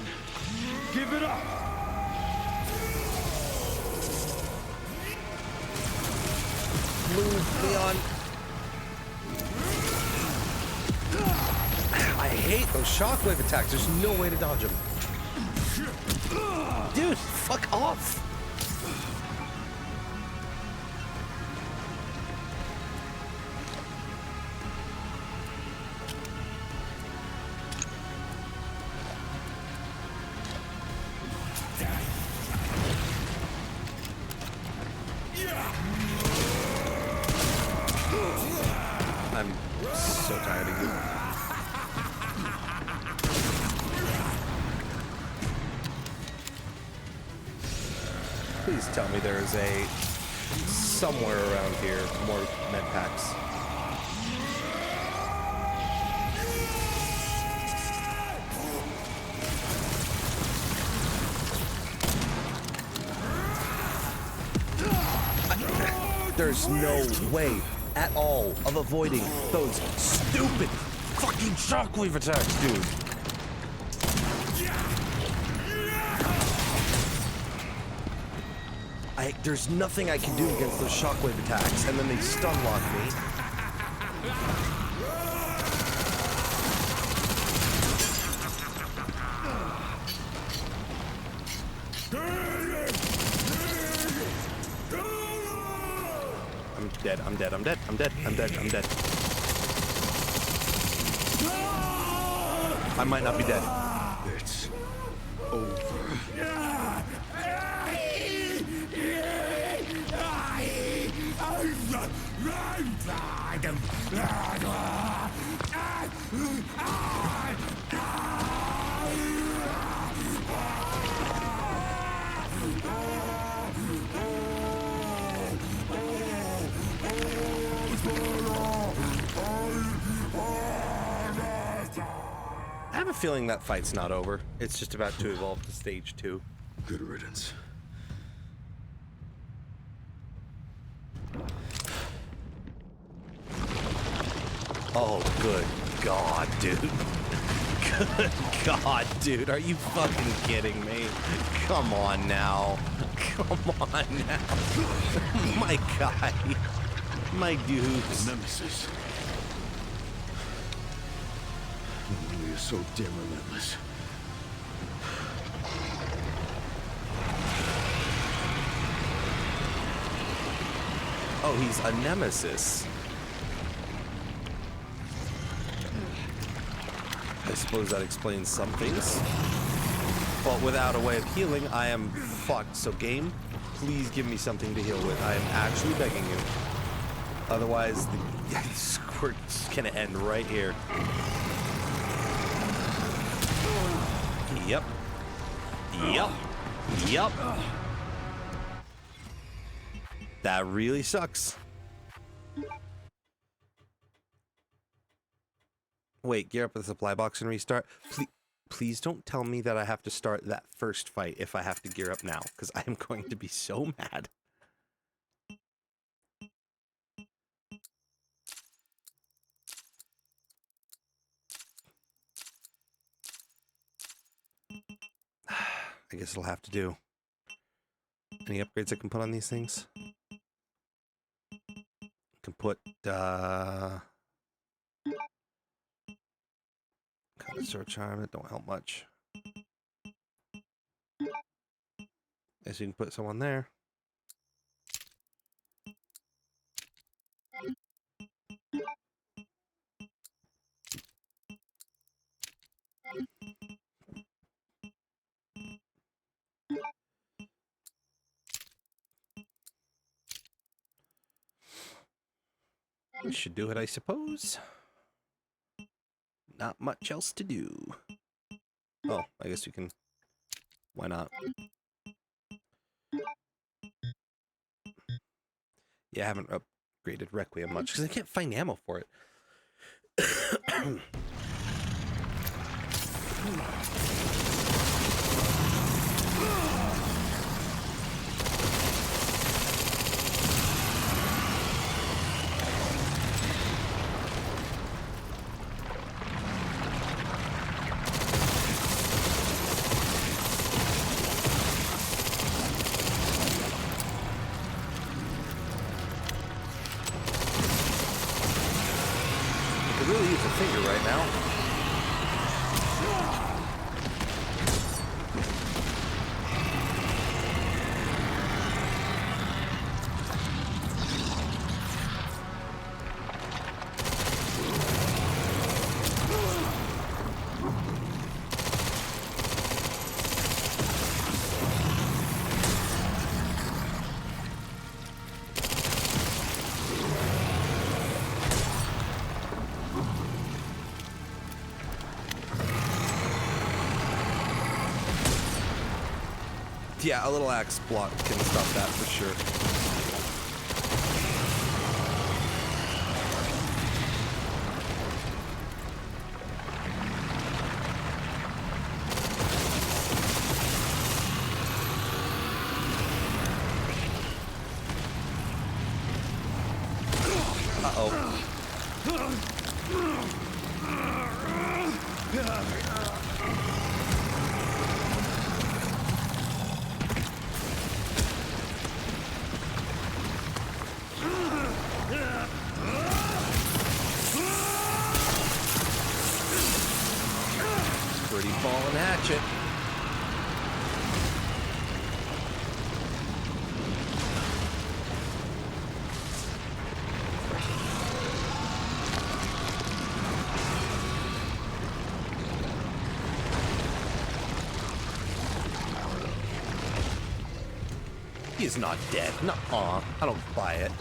Give it up! Move, Leon. I hate those shockwave attacks. There's no way to dodge them. Dude, fuck off. I'm so tired of you. Please tell me there is somewhere around here more med packs. There's no way at all of avoiding those stupid fucking shockwave attacks, dude. There's nothing I can do against those shockwave attacks, and then they stun lock me. I'm dead, I'm dead, I'm dead, I'm dead, I'm dead, I'm dead. I might not be dead. It's over. I have a feeling that fight's not over. It's just about to evolve to stage 2. Good riddance. Oh, good God, dude. Good God, dude. Are you fucking kidding me? Come on now. Come on now. My guy. My dudes. Nemesis. Only is so damn relentless. Oh, he's a nemesis. I suppose that explains some things. But without a way of healing, I am fucked. So game, please give me something to heal with. I am actually begging you. Otherwise, the squirt's gonna end right here. Yep. Yep. Yep. That really sucks. Wait, gear up the supply box and restart. Please don't tell me that I have to start that first fight if I have to gear up now, because I am going to be so mad. I guess it'll have to do. Any upgrades I can put on these things? Can put, Search charm, that don't help much. Guess you can put someone there. We should do it, I suppose. Not much else to do. Oh, I guess you can. Why not? Yeah, I haven't upgraded Requiem much because I can't find ammo for it. Really use a finger right now. Yeah, a little axe block can stop that for sure. Uh-oh. Pretty falling hatchet. He's not dead. Nuh-uh. I don't buy it.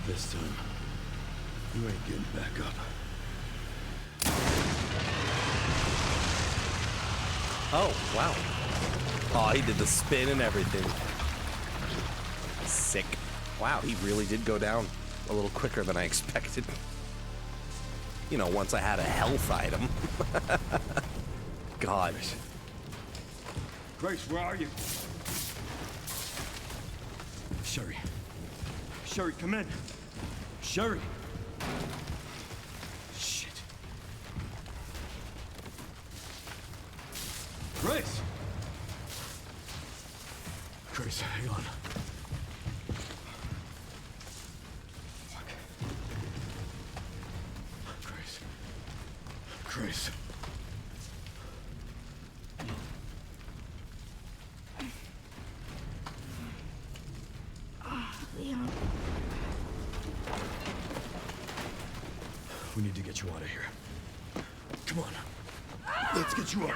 This time, you ain't getting back up. Oh, wow. Oh, he did the spin and everything. Sick. Wow, he really did go down a little quicker than I expected. You know, once I had a health item. God. Grace, where are you? Sherry. Sherry, come in. Sherry. Shit. Grace! Grace, hang on. Fuck. Grace. Grace. Leon. We need to get you out of here. Come on. Let's get you out.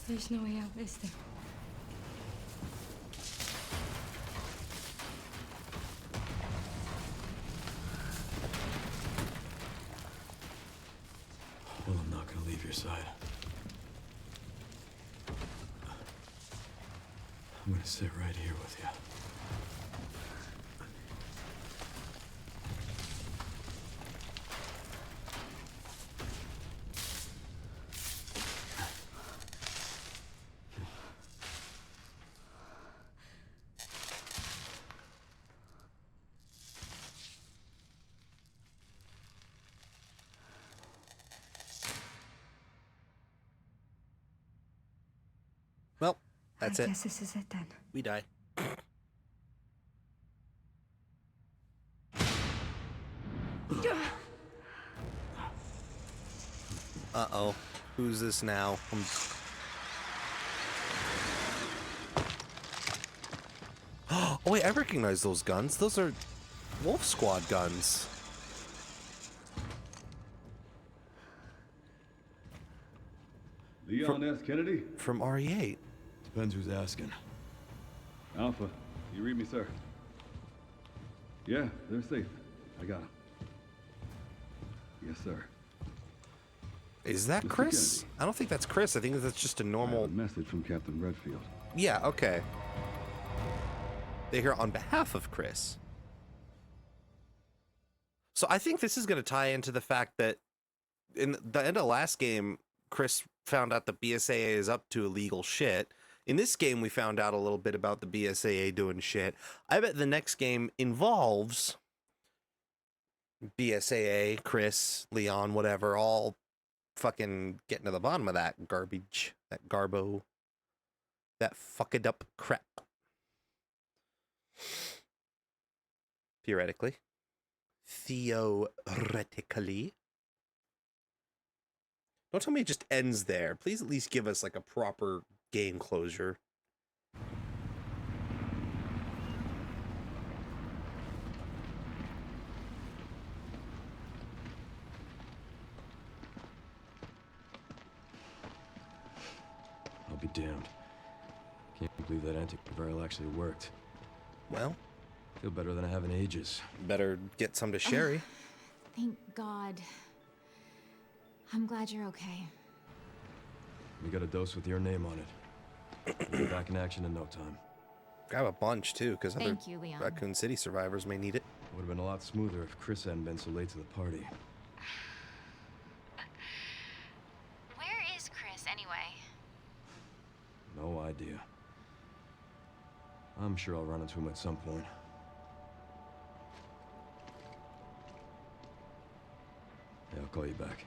There's no way out, is there? Well, I'm not gonna leave your side. I'm gonna sit right here with you. That's I it. guess this is it then. We die. Uh-oh. Who's this now? Oh, wait, I recognize those guns. Those are Wolf Squad guns. Leon S. Kennedy? From RE8. Depends who's asking. Alpha, you read me, sir? Yeah, they're safe. I got them. Yes, sir. Is that Mr. Chris? Kennedy. I don't think that's Chris. I think that's just a I have normal... a message from Captain Redfield. Yeah, okay. They're here on behalf of Chris. So I think this is going to tie into the fact that in the end of the last game, Chris found out the BSAA is up to illegal shit. In this game, we found out a little bit about the BSAA doing shit. I bet the next game involves BSAA, Chris, Leon, whatever, all fucking getting to the bottom of that garbage, that garbo, that fucked up crap. Theoretically. Theoretically. Don't tell me it just ends there. Please at least give us like a proper game closure. I'll be damned. Can't believe that antiviral actually worked. Well, Feel better than I have in ages. better get some to Sherry. Thank God. I'm glad you're okay. We got a dose with your name on it. We'll be back in action in no time. Grab a bunch too, because other Thank you, Leon. Raccoon City survivors may need it. Would have been a lot smoother if Chris hadn't been so late to the party. Where is Chris, anyway? No idea. I'm sure I'll run into him at some point. Yeah, I'll call you back.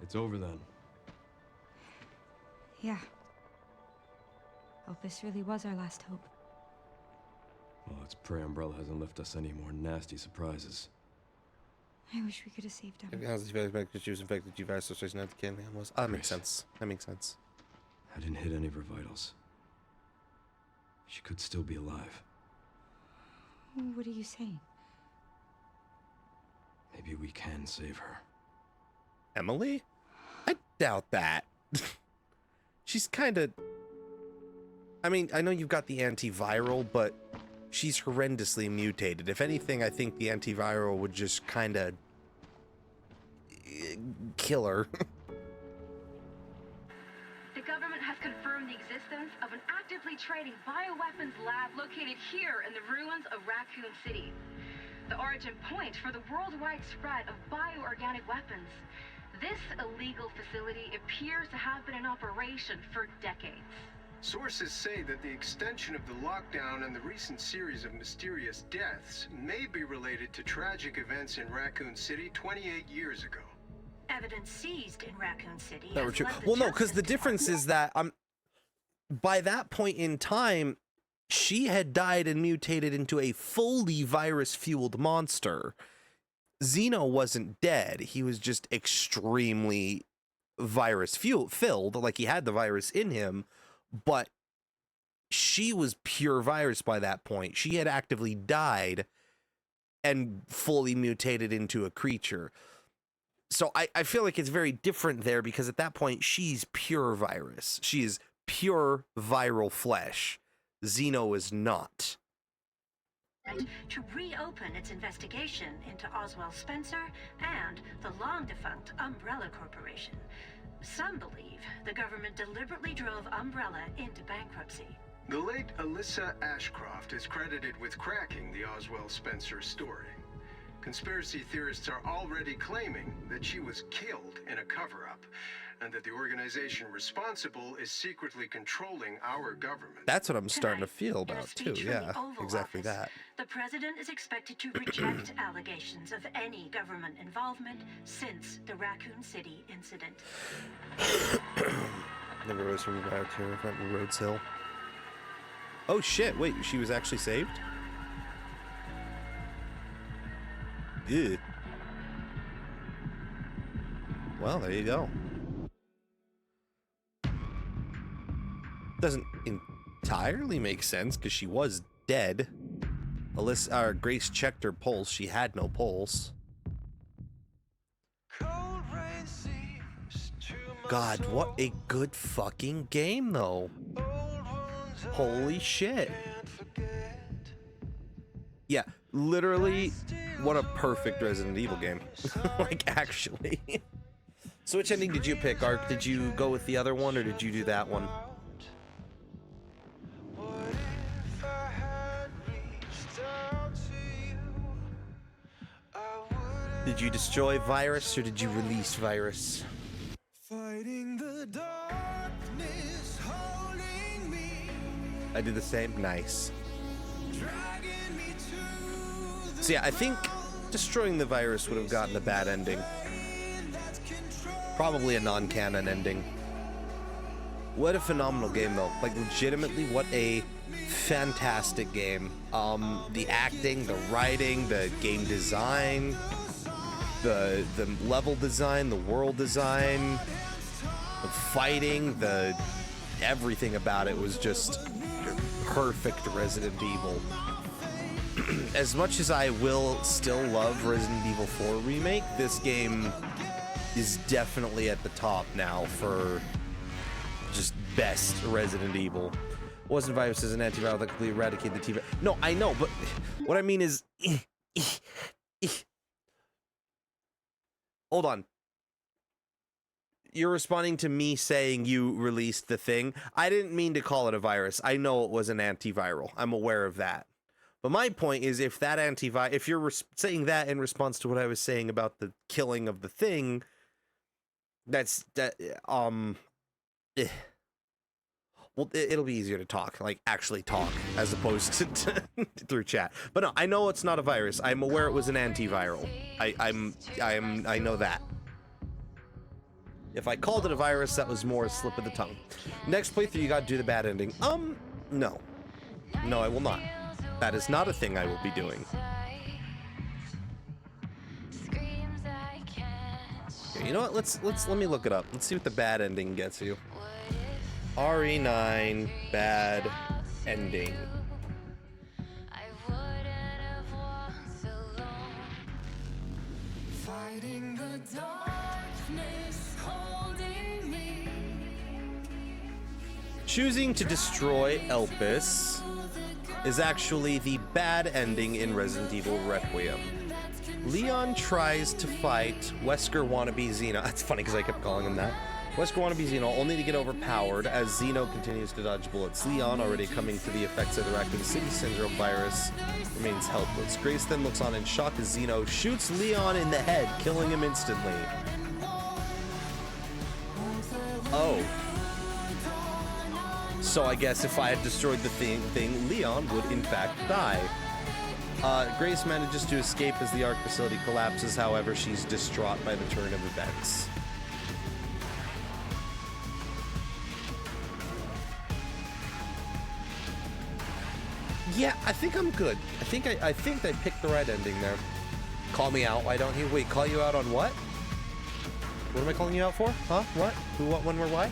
It's over then. Yeah. Hope this really was our last hope. Well, let's pray Umbrella hasn't left us any more nasty surprises. I wish we could have saved him. She was infected. You guys association at the camera was. That makes sense. That makes sense. I didn't hit any of her vitals. She could still be alive. What are you saying? Maybe we can save her. Emily? I doubt that. She's kind of... I mean, I know you've got the antiviral, but she's horrendously mutated. If anything, I think the antiviral would just kind of kill her. The government has confirmed the existence of an actively trading bioweapons lab located here in the ruins of Raccoon City. The origin point for the worldwide spread of bioorganic weapons. This illegal facility appears to have been in operation for decades. Sources say that the extension of the lockdown and the recent series of mysterious deaths may be related to tragic events in Raccoon City 28 years ago. Evidence seized in Raccoon City. That were true. Well, no, because the difference is that by that point in time, she had died and mutated into a fully virus-fueled monster. Zeno wasn't dead. He was just extremely virus-filled, like he had the virus in him, but she was pure virus by that point. She had actively died and fully mutated into a creature. So I feel like it's very different there because at that point, she's pure virus. She is pure viral flesh. Zeno is not. To reopen its investigation into Oswald Spencer and the long-defunct Umbrella Corporation. Some believe the government deliberately drove Umbrella into bankruptcy. The late Alyssa Ashcroft is credited with cracking the Oswald Spencer story. Conspiracy theorists are already claiming that she was killed in a cover-up, and that the organization responsible is secretly controlling our government. That's what I'm starting to feel In a about too. speech from Yeah, the Oval exactly Office, that. the president is expected to reject allegations of any government involvement since the Raccoon City incident. Never was from the to front of Rhodes Hill. Oh shit! Wait, she was actually saved. Ew. Well, there you go. Doesn't entirely make sense because she was dead. Alyssa, Grace checked her pulse. She had no pulse. God, what a good fucking game, though. Holy shit. Yeah, literally, what a perfect Resident Evil game. Like, actually. So which ending did you pick, Ark? Did you go with the other one, or did you do that one? Did you destroy Virus, or did you release Virus? Fighting the darkness, holding me. I did the same. Nice. So yeah, I think destroying the Virus would have gotten a bad ending. Probably a non-canon ending. What a phenomenal game, though. Like, legitimately, what a fantastic game. The acting, the writing, the game design, the level design, the world design, the fighting, the everything about it was just perfect Resident Evil. As much as I will still love Resident Evil 4 Remake, this game is definitely at the top now for just best Resident Evil. Wasn't Virus as an antiviral that completely eradicated the T. No, I know, but what I mean is, hold on. You're responding to me saying you released the thing. I didn't mean to call it a virus. I know it was an antiviral. I'm aware of that. But my point is, if that if you're saying that in response to what I was saying about the killing of the thing, well, it'll be easier to talk, like actually talk, as opposed to through chat. But no, I know it's not a virus. I'm aware it was an antiviral. I know that. If I called it a virus, that was more a slip of the tongue. Next playthrough, you gotta do the bad ending. No. No, I will not. That is not a thing I will be doing. Okay, you know what? Let me look it up. Let's see what the bad ending gets you. RE9 bad ending. Fighting the darkness, holding me. Choosing to destroy Elpis is actually the bad ending in Resident Evil Requiem. Leon tries to fight Wesker wannabe Xeno. That's funny because I kept calling him that. Wesker wannabe Xeno, only to get overpowered as Xeno continues to dodge bullets. Leon, already coming to the effects of the Raccoon City Syndrome virus, remains helpless. Grace then looks on in shock as Xeno shoots Leon in the head, killing him instantly. Oh. So I guess if I had destroyed the thing, Leon would in fact die. Grace manages to escape as the ARC facility collapses, however, she's distraught by the turn of events. Yeah, I think I'm good. I think I picked the right ending there. Call me out, why don't you? Wait, call you out on what? What am I calling you out for? Huh? What? Who, what, when, where, why?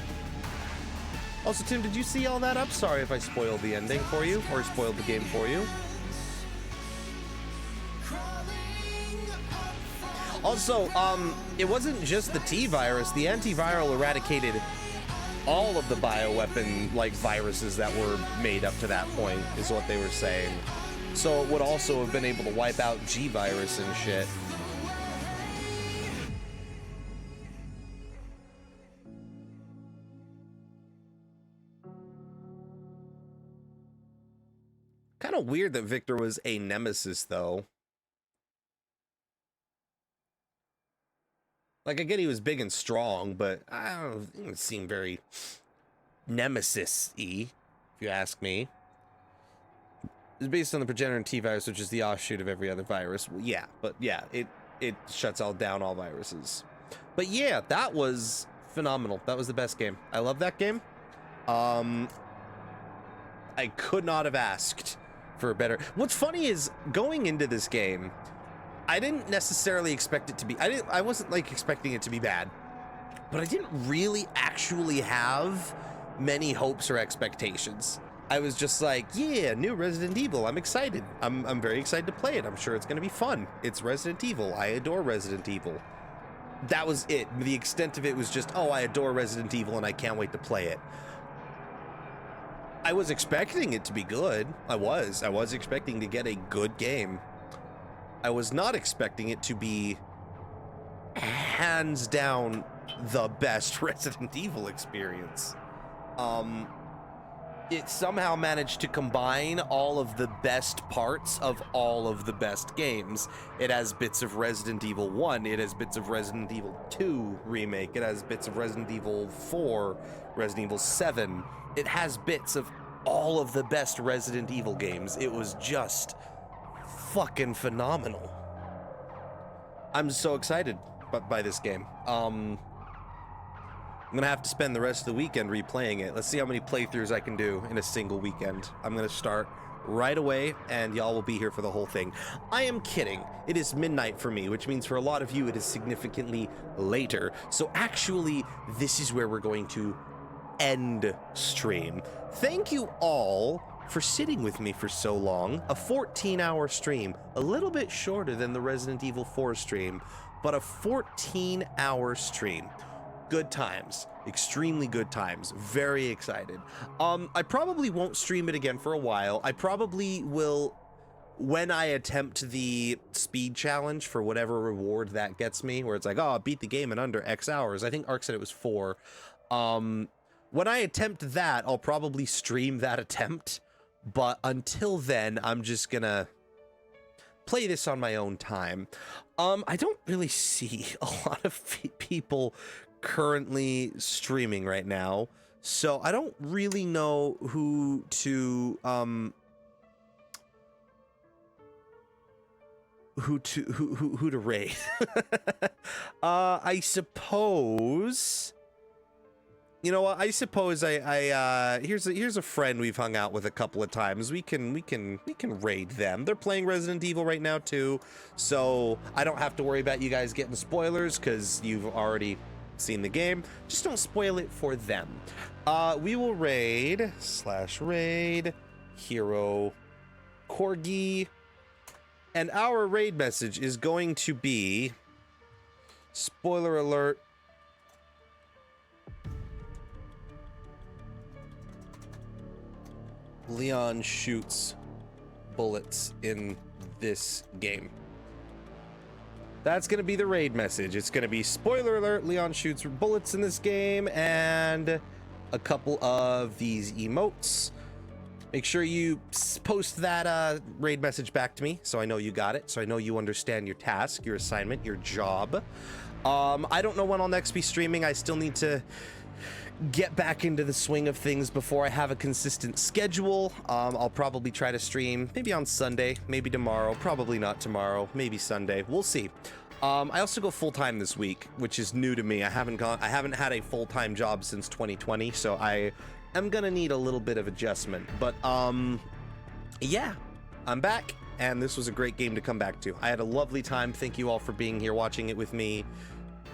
Also, Tim, did you see all that up? Sorry if I spoiled the ending for you, or spoiled the game for you. Also, it wasn't just the T-virus. The antiviral eradicated all of the bioweapon, like, viruses that were made up to that point, is what they were saying. So it would also have been able to wipe out G-virus and shit. Kind of weird that Victor was a nemesis, though. Like, I get he was big and strong, but I don't know, it didn't seem very Nemesis-y, if you ask me. It's based on the progenitor T virus, which is the offshoot of every other virus. Well, yeah, but yeah, it shuts down all viruses. But yeah, that was phenomenal. That was the best game. I love that game. I could not have asked for a better. What's funny is going into this game, I didn't necessarily expect it to be. I wasn't like expecting it to be bad, but I didn't really actually have many hopes or expectations. I was just like, yeah, new Resident Evil. I'm excited. I'm very excited to play it. I'm sure it's going to be fun. It's Resident Evil. I adore Resident Evil. That was it. The extent of it was just, oh, I adore Resident Evil and I can't wait to play it. I was expecting it to be good. I was expecting to get a good game. I was not expecting it to be hands down the best Resident Evil experience. It somehow managed to combine all of the best parts of all of the best games. It has bits of Resident Evil 1, it has bits of Resident Evil 2 remake, it has bits of Resident Evil 4, Resident Evil 7. It has bits of all of the best Resident Evil games. It was just fucking phenomenal. I'm so excited by this game. I'm gonna have to spend the rest of the weekend replaying it. Let's see how many playthroughs I can do in a single weekend. I'm gonna start right away, and y'all will be here for the whole thing. I am kidding. It is midnight for me, which means for a lot of you it is significantly later. So actually, this is where we're going to end stream. Thank you all for sitting with me for so long. A 14-hour stream, a little bit shorter than the Resident Evil 4 stream, but a 14-hour stream. Good times, extremely good times, very excited. I probably won't stream it again for a while. I probably will, when I attempt the speed challenge for whatever reward that gets me, where it's like, oh, beat the game in under X hours. I think Ark said it was 4. When I attempt that, I'll probably stream that attempt, but until then, I'm just gonna play this on my own time. I don't really see a lot of people currently streaming right now, so I don't really know who to raid. I suppose, you know what, I suppose here's a friend we've hung out with a couple of times. We can raid them. They're playing Resident Evil right now too, so I don't have to worry about you guys getting spoilers because you've already seen the game. Just don't spoil it for them. We will raid /raid Hero Corgi, and our raid message is going to be, spoiler alert, Leon shoots bullets in this game. That's going to be the raid message. It's going to be, spoiler alert, Leon shoots bullets in this game, and a couple of these emotes. Make sure you post that raid message back to me so I know you got it, so I know you understand your task, your assignment, your job. I don't know when I'll next be streaming. I still need to get back into the swing of things before I have a consistent schedule. I'll probably try to stream maybe on Sunday, maybe tomorrow, probably not tomorrow, maybe Sunday. We'll see. I also go full-time this week, which is new to me. I haven't had a full-time job since 2020, so I am gonna need a little bit of adjustment. But yeah, I'm back, and this was a great game to come back to. I had a lovely time. Thank you all for being here, watching it with me.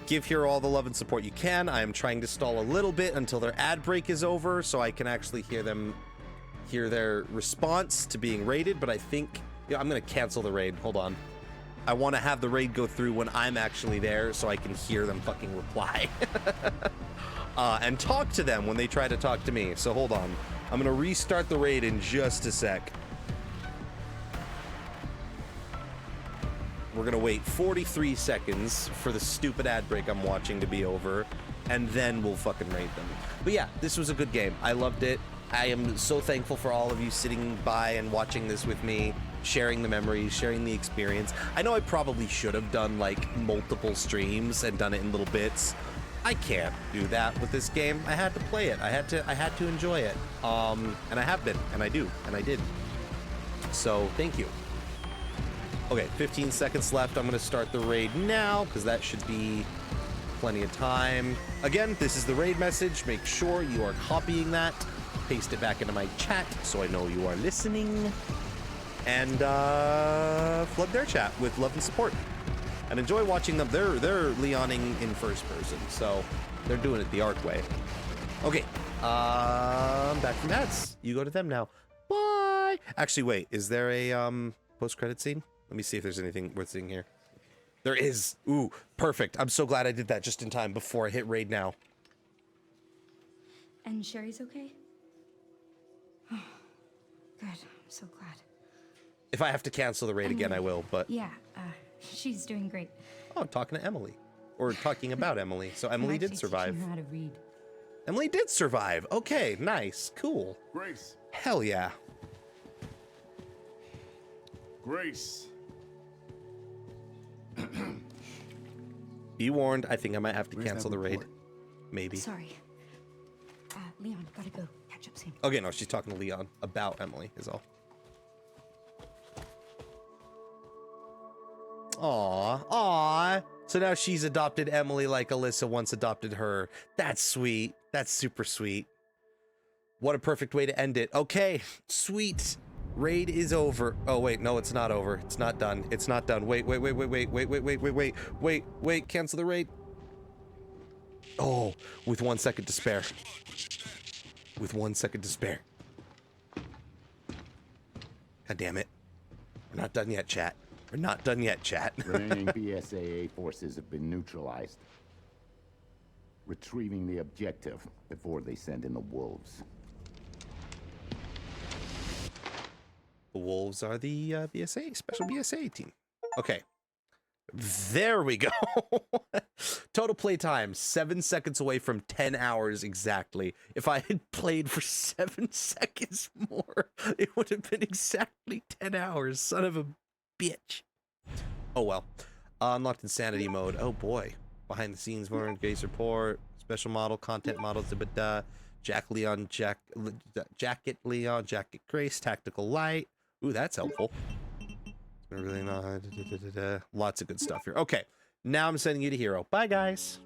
Give Hero all the love and support you can. I am trying to stall a little bit until their ad break is over so I can actually hear their response to being raided, but I think, yeah, I'm gonna cancel the raid. Hold on. I want to have the raid go through when I'm actually there so I can hear them fucking reply. And talk to them when they try to talk to me. So hold on. I'm gonna restart the raid in just a sec. We're gonna wait 43 seconds for the stupid ad break I'm watching to be over, and then we'll fucking raid them. But yeah, this was a good game. I loved it. I am so thankful for all of you sitting by and watching this with me, sharing the memories, sharing the experience. I know I probably should have done like multiple streams and done it in little bits. I can't do that with this game. I had to play it. I had to enjoy it. And I have been, and I do, and I did. So thank you. Okay, 15 seconds left. I'm gonna start the raid now because that should be plenty of time. Again, this is the raid message. Make sure you are copying that, paste it back into my chat so I know you are listening, and flood their chat with love and support. And enjoy watching them. They're Leoning in first person, so they're doing it the art way. Okay, back from ads. You go to them now. Bye. Actually, wait. Is there a post-credit scene? Let me see if there's anything worth seeing here. There is. Ooh, perfect. I'm so glad I did that just in time before I hit raid now. And Sherry's okay? Oh, good. I'm so glad. If I have to cancel the raid again, I will. But yeah, she's doing great. Oh, I'm talking to Emily, or talking about Emily. So Emily did survive. Teaching her how to read. Emily did survive. Okay, nice, cool. Grace. Hell yeah. Grace. Be warned, I think I might have to Where's cancel that the raid. report? Maybe. Sorry. Leon, gotta go. Catch up soon. Okay, no, she's talking to Leon about Emily, is all. Aw, aw. So now she's adopted Emily like Alyssa once adopted her. That's sweet. That's super sweet. What a perfect way to end it. Okay, sweet. Raid is over. Oh, wait, no, it's not over. It's not done. It's not done. Wait. Cancel the raid. Oh, with 1 second to spare. With 1 second to spare. God damn it. We're not done yet, chat. We're not done yet, chat. Remaining BSAA forces have been neutralized. Retrieving the objective before they send in the wolves. The wolves are the BSA, special BSA team. Okay. There we go. Total playtime, 7 seconds away from 10 hours exactly. If I had played for 7 seconds more, it would have been exactly 10 hours. Son of a bitch. Oh well. Unlocked insanity mode. Oh boy. Behind the scenes, more engaged report, special model, content models, Jacket Leon, Jacket Grace, tactical light. Ooh, that's helpful. Really not. Lots of good stuff here. Okay, now I'm sending you to Hero. Bye, guys.